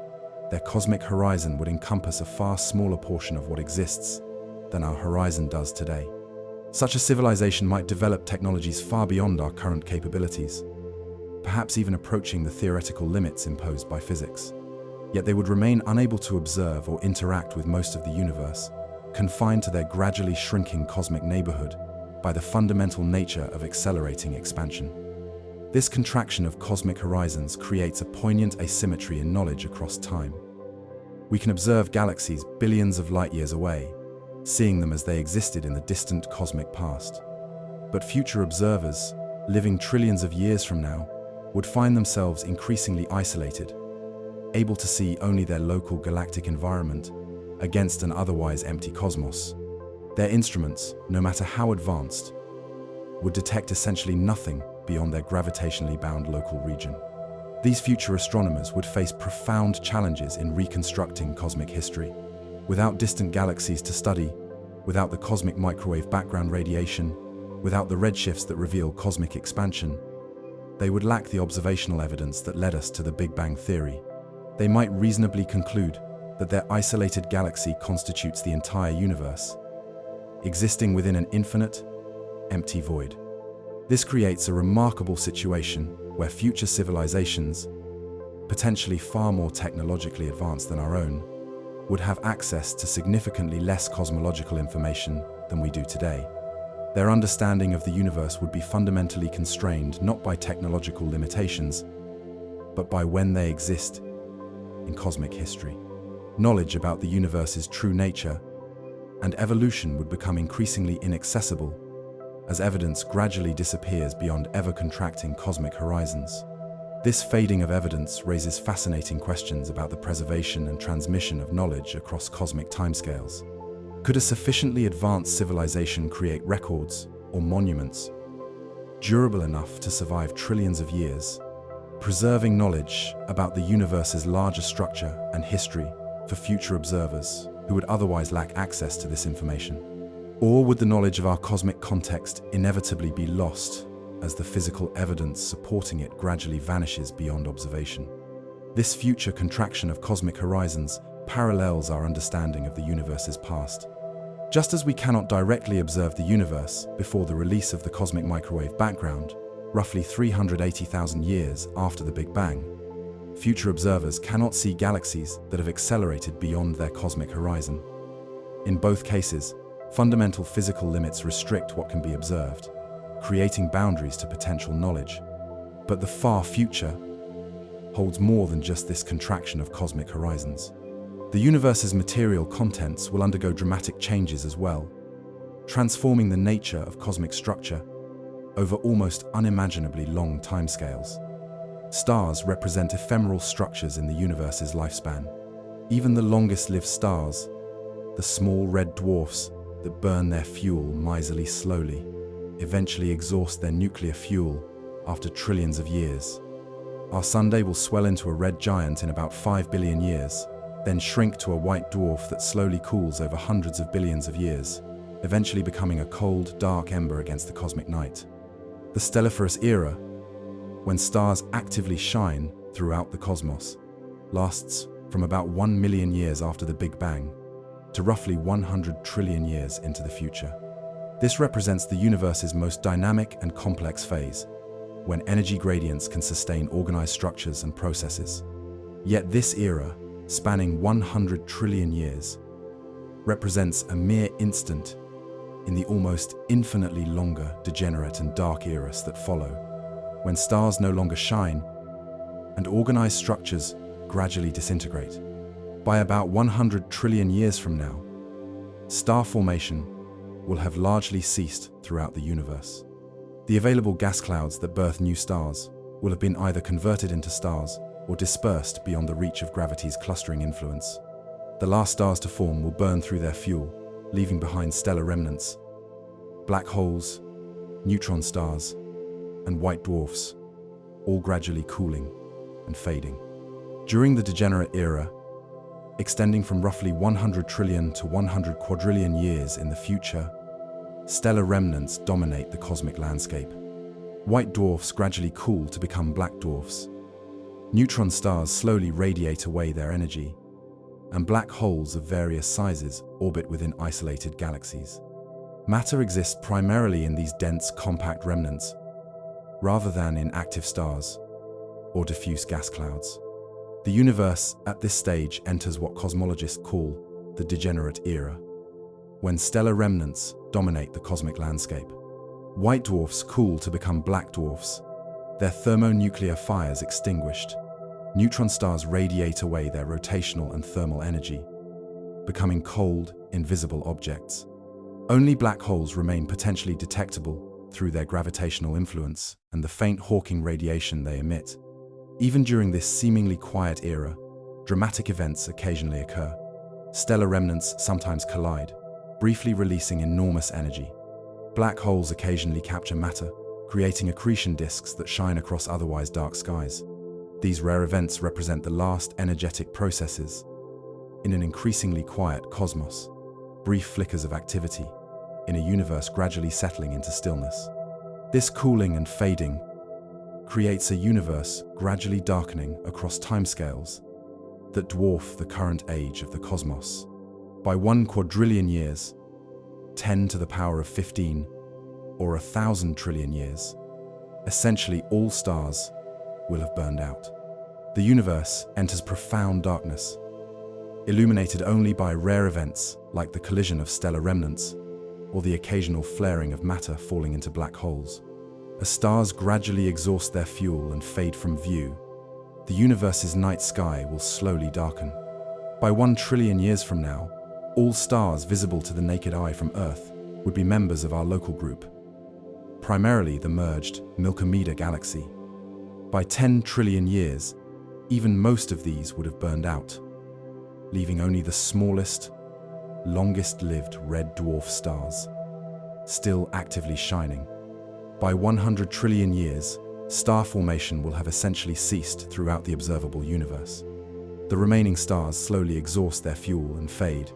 Speaker 1: Their cosmic horizon would encompass a far smaller portion of what exists than our horizon does today. Such a civilization might develop technologies far beyond our current capabilities, perhaps even approaching the theoretical limits imposed by physics. Yet they would remain unable to observe or interact with most of the universe, confined to their gradually shrinking cosmic neighborhood by the fundamental nature of accelerating expansion. This contraction of cosmic horizons creates a poignant asymmetry in knowledge across time. We can observe galaxies billions of light years away, seeing them as they existed in the distant cosmic past. But future observers, living trillions of years from now, would find themselves increasingly isolated, able to see only their local galactic environment against an otherwise empty cosmos. Their instruments, no matter how advanced, would detect essentially nothing beyond their gravitationally bound local region. These future astronomers would face profound challenges in reconstructing cosmic history. Without distant galaxies to study, without the cosmic microwave background radiation, without the redshifts that reveal cosmic expansion, they would lack the observational evidence that led us to the Big Bang theory. They might reasonably conclude that their isolated galaxy constitutes the entire universe, existing within an infinite, empty void. This creates a remarkable situation where future civilizations, potentially far more technologically advanced than our own, would have access to significantly less cosmological information than we do today. Their understanding of the universe would be fundamentally constrained not by technological limitations, but by when they exist in cosmic history. Knowledge about the universe's true nature and evolution would become increasingly inaccessible as evidence gradually disappears beyond ever-contracting cosmic horizons. This fading of evidence raises fascinating questions about the preservation and transmission of knowledge across cosmic timescales. Could a sufficiently advanced civilization create records or monuments durable enough to survive trillions of years, preserving knowledge about the universe's larger structure and history for future observers who would otherwise lack access to this information? Or would the knowledge of our cosmic context inevitably be lost as the physical evidence supporting it gradually vanishes beyond observation? This future contraction of cosmic horizons parallels our understanding of the universe's past. Just as we cannot directly observe the universe before the release of the cosmic microwave background, roughly 380,000 years after the Big Bang, future observers cannot see galaxies that have accelerated beyond their cosmic horizon. In both cases, fundamental physical limits restrict what can be observed, creating boundaries to potential knowledge. But the far future holds more than just this contraction of cosmic horizons. The universe's material contents will undergo dramatic changes as well, transforming the nature of cosmic structure over almost unimaginably long timescales. Stars represent ephemeral structures in the universe's lifespan. Even the longest-lived stars, the small red dwarfs that burn their fuel miserly slowly, eventually exhaust their nuclear fuel after trillions of years. Our Sunday will swell into a red giant in about 5 billion years, then shrink to a white dwarf that slowly cools over hundreds of billions of years, eventually becoming a cold, dark ember against the cosmic night. The stelliferous era, when stars actively shine throughout the cosmos, lasts from about 1 million years after the Big Bang to roughly 100 trillion years into the future. This represents the universe's most dynamic and complex phase, when energy gradients can sustain organized structures and processes. Yet this era, spanning 100 trillion years, represents a mere instant in the almost infinitely longer degenerate and dark eras that follow, when stars no longer shine and organized structures gradually disintegrate. By about 100 trillion years from now, star formation will have largely ceased throughout the universe. The available gas clouds that birth new stars will have been either converted into stars or dispersed beyond the reach of gravity's clustering influence. The last stars to form will burn through their fuel, leaving behind stellar remnants, black holes, neutron stars, and white dwarfs, all gradually cooling and fading. During the degenerate era, extending from roughly 100 trillion to 100 quadrillion years in the future, stellar remnants dominate the cosmic landscape. White dwarfs gradually cool to become black dwarfs. Neutron stars slowly radiate away their energy, and black holes of various sizes orbit within isolated galaxies. Matter exists primarily in these dense, compact remnants, rather than in active stars or diffuse gas clouds. The universe, at this stage, enters what cosmologists call the degenerate era, when stellar remnants dominate the cosmic landscape. White dwarfs cool to become black dwarfs, their thermonuclear fires extinguished. Neutron stars radiate away their rotational and thermal energy, becoming cold, invisible objects. Only black holes remain potentially detectable through their gravitational influence and the faint Hawking radiation they emit. Even during this seemingly quiet era, dramatic events occasionally occur. Stellar remnants sometimes collide, briefly releasing enormous energy. Black holes occasionally capture matter, creating accretion disks that shine across otherwise dark skies. These rare events represent the last energetic processes in an increasingly quiet cosmos, brief flickers of activity in a universe gradually settling into stillness. This cooling and fading creates a universe gradually darkening across timescales that dwarf the current age of the cosmos. By 1 quadrillion years, 10 to the power of 15, or 1,000 trillion years, essentially all stars will have burned out. The universe enters profound darkness, illuminated only by rare events like the collision of stellar remnants or the occasional flaring of matter falling into black holes. As stars gradually exhaust their fuel and fade from view, the universe's night sky will slowly darken. By 1 trillion years from now, all stars visible to the naked eye from Earth would be members of our local group, primarily the merged Milky Galaxy. By 10 trillion years, even most of these would have burned out, leaving only the smallest, longest-lived red dwarf stars, still actively shining. By 100 trillion years, star formation will have essentially ceased throughout the observable universe. The remaining stars slowly exhaust their fuel and fade,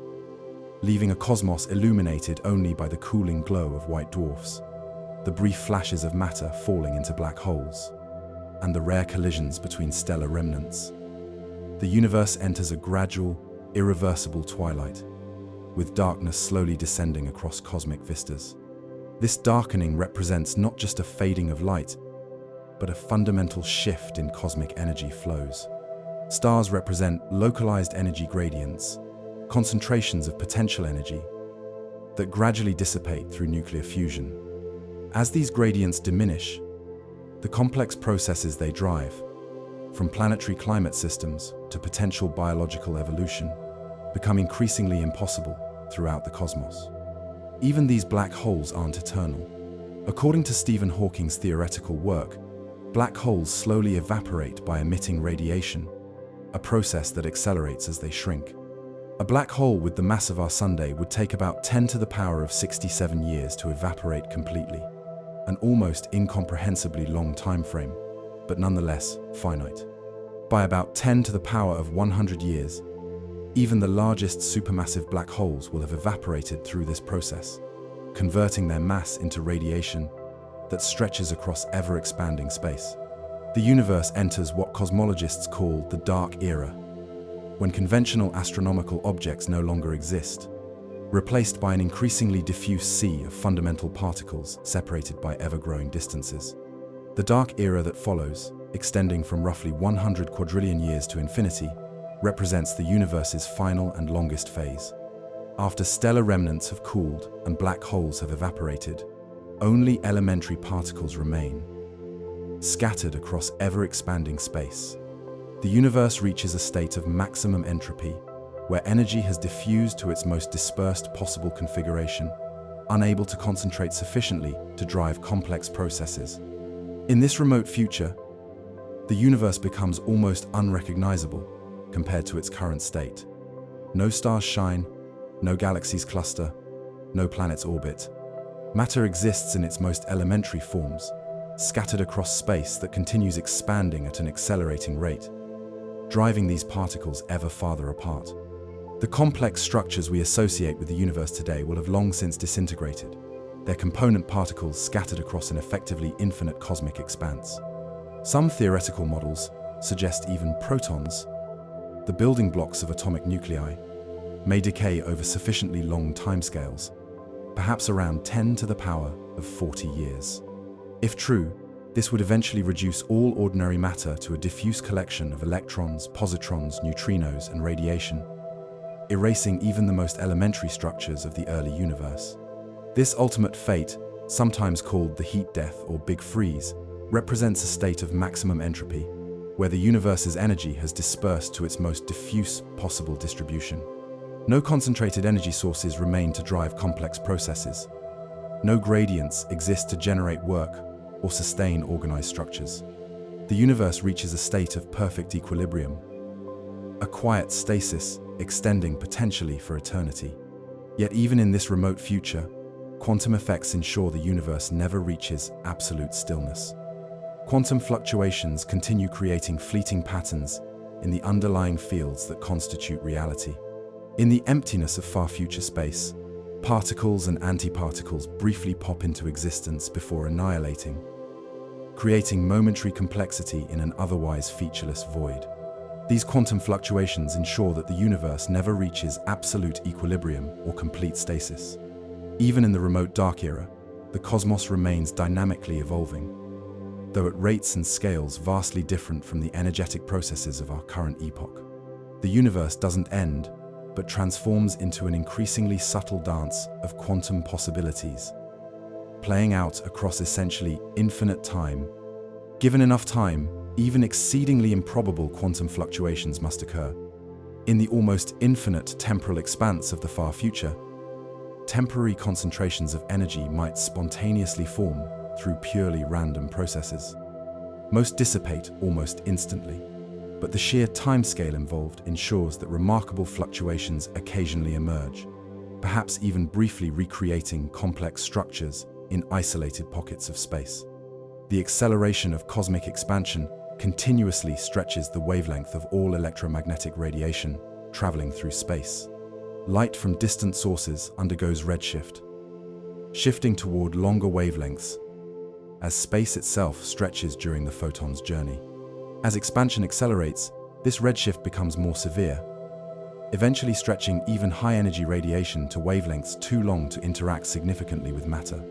Speaker 1: leaving a cosmos illuminated only by the cooling glow of white dwarfs, the brief flashes of matter falling into black holes, and the rare collisions between stellar remnants. The universe enters a gradual, irreversible twilight, with darkness slowly descending across cosmic vistas. This darkening represents not just a fading of light, but a fundamental shift in cosmic energy flows. Stars represent localized energy gradients, concentrations of potential energy that gradually dissipate through nuclear fusion. As these gradients diminish, the complex processes they drive, from planetary climate systems to potential biological evolution, become increasingly impossible throughout the cosmos. Even these black holes aren't eternal. According to Stephen Hawking's theoretical work, black holes slowly evaporate by emitting radiation, a process that accelerates as they shrink. A black hole with the mass of our Sunday would take about 10 to the power of 67 years to evaporate completely, an almost incomprehensibly long time frame, but nonetheless finite. By about 10 to the power of 100 years, even the largest supermassive black holes will have evaporated through this process, converting their mass into radiation that stretches across ever-expanding space. The universe enters what cosmologists call the dark era, when conventional astronomical objects no longer exist, replaced by an increasingly diffuse sea of fundamental particles separated by ever-growing distances. The dark era that follows, extending from roughly 100 quadrillion years to infinity, represents the universe's final and longest phase. After stellar remnants have cooled and black holes have evaporated, only elementary particles remain, scattered across ever-expanding space. The universe reaches a state of maximum entropy, where energy has diffused to its most dispersed possible configuration, unable to concentrate sufficiently to drive complex processes. In this remote future, the universe becomes almost unrecognizable compared to its current state. No stars shine, no galaxies cluster, no planets orbit. Matter exists in its most elementary forms, scattered across space that continues expanding at an accelerating rate, driving these particles ever farther apart. The complex structures we associate with the universe today will have long since disintegrated, their component particles scattered across an effectively infinite cosmic expanse. Some theoretical models suggest even protons, the building blocks of atomic nuclei, may decay over sufficiently long timescales, perhaps around 10 to the power of 40 years. If true, this would eventually reduce all ordinary matter to a diffuse collection of electrons, positrons, neutrinos, and radiation, erasing even the most elementary structures of the early universe. This ultimate fate, sometimes called the heat death or big freeze, represents a state of maximum entropy, where the universe's energy has dispersed to its most diffuse possible distribution. No concentrated energy sources remain to drive complex processes. No gradients exist to generate work or sustain organized structures. The universe reaches a state of perfect equilibrium, a quiet stasis extending potentially for eternity. Yet even in this remote future, quantum effects ensure the universe never reaches absolute stillness. Quantum fluctuations continue creating fleeting patterns in the underlying fields that constitute reality. In the emptiness of far future space, particles and antiparticles briefly pop into existence before annihilating, creating momentary complexity in an otherwise featureless void. These quantum fluctuations ensure that the universe never reaches absolute equilibrium or complete stasis. Even in the remote dark era, the cosmos remains dynamically evolving, though at rates and scales vastly different from the energetic processes of our current epoch. The universe doesn't end, but transforms into an increasingly subtle dance of quantum possibilities, playing out across essentially infinite time. Given enough time, even exceedingly improbable quantum fluctuations must occur. In the almost infinite temporal expanse of the far future, temporary concentrations of energy might spontaneously form through purely random processes. Most dissipate almost instantly, but the sheer timescale involved ensures that remarkable fluctuations occasionally emerge, perhaps even briefly recreating complex structures in isolated pockets of space. The acceleration of cosmic expansion continuously stretches the wavelength of all electromagnetic radiation traveling through space. Light from distant sources undergoes redshift, shifting toward longer wavelengths as space itself stretches during the photon's journey. As expansion accelerates, this redshift becomes more severe, eventually stretching even high-energy radiation to wavelengths too long to interact significantly with matter.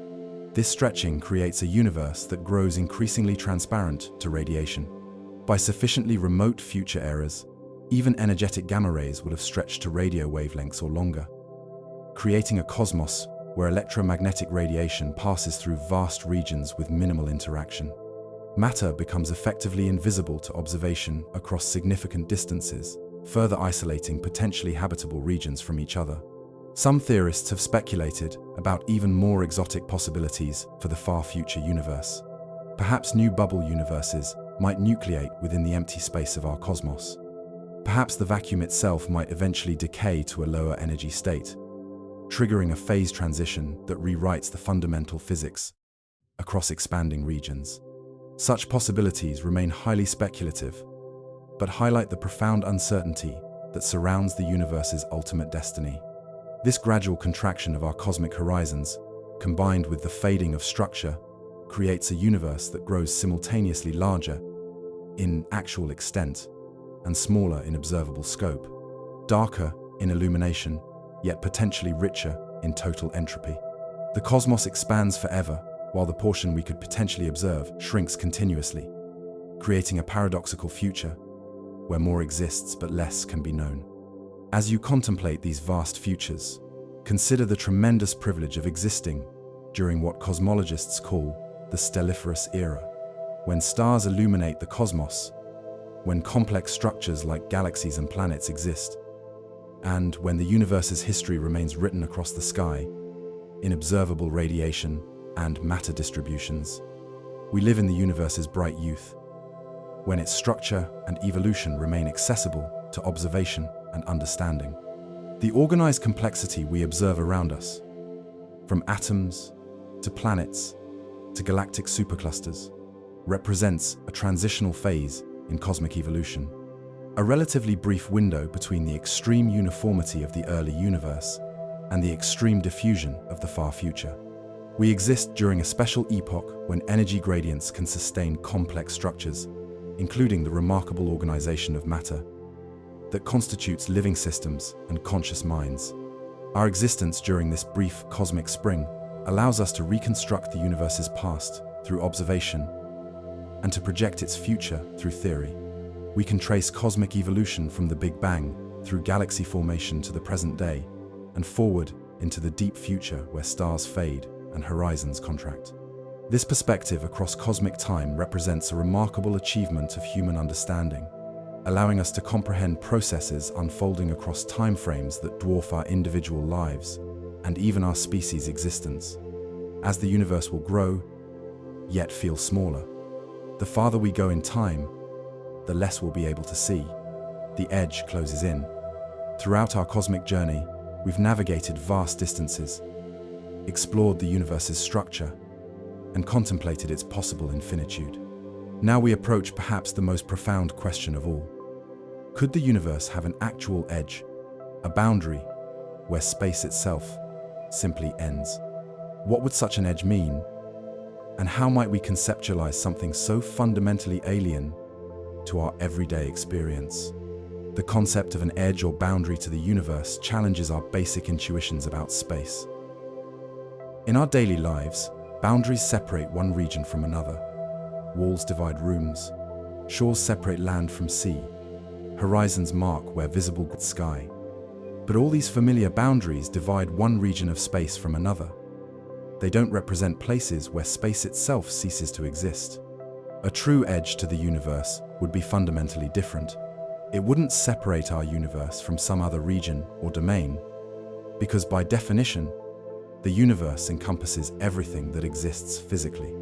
Speaker 1: This stretching creates a universe that grows increasingly transparent to radiation. By sufficiently remote future eras, even energetic gamma rays will have stretched to radio wavelengths or longer, creating a cosmos where electromagnetic radiation passes through vast regions with minimal interaction. Matter becomes effectively invisible to observation across significant distances, further isolating potentially habitable regions from each other. Some theorists have speculated about even more exotic possibilities for the far future universe. Perhaps new bubble universes might nucleate within the empty space of our cosmos. Perhaps the vacuum itself might eventually decay to a lower energy state, triggering a phase transition that rewrites the fundamental physics across expanding regions. Such possibilities remain highly speculative, but highlight the profound uncertainty that surrounds the universe's ultimate destiny. This gradual contraction of our cosmic horizons, combined with the fading of structure, creates a universe that grows simultaneously larger in actual extent and smaller in observable scope, darker in illumination, yet potentially richer in total entropy. The cosmos expands forever, while the portion we could potentially observe shrinks continuously, creating a paradoxical future where more exists but less can be known. As you contemplate these vast futures, consider the tremendous privilege of existing during what cosmologists call the stelliferous era, when stars illuminate the cosmos, when complex structures like galaxies and planets exist, and when the universe's history remains written across the sky in observable radiation and matter distributions. We live in the universe's bright youth, when its structure and evolution remain accessible to observation and understanding. The organized complexity we observe around us, from atoms to planets to galactic superclusters, represents a transitional phase in cosmic evolution, a relatively brief window between the extreme uniformity of the early universe and the extreme diffusion of the far future. We exist during a special epoch when energy gradients can sustain complex structures, including the remarkable organization of matter that constitutes living systems and conscious minds. Our existence during this brief cosmic spring allows us to reconstruct the universe's past through observation and to project its future through theory. We can trace cosmic evolution from the Big Bang through galaxy formation to the present day and forward into the deep future where stars fade and horizons contract. This perspective across cosmic time represents a remarkable achievement of human understanding, allowing us to comprehend processes unfolding across timeframes that dwarf our individual lives and even our species' existence. As the universe will grow, yet feel smaller, the farther we go in time, the less we'll be able to see. The edge closes in. Throughout our cosmic journey, we've navigated vast distances, explored the universe's structure, and contemplated its possible infinitude. Now we approach perhaps the most profound question of all. Could the universe have an actual edge, a boundary, where space itself simply ends? What would such an edge mean? And how might we conceptualize something so fundamentally alien to our everyday experience? The concept of an edge or boundary to the universe challenges our basic intuitions about space. In our daily lives, boundaries separate one region from another. Walls divide rooms. Shores separate land from sea. Horizons mark where visible sky. But all these familiar boundaries divide one region of space from another. They don't represent places where space itself ceases to exist. A true edge to the universe would be fundamentally different. It wouldn't separate our universe from some other region or domain, because by definition, The universe encompasses everything that exists physically.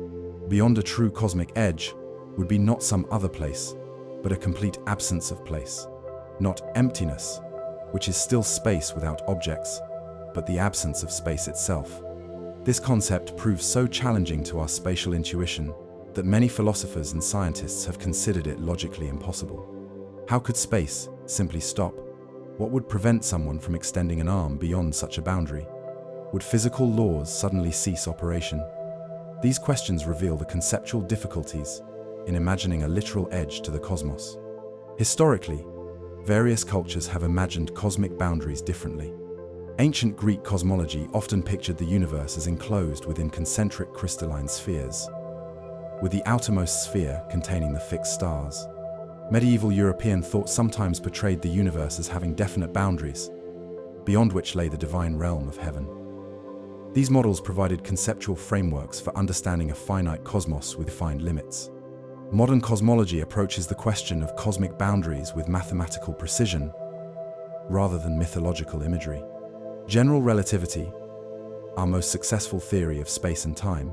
Speaker 1: Beyond a true cosmic edge would be not some other place, but a complete absence of place. Not emptiness, which is still space without objects, but the absence of space itself. This concept proves so challenging to our spatial intuition that many philosophers and scientists have considered it logically impossible. How could space simply stop? What would prevent someone from extending an arm beyond such a boundary? Would physical laws suddenly cease operation? These questions reveal the conceptual difficulties in imagining a literal edge to the cosmos. Historically, various cultures have imagined cosmic boundaries differently. Ancient Greek cosmology often pictured the universe as enclosed within concentric crystalline spheres, with the outermost sphere containing the fixed stars. Medieval European thought sometimes portrayed the universe as having definite boundaries, beyond which lay the divine realm of heaven. These models provided conceptual frameworks for understanding a finite cosmos with defined limits. Modern cosmology approaches the question of cosmic boundaries with mathematical precision rather than mythological imagery. General relativity, our most successful theory of space and time,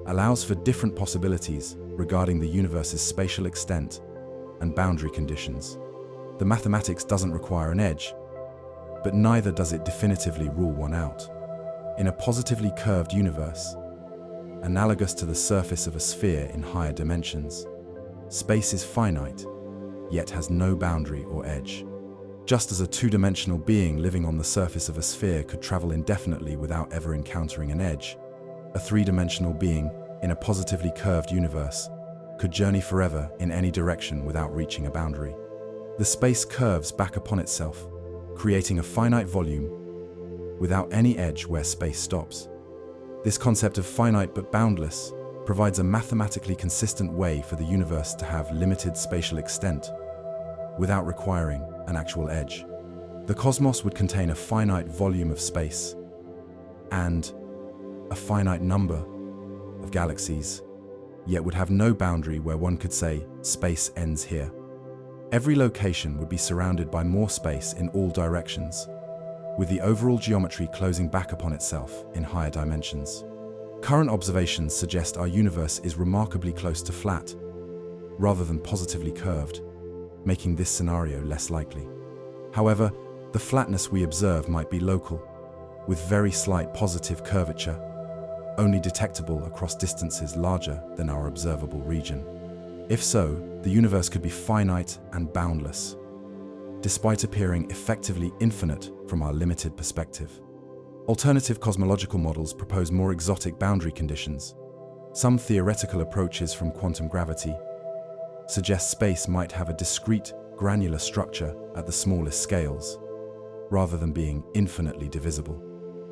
Speaker 1: allows for different possibilities regarding the universe's spatial extent and boundary conditions. The mathematics doesn't require an edge, but neither does it definitively rule one out. In a positively curved universe, analogous to the surface of a sphere in higher dimensions, space is finite, yet has no boundary or edge. Just as a two-dimensional being living on the surface of a sphere could travel indefinitely without ever encountering an edge, a three-dimensional being in a positively curved universe could journey forever in any direction without reaching a boundary. The space curves back upon itself, creating a finite volume without any edge where space stops. This concept of finite but boundless provides a mathematically consistent way for the universe to have limited spatial extent without requiring an actual edge. The cosmos would contain a finite volume of space and a finite number of galaxies, yet would have no boundary where one could say, space ends here. Every location would be surrounded by more space in all directions, with the overall geometry closing back upon itself in higher dimensions. Current observations suggest our universe is remarkably close to flat, rather than positively curved, making this scenario less likely. However, the flatness we observe might be local, with very slight positive curvature, only detectable across distances larger than our observable region. If so, the universe could be finite and boundless, despite appearing effectively infinite from our limited perspective. Alternative cosmological models propose more exotic boundary conditions. Some theoretical approaches from quantum gravity suggest space might have a discrete, granular structure at the smallest scales, rather than being infinitely divisible.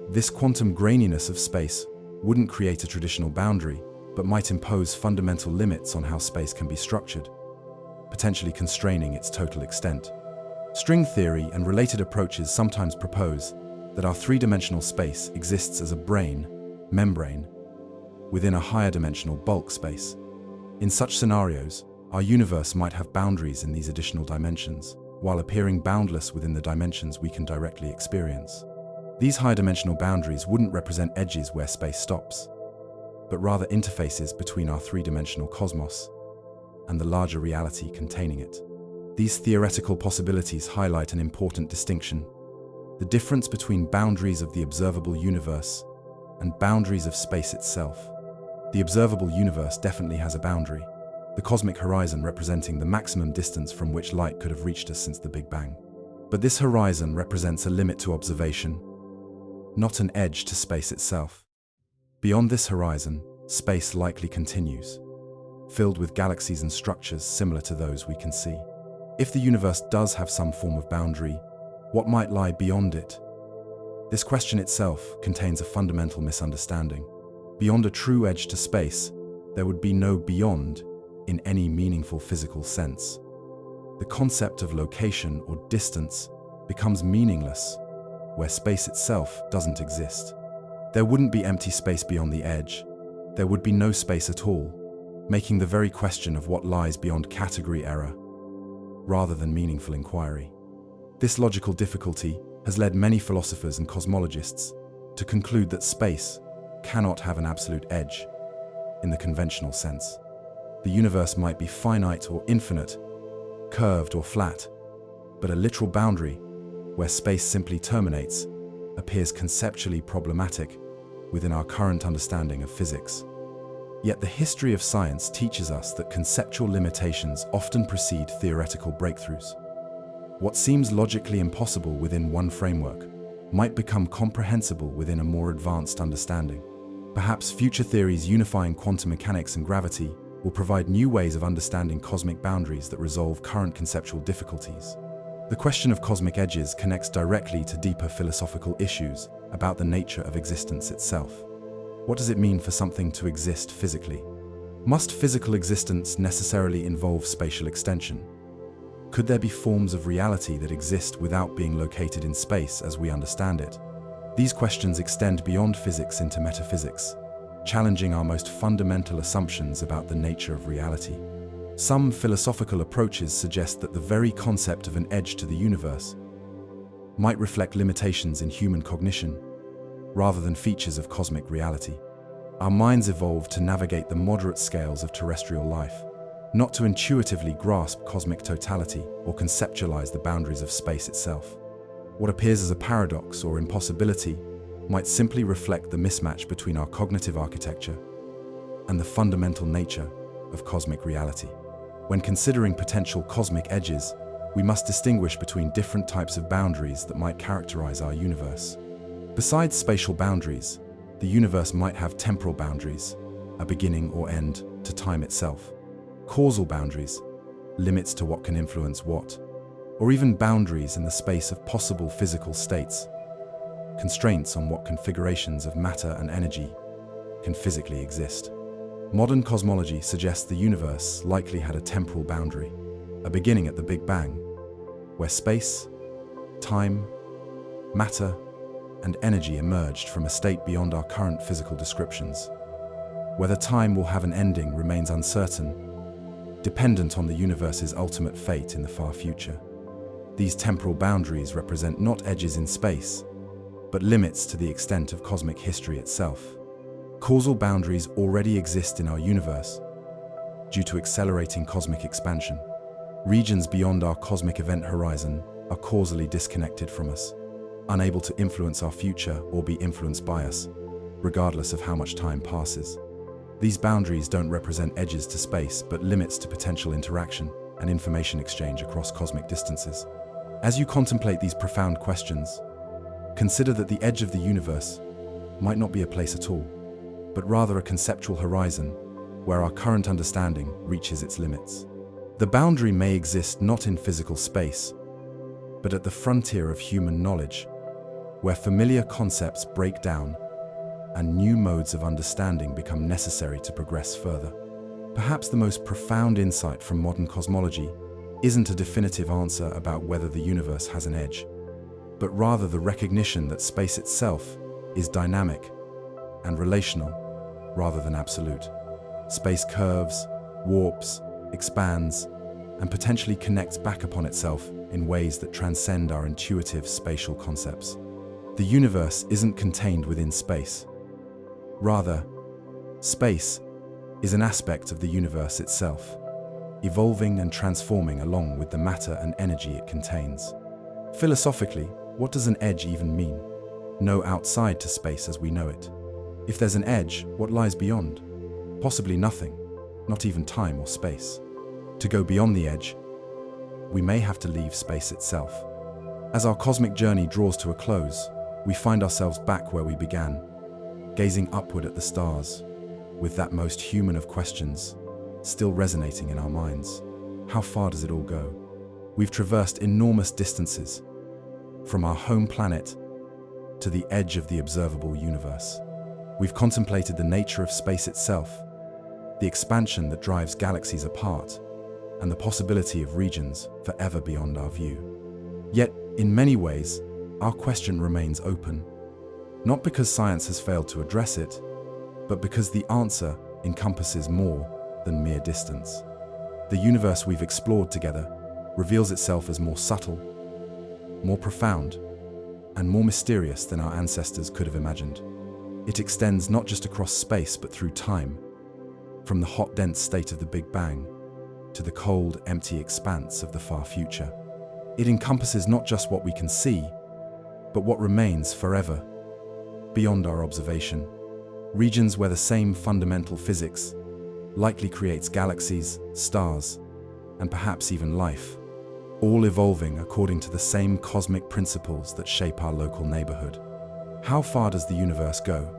Speaker 1: This quantum graininess of space wouldn't create a traditional boundary, but might impose fundamental limits on how space can be structured, potentially constraining its total extent. String theory and related approaches sometimes propose that our three-dimensional space exists as a membrane, within a higher dimensional bulk space. In such scenarios, our universe might have boundaries in these additional dimensions, while appearing boundless within the dimensions we can directly experience. These high-dimensional boundaries wouldn't represent edges where space stops, but rather interfaces between our three-dimensional cosmos and the larger reality containing it. These theoretical possibilities highlight an important distinction: the difference between boundaries of the observable universe and boundaries of space itself. The observable universe definitely has a boundary, the cosmic horizon representing the maximum distance from which light could have reached us since the Big Bang. But this horizon represents a limit to observation, not an edge to space itself. Beyond this horizon, space likely continues, filled with galaxies and structures similar to those we can see. If the universe does have some form of boundary, what might lie beyond it? This question itself contains a fundamental misunderstanding. Beyond a true edge to space, there would be no beyond in any meaningful physical sense. The concept of location or distance becomes meaningless where space itself doesn't exist. There wouldn't be empty space beyond the edge. There would be no space at all, making the very question of what lies beyond category error, rather than meaningful inquiry. This logical difficulty has led many philosophers and cosmologists to conclude that space cannot have an absolute edge in the conventional sense. The universe might be finite or infinite, curved or flat, but a literal boundary where space simply terminates appears conceptually problematic within our current understanding of physics. Yet the history of science teaches us that conceptual limitations often precede theoretical breakthroughs. What seems logically impossible within one framework might become comprehensible within a more advanced understanding. Perhaps future theories unifying quantum mechanics and gravity will provide new ways of understanding cosmic boundaries that resolve current conceptual difficulties. The question of cosmic edges connects directly to deeper philosophical issues about the nature of existence itself. What does it mean for something to exist physically? Must physical existence necessarily involve spatial extension? Could there be forms of reality that exist without being located in space as we understand it? These questions extend beyond physics into metaphysics, challenging our most fundamental assumptions about the nature of reality. Some philosophical approaches suggest that the very concept of an edge to the universe might reflect limitations in human cognition, rather than features of cosmic reality. Our minds evolved to navigate the moderate scales of terrestrial life, not to intuitively grasp cosmic totality or conceptualize the boundaries of space itself. What appears as a paradox or impossibility might simply reflect the mismatch between our cognitive architecture and the fundamental nature of cosmic reality. When considering potential cosmic edges, we must distinguish between different types of boundaries that might characterize our universe. Besides spatial boundaries, the universe might have temporal boundaries, a beginning or end to time itself, causal boundaries, limits to what can influence what, or even boundaries in the space of possible physical states, constraints on what configurations of matter and energy can physically exist. Modern cosmology suggests the universe likely had a temporal boundary, a beginning at the Big Bang, where space, time, matter, and energy emerged from a state beyond our current physical descriptions. Whether time will have an ending remains uncertain, dependent on the universe's ultimate fate in the far future. These temporal boundaries represent not edges in space, but limits to the extent of cosmic history itself. Causal boundaries already exist in our universe due to accelerating cosmic expansion. Regions beyond our cosmic event horizon are causally disconnected from us, unable to influence our future or be influenced by us, regardless of how much time passes. These boundaries don't represent edges to space, but limits to potential interaction and information exchange across cosmic distances. As you contemplate these profound questions, consider that the edge of the universe might not be a place at all, but rather a conceptual horizon where our current understanding reaches its limits. The boundary may exist not in physical space, but at the frontier of human knowledge, where familiar concepts break down and new modes of understanding become necessary to progress further. Perhaps the most profound insight from modern cosmology isn't a definitive answer about whether the universe has an edge, but rather the recognition that space itself is dynamic and relational rather than absolute. Space curves, warps, expands, and potentially connects back upon itself in ways that transcend our intuitive spatial concepts. The universe isn't contained within space. Rather, space is an aspect of the universe itself, evolving and transforming along with the matter and energy it contains. Philosophically, what does an edge even mean? No outside to space as we know it. If there's an edge, what lies beyond? Possibly nothing, not even time or space. To go beyond the edge, we may have to leave space itself. As our cosmic journey draws to a close, we find ourselves back where we began, gazing upward at the stars, with that most human of questions still resonating in our minds. How far does it all go? We've traversed enormous distances, from our home planet to the edge of the observable universe. We've contemplated the nature of space itself, the expansion that drives galaxies apart, and the possibility of regions forever beyond our view. Yet, in many ways, our question remains open, not because science has failed to address it, but because the answer encompasses more than mere distance. The universe we've explored together reveals itself as more subtle, more profound, and more mysterious than our ancestors could have imagined. It extends not just across space but through time, from the hot, dense state of the Big Bang to the cold, empty expanse of the far future. It encompasses not just what we can see, but what remains forever, beyond our observation. Regions where the same fundamental physics likely creates galaxies, stars, and perhaps even life, all evolving according to the same cosmic principles that shape our local neighborhood. How far does the universe go?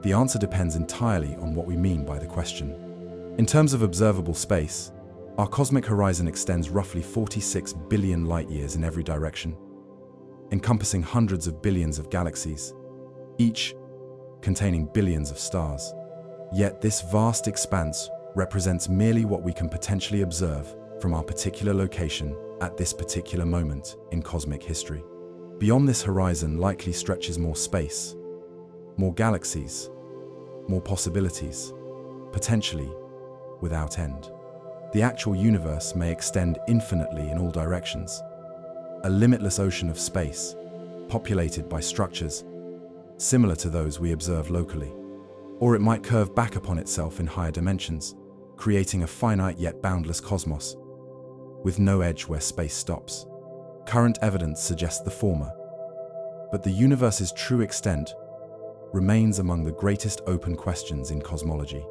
Speaker 1: The answer depends entirely on what we mean by the question. In terms of observable space, our cosmic horizon extends roughly 46 billion light-years in every direction, encompassing hundreds of billions of galaxies, each containing billions of stars. Yet this vast expanse represents merely what we can potentially observe from our particular location at this particular moment in cosmic history. Beyond this horizon likely stretches more space, more galaxies, more possibilities, potentially without end. The actual universe may extend infinitely in all directions, a limitless ocean of space, populated by structures similar to those we observe locally. Or it might curve back upon itself in higher dimensions, creating a finite yet boundless cosmos, with no edge where space stops. Current evidence suggests the former, but the universe's true extent remains among the greatest open questions in cosmology.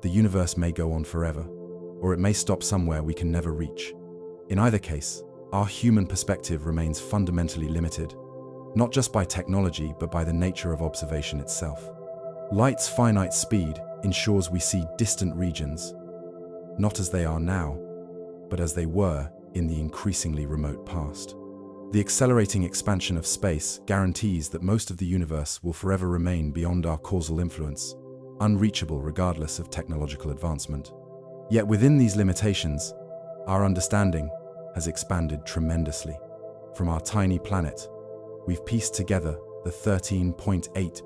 Speaker 1: The universe may go on forever, or it may stop somewhere we can never reach. In either case, our human perspective remains fundamentally limited, not just by technology but by the nature of observation itself. Light's finite speed ensures we see distant regions, not as they are now, but as they were in the increasingly remote past. The accelerating expansion of space guarantees that most of the universe will forever remain beyond our causal influence, unreachable regardless of technological advancement. Yet within these limitations, our understanding has expanded tremendously. From our tiny planet, we've pieced together the 13.8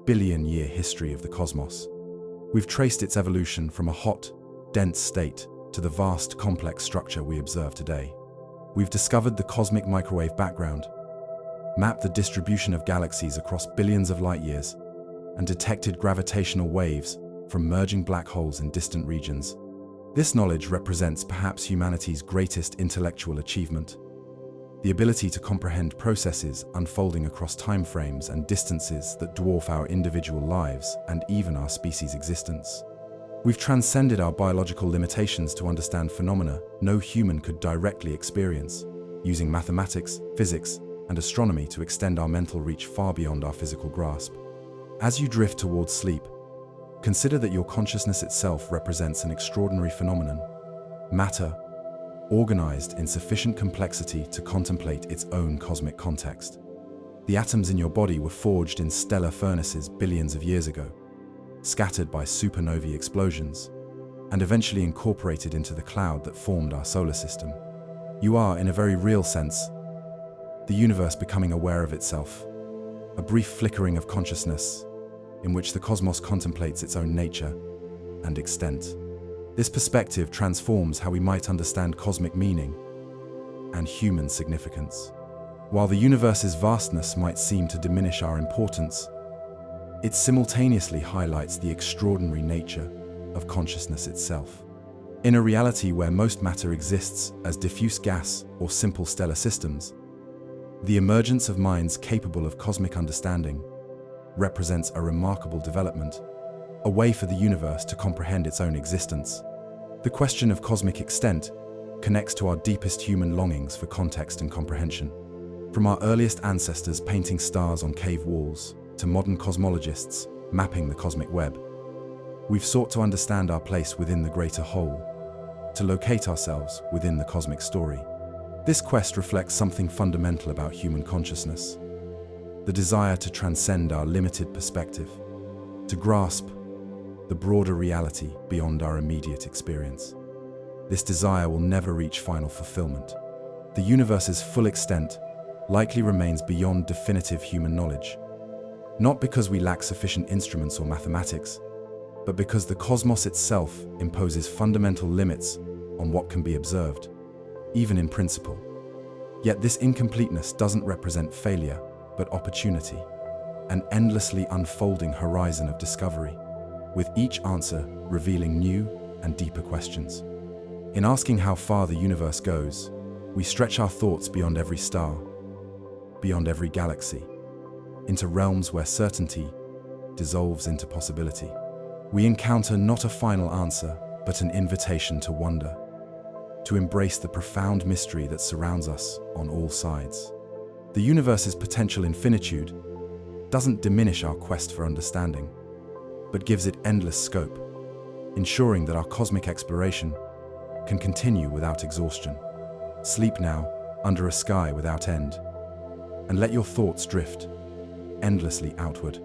Speaker 1: billion-year history of the cosmos. We've traced its evolution from a hot, dense state to the vast, complex structure we observe today. We've discovered the cosmic microwave background, mapped the distribution of galaxies across billions of light-years, and detected gravitational waves from merging black holes in distant regions. This knowledge represents perhaps humanity's greatest intellectual achievement, the ability to comprehend processes unfolding across timeframes and distances that dwarf our individual lives and even our species' existence. We've transcended our biological limitations to understand phenomena no human could directly experience, using mathematics, physics, and astronomy to extend our mental reach far beyond our physical grasp. As you drift towards sleep, consider that your consciousness itself represents an extraordinary phenomenon, matter, organized in sufficient complexity to contemplate its own cosmic context. The atoms in your body were forged in stellar furnaces billions of years ago, scattered by supernovae explosions, and eventually incorporated into the cloud that formed our solar system. You are, in a very real sense, the universe becoming aware of itself, a brief flickering of consciousness in which the cosmos contemplates its own nature and extent. This perspective transforms how we might understand cosmic meaning and human significance. While the universe's vastness might seem to diminish our importance, it simultaneously highlights the extraordinary nature of consciousness itself. In a reality where most matter exists as diffuse gas or simple stellar systems, the emergence of minds capable of cosmic understanding represents a remarkable development, a way for the universe to comprehend its own existence. The question of cosmic extent connects to our deepest human longings for context and comprehension. From our earliest ancestors painting stars on cave walls to modern cosmologists mapping the cosmic web, we've sought to understand our place within the greater whole, to locate ourselves within the cosmic story. This quest reflects something fundamental about human consciousness: the desire to transcend our limited perspective, to grasp the broader reality beyond our immediate experience. This desire will never reach final fulfillment. The universe's full extent likely remains beyond definitive human knowledge, not because we lack sufficient instruments or mathematics, but because the cosmos itself imposes fundamental limits on what can be observed, even in principle. Yet this incompleteness doesn't represent failure. but opportunity, an endlessly unfolding horizon of discovery, with each answer revealing new and deeper questions. In asking how far the universe goes, we stretch our thoughts beyond every star, beyond every galaxy, into realms where certainty dissolves into possibility. We encounter not a final answer, but an invitation to wonder, to embrace the profound mystery that surrounds us on all sides. The universe's potential infinitude doesn't diminish our quest for understanding, but gives it endless scope, ensuring that our cosmic exploration can continue without exhaustion. Sleep now under a sky without end, and let your thoughts drift endlessly outward.